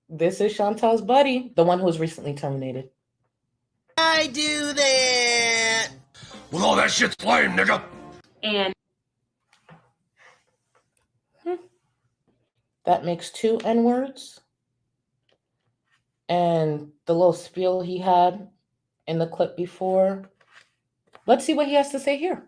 Chantel's buddy, the one who was recently terminated. I do that. Well, all that shit's lame, nigga. And that makes 2 N-words. and the little spiel he had in the clip before. Let's see what he has to say here.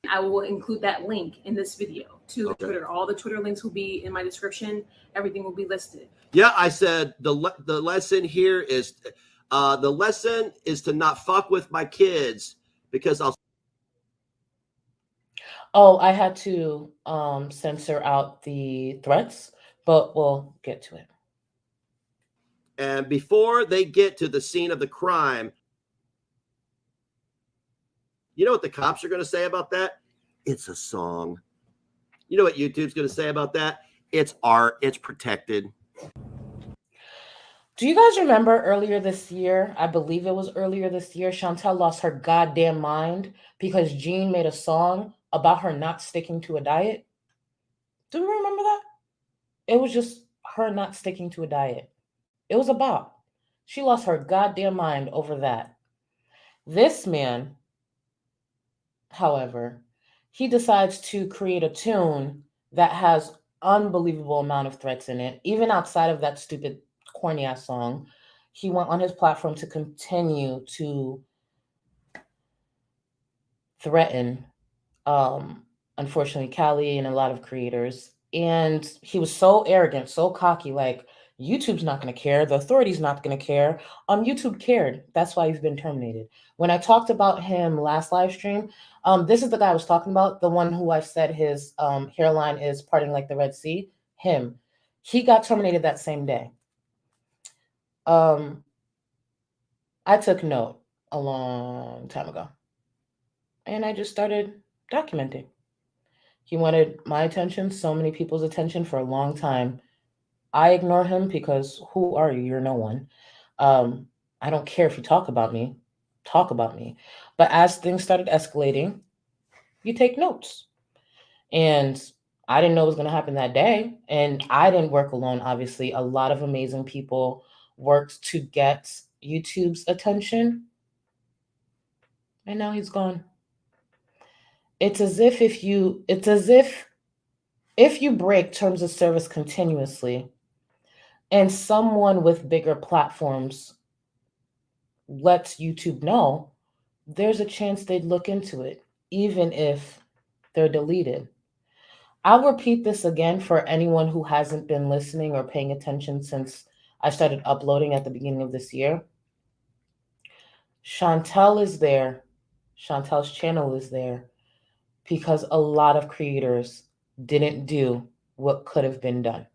I will include that link in this video to the Twitter. All the Twitter links will be in my description. Everything will be listed. Yeah, I said the lesson here is the lesson is to not fuck with my kids because I'll. Oh, I had to censor out the threats, but we'll get to it. And before they get to the scene of the crime, you know what the cops are going to say about that? It's a song. You know what YouTube's going to say about that? It's art. It's protected. Do you guys remember earlier this year? I believe it was earlier this year. Chantel lost her goddamn mind because Jean made a song about her not sticking to a diet. Do you remember that? It was just her not sticking to a diet. It was a bop. She lost her goddamn mind over that. This man, however, he decides to create a tune that has unbelievable amount of threats in it. Even outside of that stupid corny ass song, he went on his platform to continue to threaten, unfortunately, Callie and a lot of creators. And he was so arrogant, so cocky, like, YouTube's not going to care. The authority's not going to care. YouTube cared. That's why he's been terminated. When I talked about him last live stream, this is the guy I was talking about, the one who I said his hairline is parting like the Red Sea. Him. He got terminated that same day. I took note a long time ago. And I just started documenting. He wanted my attention, so many people's attention for a long time. I ignore him because who are you? You're no one. I don't care if you talk about me. Talk about me. But as things started escalating, you take notes. And I didn't know it was going to happen that day. And I didn't work alone, obviously. A lot of amazing people worked to get YouTube's attention. And now he's gone. It's as if if you break terms of service continuously and someone with bigger platforms lets YouTube know, there's a chance they'd look into it, even if they're deleted. I'll repeat this again for anyone who hasn't been listening or paying attention since I started uploading at the beginning of this year. Chantel is there. Chantel's channel is there because a lot of creators didn't do what could have been done.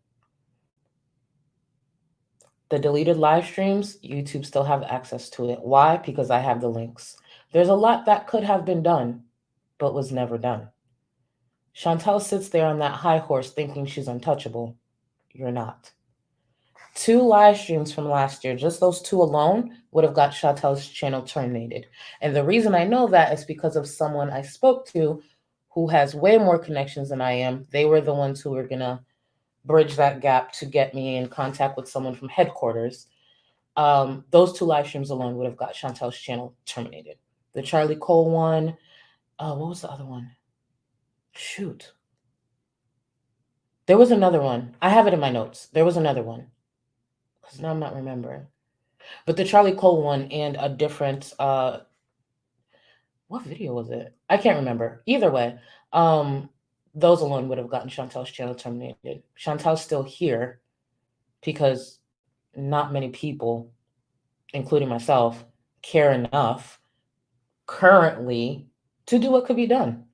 The deleted live streams, YouTube still have access to it. Why? Because I have the links. There's a lot that could have been done, but was never done. Chantel sits there on that high horse thinking she's untouchable. You're not. 2 live streams from last year, just those 2 alone, would have got Chantel's channel terminated. And the reason I know that is because of someone I spoke to who has way more connections than I am. They were the ones who were going to bridge that gap to get me in contact with someone from headquarters. Those 2 live streams alone would have got Chantel's channel terminated. The Charlie Cole one, what was the other one? Shoot. There was another one. I have it in my notes. There was another one. Because now I'm not remembering. But the Charlie Cole one and a different, what video was it? I can't remember. Either way, those alone would have gotten Chantel's channel terminated. Chantel's still here because not many people, including myself, care enough currently to do what could be done.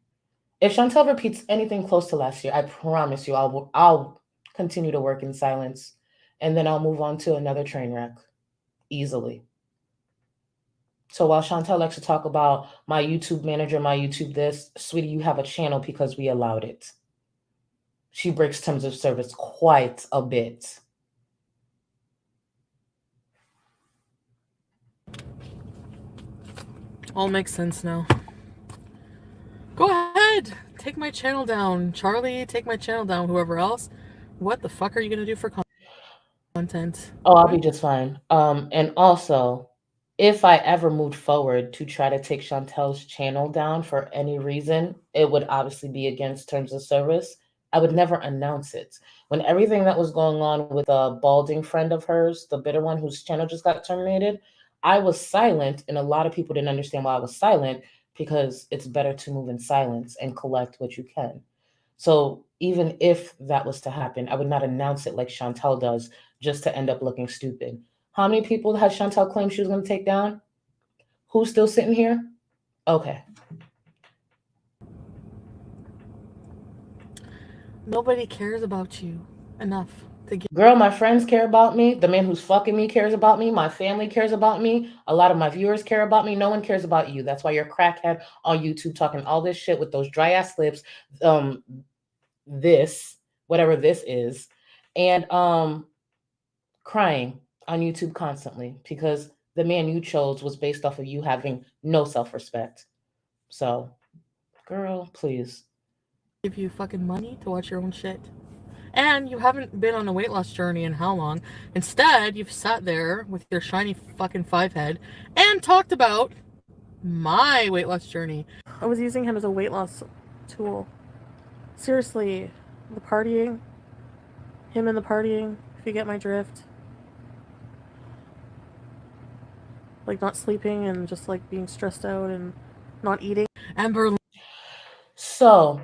If Chantel repeats anything close to last year, I promise you I'll continue to work in silence, and then I'll move on to another train wreck easily. So while Chantel likes to talk about my YouTube manager, my YouTube this, sweetie, you have a channel because we allowed it. She breaks terms of service quite a bit. All makes sense now. Go ahead. Take my channel down. Charlie, take my channel down. Whoever else. What the fuck are you going to do for content? Oh, I'll be just fine. And also, if I ever moved forward to try to take Chantel's channel down for any reason, it would obviously be against terms of service. I would never announce it. When everything that was going on with a balding friend of hers, the bitter one whose channel just got terminated, I was silent, and a lot of people didn't understand why I was silent, because it's better to move in silence and collect what you can. So even if that was to happen, I would not announce it like Chantel does just to end up looking stupid. How many people has Chantel claimed she was going to take down? Who's still sitting here? Okay. Nobody cares about you enough to get. Girl, my friends care about me. The man who's fucking me cares about me. My family cares about me. A lot of my viewers care about me. No one cares about you. That's why you're a crackhead on YouTube talking all this shit with those dry ass lips. This, whatever this is, and crying on YouTube constantly because the man you chose was based off of you having no self-respect. So, girl, please. Give you fucking money to watch your own shit. And you haven't been on a weight loss journey in how long? Instead, you've sat there with your shiny fucking 5 head and talked about my weight loss journey. I was using him as a weight loss tool. Seriously, the partying, him and the partying, if you get my drift. Like not sleeping and just like being stressed out and not eating. Amber. So,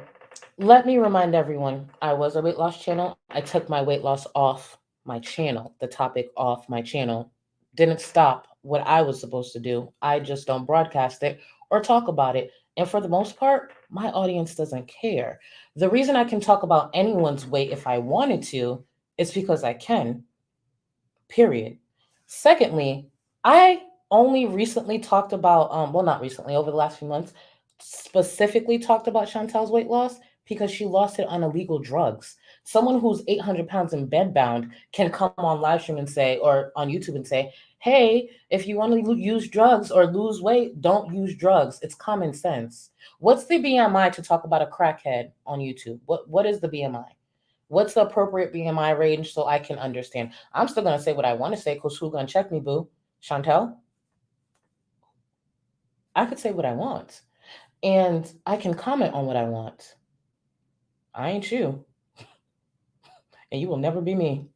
let me remind everyone, I was a weight loss channel. I took my weight loss off my channel, the topic off my channel. Didn't stop what I was supposed to do. I just don't broadcast it or talk about it. And for the most part, my audience doesn't care. The reason I can talk about anyone's weight if I wanted to is because I can, period. Secondly, I only recently talked about, well, not recently, over the last few months, specifically talked about Chantel's weight loss because she lost it on illegal drugs. Someone who's 800 pounds and bedbound can come on live stream and say, or on YouTube and say, hey, if you want to use drugs or lose weight, don't use drugs. It's common sense. What's the BMI to talk about a crackhead on YouTube? What is the BMI? What's the appropriate BMI range so I can understand? I'm still going to say what I want to say because who's going to check me, boo? Chantel? I could say what I want. And I can comment on what I want. I ain't you. And you will never be me.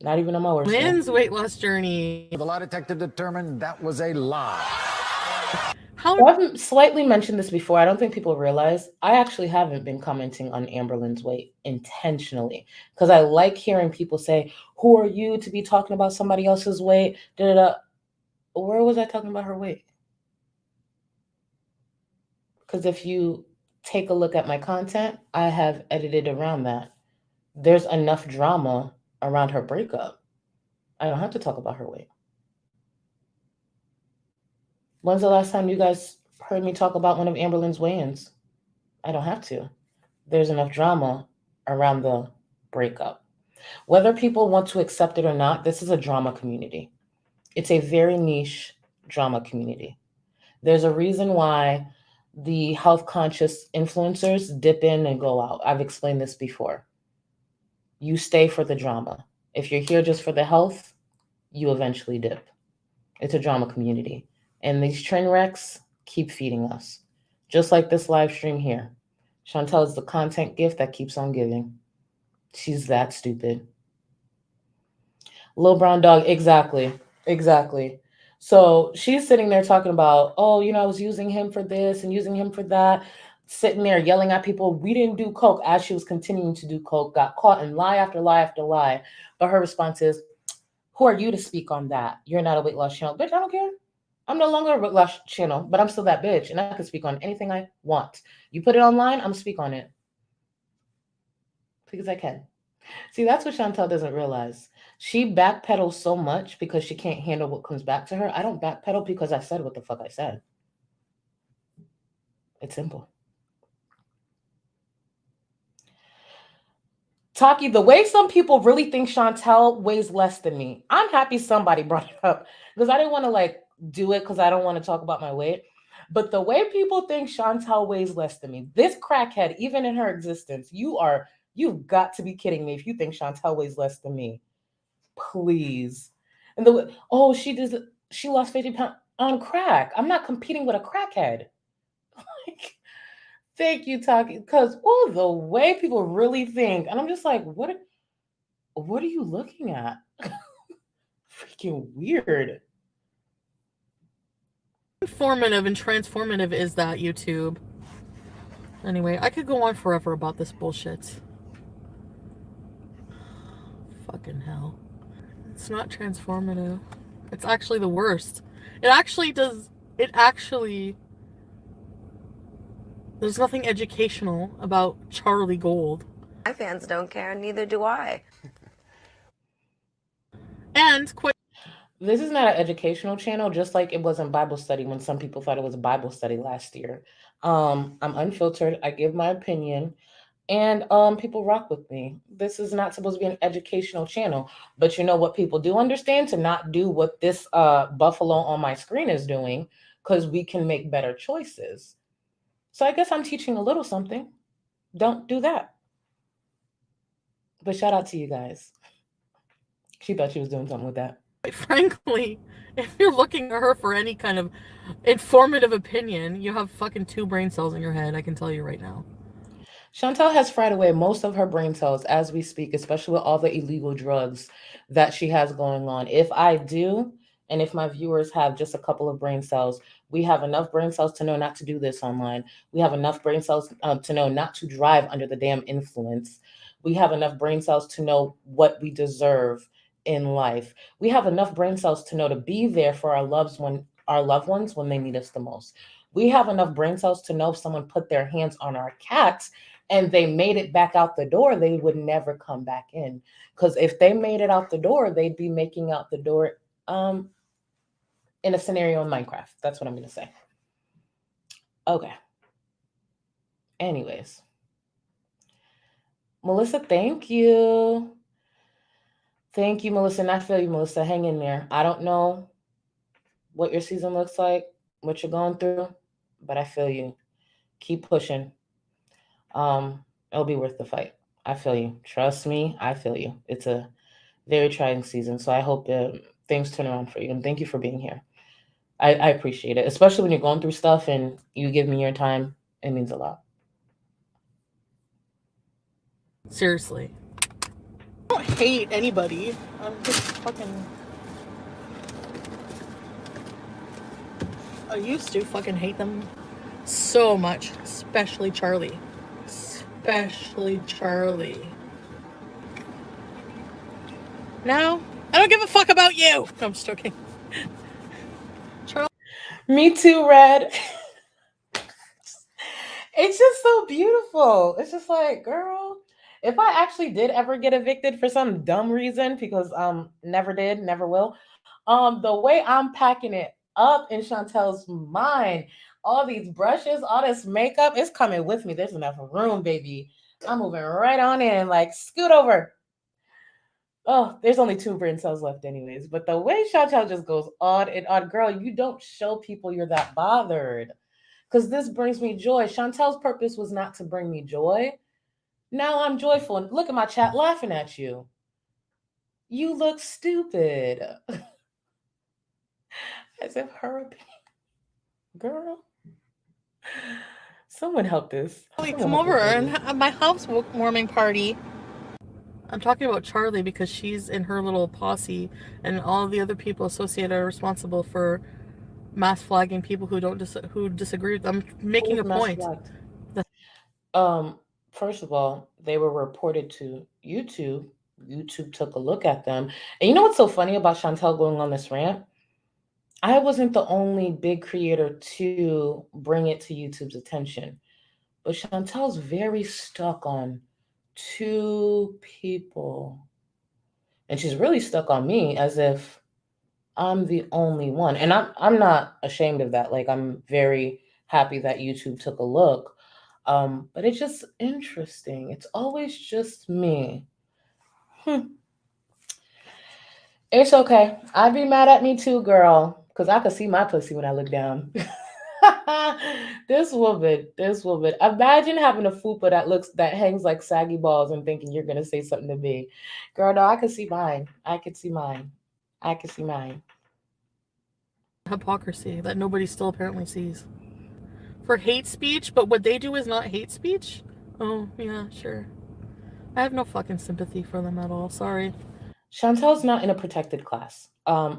Not even on my worst day. Lynn's weight loss journey. The lie detector determined that was a lie. I've slightly mentioned this before. I don't think people realize I actually haven't been commenting on Amberlynn's weight intentionally because I like hearing people say, who are you to be talking about somebody else's weight? Da-da-da. Where was I talking about her weight? Because if you take a look at my content, I have edited around that. There's enough drama around her breakup. I don't have to talk about her weight. When's the last time you guys heard me talk about one of Amberlynn's weigh-ins? I don't have to. There's enough drama around the breakup. Whether people want to accept it or not, this is a drama community. It's a very niche drama community. There's a reason why the health-conscious influencers dip in and go out. I've explained this before. You stay for the drama. If you're here just for the health, you eventually dip. It's a drama community. And these train wrecks keep feeding us. Just like this live stream here. Chantel is the content gift that keeps on giving. She's that stupid. Little brown dog, exactly. So she's sitting there talking about, oh, I was using him for this and using him for that, sitting there yelling at people, we didn't do coke, as she was continuing to do coke, got caught in lie after lie after lie. But her response is, who are you to speak on that? You're not a weight loss channel. Bitch, I don't care. I'm no longer a weight loss channel, but I'm still that bitch, and I can speak on anything I want. You put it online, I'm going to speak on it. Because I can. See, that's what Chantel doesn't realize. She backpedals so much because she can't handle what comes back to her. I don't backpedal because I said what the fuck I said. It's simple. Taki, the way some people really think Chantel weighs less than me, I'm happy somebody brought it up because I didn't want to do it because I don't want to talk about my weight. But the way people think Chantel weighs less than me, this crackhead, even in her existence, you've got to be kidding me if you think Chantel weighs less than me. Please. And she lost 50 pounds on crack. I'm not competing with a crackhead. Thank you, Taki. Because the way people really think, and I'm just like, what are you looking at? Freaking weird. Informative and transformative is that YouTube? Anyway, I could go on forever about this bullshit. Fucking hell. It's not transformative. It's actually the worst. There's nothing educational about Charlie Gold. My fans don't care, neither do I. And this is not an educational channel, just like it wasn't Bible study when some people thought it was a Bible study last year. I'm unfiltered. I give my opinion. And people rock with me. This is not supposed to be an educational channel. But you know what people do understand? To not do what this buffalo on my screen is doing, because we can make better choices. So I guess I'm teaching a little something. Don't do that. But shout out to you guys. She thought she was doing something with that. Quite frankly, if you're looking at her for any kind of informative opinion, you have fucking 2 brain cells in your head, I can tell you right now. Chantel has fried away most of her brain cells as we speak, especially with all the illegal drugs that she has going on. If I do, and if my viewers have just a couple of brain cells, we have enough brain cells to know not to do this online. We have enough brain cells to know not to drive under the damn influence. We have enough brain cells to know what we deserve in life. We have enough brain cells to know to be there for our loved ones when they need us the most. We have enough brain cells to know if someone put their hands on our cats and they made it back out the door, they would never come back in. Because if they made it out the door, they'd be making out the door in a scenario in Minecraft. That's what I'm going to say. Okay. Anyways. Melissa, thank you. Thank you, Melissa. And I feel you, Melissa. Hang in there. I don't know what your season looks like, what you're going through, but I feel you. Keep pushing. It'll be worth the fight. I feel you. Trust me, I feel you. It's a very trying season, so I hope things turn around for you. And thank you for being here. I appreciate it, especially when you're going through stuff and you give me your time. It means a lot. Seriously. I don't hate anybody. I'm just fucking... I used to fucking hate them so much, especially Charlie. Especially Charlie. Now, I don't give a fuck about you. No, I'm just joking. Charlie. Me too, Red. It's just so beautiful. It's just like, girl, if I actually did ever get evicted for some dumb reason, because never did, never will, the way I'm packing it up in Chantel's mind, all these brushes, all this makeup, it's coming with me. There's enough room, baby. I'm moving right on in, like, scoot over. Oh, there's only 2 brain cells left anyways. But the way Chantel just goes on and on, girl, you don't show people you're that bothered. Because this brings me joy. Chantel's purpose was not to bring me joy. Now I'm joyful. And look at my chat laughing at you. You look stupid. As if her opinion. Girl. Someone help this. Come over and have my housewarming party. I'm talking about Charlie because she's in her little posse, and all the other people associated are responsible for mass flagging people who disagree with them. I'm making a point. First of all, they were reported to YouTube. YouTube took a look at them. And you know what's so funny about Chantel going on this rant? I wasn't the only big creator to bring it to YouTube's attention. But Chantel's very stuck on 2 people. And she's really stuck on me as if I'm the only one. And I'm not ashamed of that. Like, I'm very happy that YouTube took a look. But it's just interesting. It's always just me. It's okay. I'd be mad at me too, girl, because I could see my pussy when I look down. This woman. Imagine having a fupa that hangs like saggy balls and thinking you're gonna say something to me. Girl, no, I could see mine. I could see mine. Hypocrisy that nobody still apparently sees. for hate speech, but what they do is not hate speech? Oh, yeah, sure. I have no fucking sympathy for them at all. Sorry. Chantel's not in a protected class.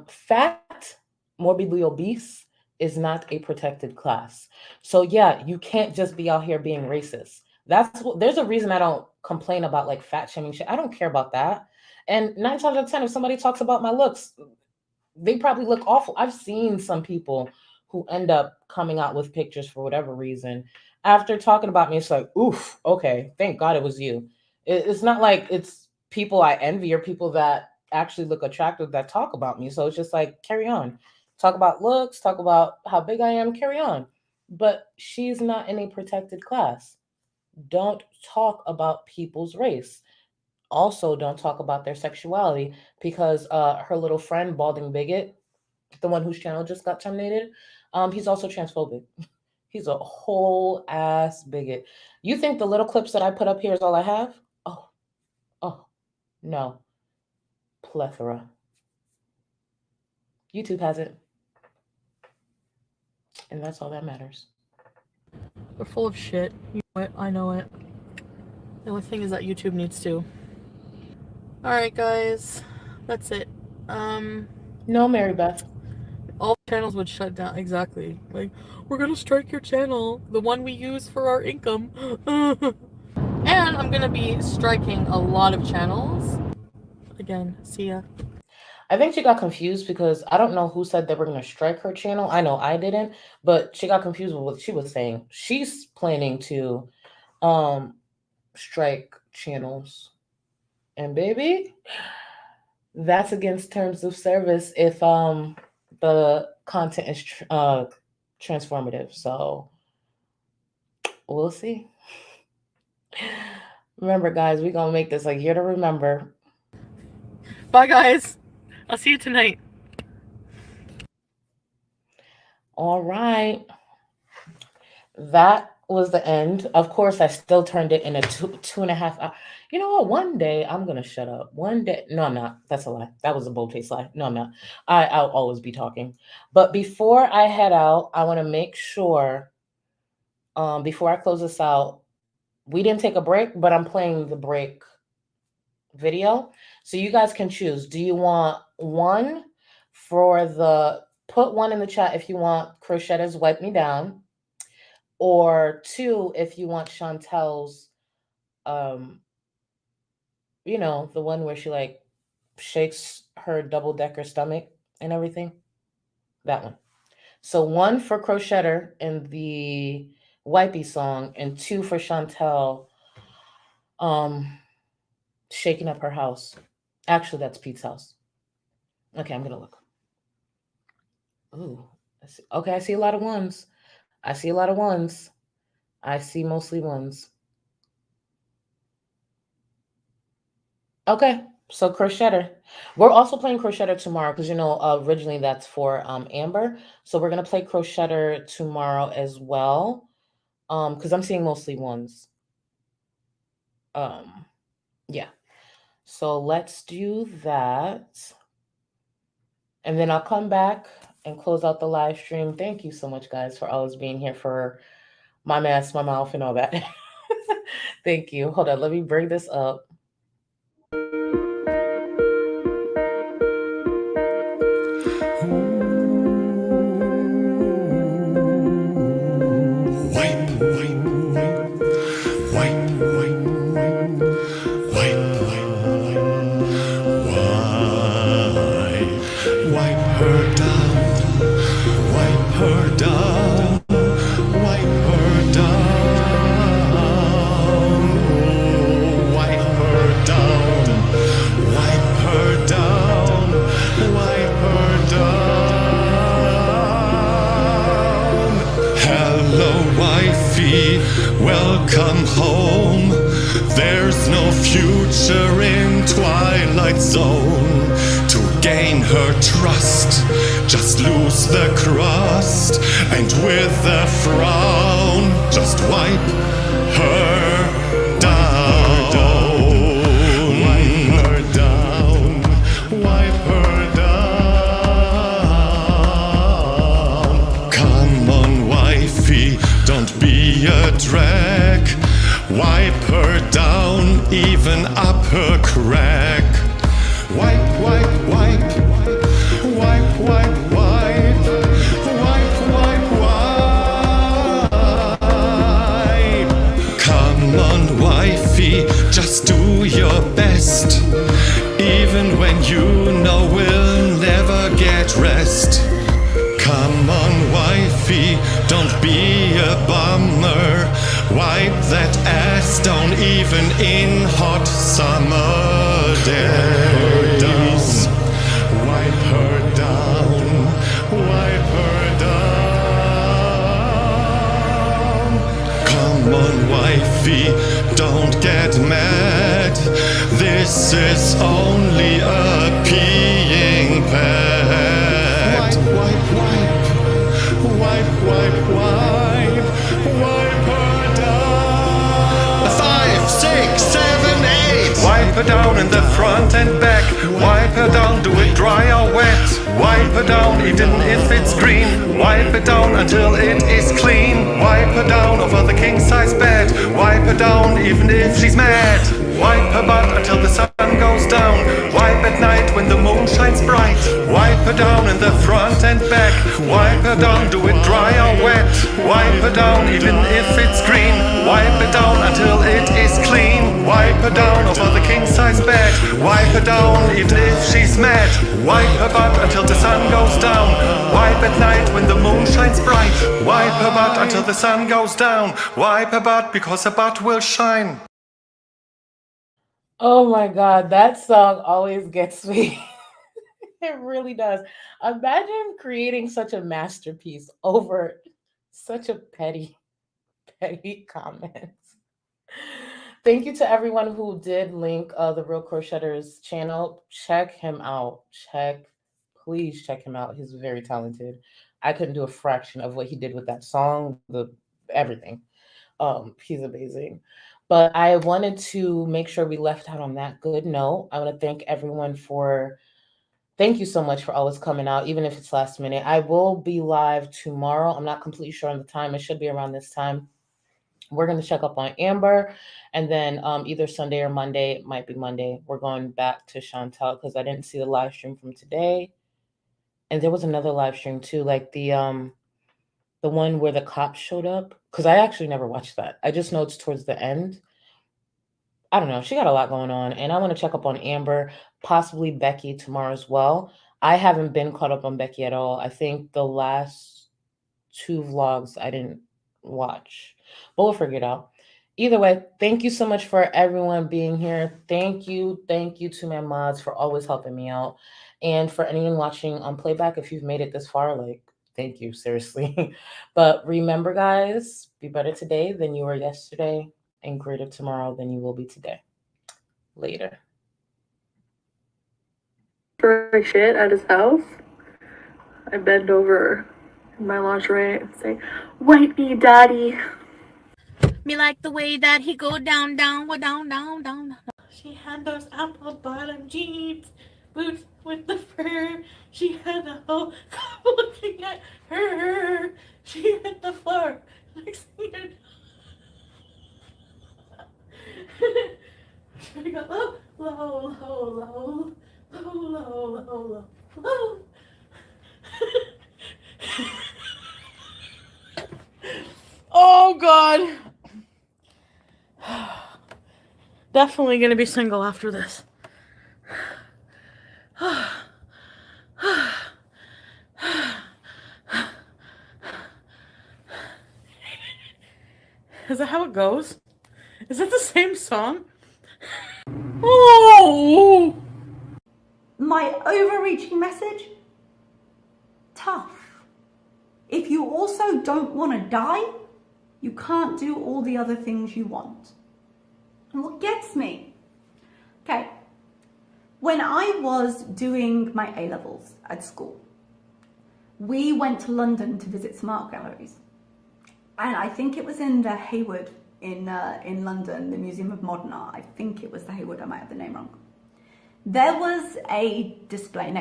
Fat, morbidly obese is not a protected class. So yeah, you can't just be out here being racist. There's a reason I don't complain about like fat shaming shit. I don't care about that. And 9 times out of 10, if somebody talks about my looks, they probably look awful. I've seen some people who end up coming out with pictures for whatever reason after talking about me. It's like, oof, okay, thank God it was you. It's not like it's people I envy or people that actually look attractive that talk about me. So it's just like, carry on. Talk about looks, talk about how big I am, carry on. But she's not in a protected class. Don't talk about people's race. Also, don't talk about their sexuality because her little friend, Balding Bigot, the one whose channel just got terminated, he's also transphobic. He's a whole ass bigot. You think the little clips that I put up here is all I have? Oh, no. Plethora. YouTube has it. And that's all that matters. They're full of shit. You know it. I know it. The only thing is that YouTube needs to. Alright, guys. That's it. No, Mary Beth. All channels would shut down. Exactly. Like, we're gonna strike your channel. The one we use for our income. And I'm gonna be striking a lot of channels. Again, see ya. I think she got confused because I don't know who said they were going to strike her channel. I know I didn't, but she got confused with what she was saying. She's planning to strike channels. And baby, that's against terms of service if the content is transformative. So we'll see. Remember, guys, we're going to make this a year to remember. Bye, guys. I'll see you tonight. All right. That was the end. Of course, I still turned it in a two and a half hour. You know what? One day I'm going to shut up. One day. No, I'm not. That's a lie. That was a bold-faced lie. No, I'm not. I'll always be talking. But before I head out, I want to make sure, before I close this out, we didn't take a break, but I'm playing the break video. So you guys can choose. Do you want one for put one in the chat if you want Crochetta's Wipe Me Down, or 2 if you want Chantel's, you know, the one where she like shakes her double-decker stomach and everything. That one. So 1 for Crochetter in the Wipey song, and 2 for Chantel shaking up her house. Actually, that's Pete's house. Okay, I'm gonna look. Ooh, okay, I see a lot of ones. I see a lot of ones. I see mostly ones. Okay, so Crochetter. We're also playing Crochetter tomorrow because, you know, originally that's for Amber. So we're gonna play Crochetter tomorrow as well. Because I'm seeing mostly ones. Yeah. So let's do that. And then I'll come back and close out the live stream. Thank you so much, guys, for always being here for my mess, my mouth, and all that. Thank you. Hold on. Let me bring this up. Welcome home. There's no future in Twilight Zone. To gain her trust, just lose the crust, and with a frown, just wipe her down. Wipe her down. Wipe her down. Come on, wifey. don't be a drag. Wipe her down, even up her crack. Wipe, wipe, wipe. Wipe, wipe, wipe. Wipe, wipe, wipe. Come on, wifey, just do your best. Even when you know we'll never get rest. Come on, wifey, don't be a bummer. Wipe that ass down even in hot summer days. Wipe her down, wipe her down. Come on, wifey, don't get mad. This is only a peeing pad. Wipe, wipe, wipe. Wipe, wipe, wipe. Wipe her down. 5, 6, 7, 8. Wipe her down in the front and back. Wipe her down, do it dry or wet. Wipe her down even if it's green. Wipe it down until it is clean. Wipe her down over the king-size bed. Wipe her down even if she's mad. Wipe her butt until the sun goes down. Wipe at night when the moon shines bright. Wipe her down in the front and back. Wipe her down, do it dry or wet. Wipe her down even if it's green. Wipe it down until it is clean. Wipe her down over the king-size bed. Wipe her down even if she's mad. Wipe her butt until the sun goes down. Wipe at night when the moon shines bright. Wipe her butt until the sun goes down. Wipe her butt because her butt will shine. Oh my God, that song always gets me. It really does. Imagine creating such a masterpiece over such a petty comment. Thank you to everyone who did link the Real Crochetter's channel. Check him out. Please check him out. He's very talented. I couldn't do a fraction of what he did with that song, everything. He's amazing. But I wanted to make sure we left out on that good note. I want to thank everyone thank you so much for always coming out, even if it's last minute. I will be live tomorrow. I'm not completely sure on the time. It should be around this time. We're going to check up on Amber, and then either Sunday or Monday, it might be Monday, we're going back to Chantel because I didn't see the live stream from today. And there was another live stream too, like the one where the cops showed up, because I actually never watched that. I just know it's towards the end. I don't know. She got a lot going on, and I want to check up on Amber, possibly Becky tomorrow as well. I haven't been caught up on Becky at all. I think the last 2 vlogs I didn't watch, but we'll figure it out. Either way, thank you so much for everyone being here. Thank you to my mods for always helping me out. And for anyone watching on playback, if you've made it this far, like, thank you, seriously. But remember, guys, be better today than you were yesterday, and greater tomorrow than you will be today. Later. For shit at his house, I bend over in my lingerie and say, "Wipe me, daddy." Me like the way that he go down, down. She had those apple bottom jeans, boots with the fur. She had a whole couple looking at her. She hit the floor. Next thing you know, we go low, low, low, low, low, low, low, low. Oh God. Definitely gonna be single after this. Is that how it goes? Is it the same song? Oh! My overreaching message? Tough. If you also don't want to die, you can't do all the other things you want. And what gets me? Okay, when I was doing my A-levels at school, we went to London to visit some art galleries. And I think it was in the Hayward in London, the Museum of Modern Art. I think it was the Hayward, I might have the name wrong. There was a display, an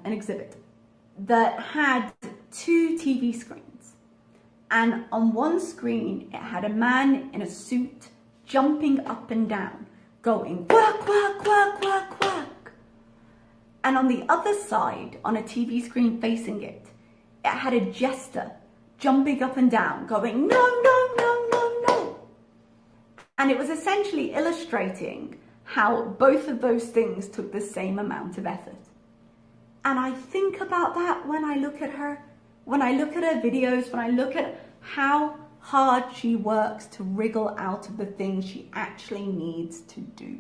exhibit that had 2 TV screens. And on one screen, it had a man in a suit jumping up and down, going quack, quack, quack, quack, quack. And on the other side, on a TV screen facing it, it had a jester jumping up and down, going no, no, no, no, no. And it was essentially illustrating how both of those things took the same amount of effort. And I think about that when I look at her, when I look at her videos, when I look at how hard she works to wriggle out of the things she actually needs to do.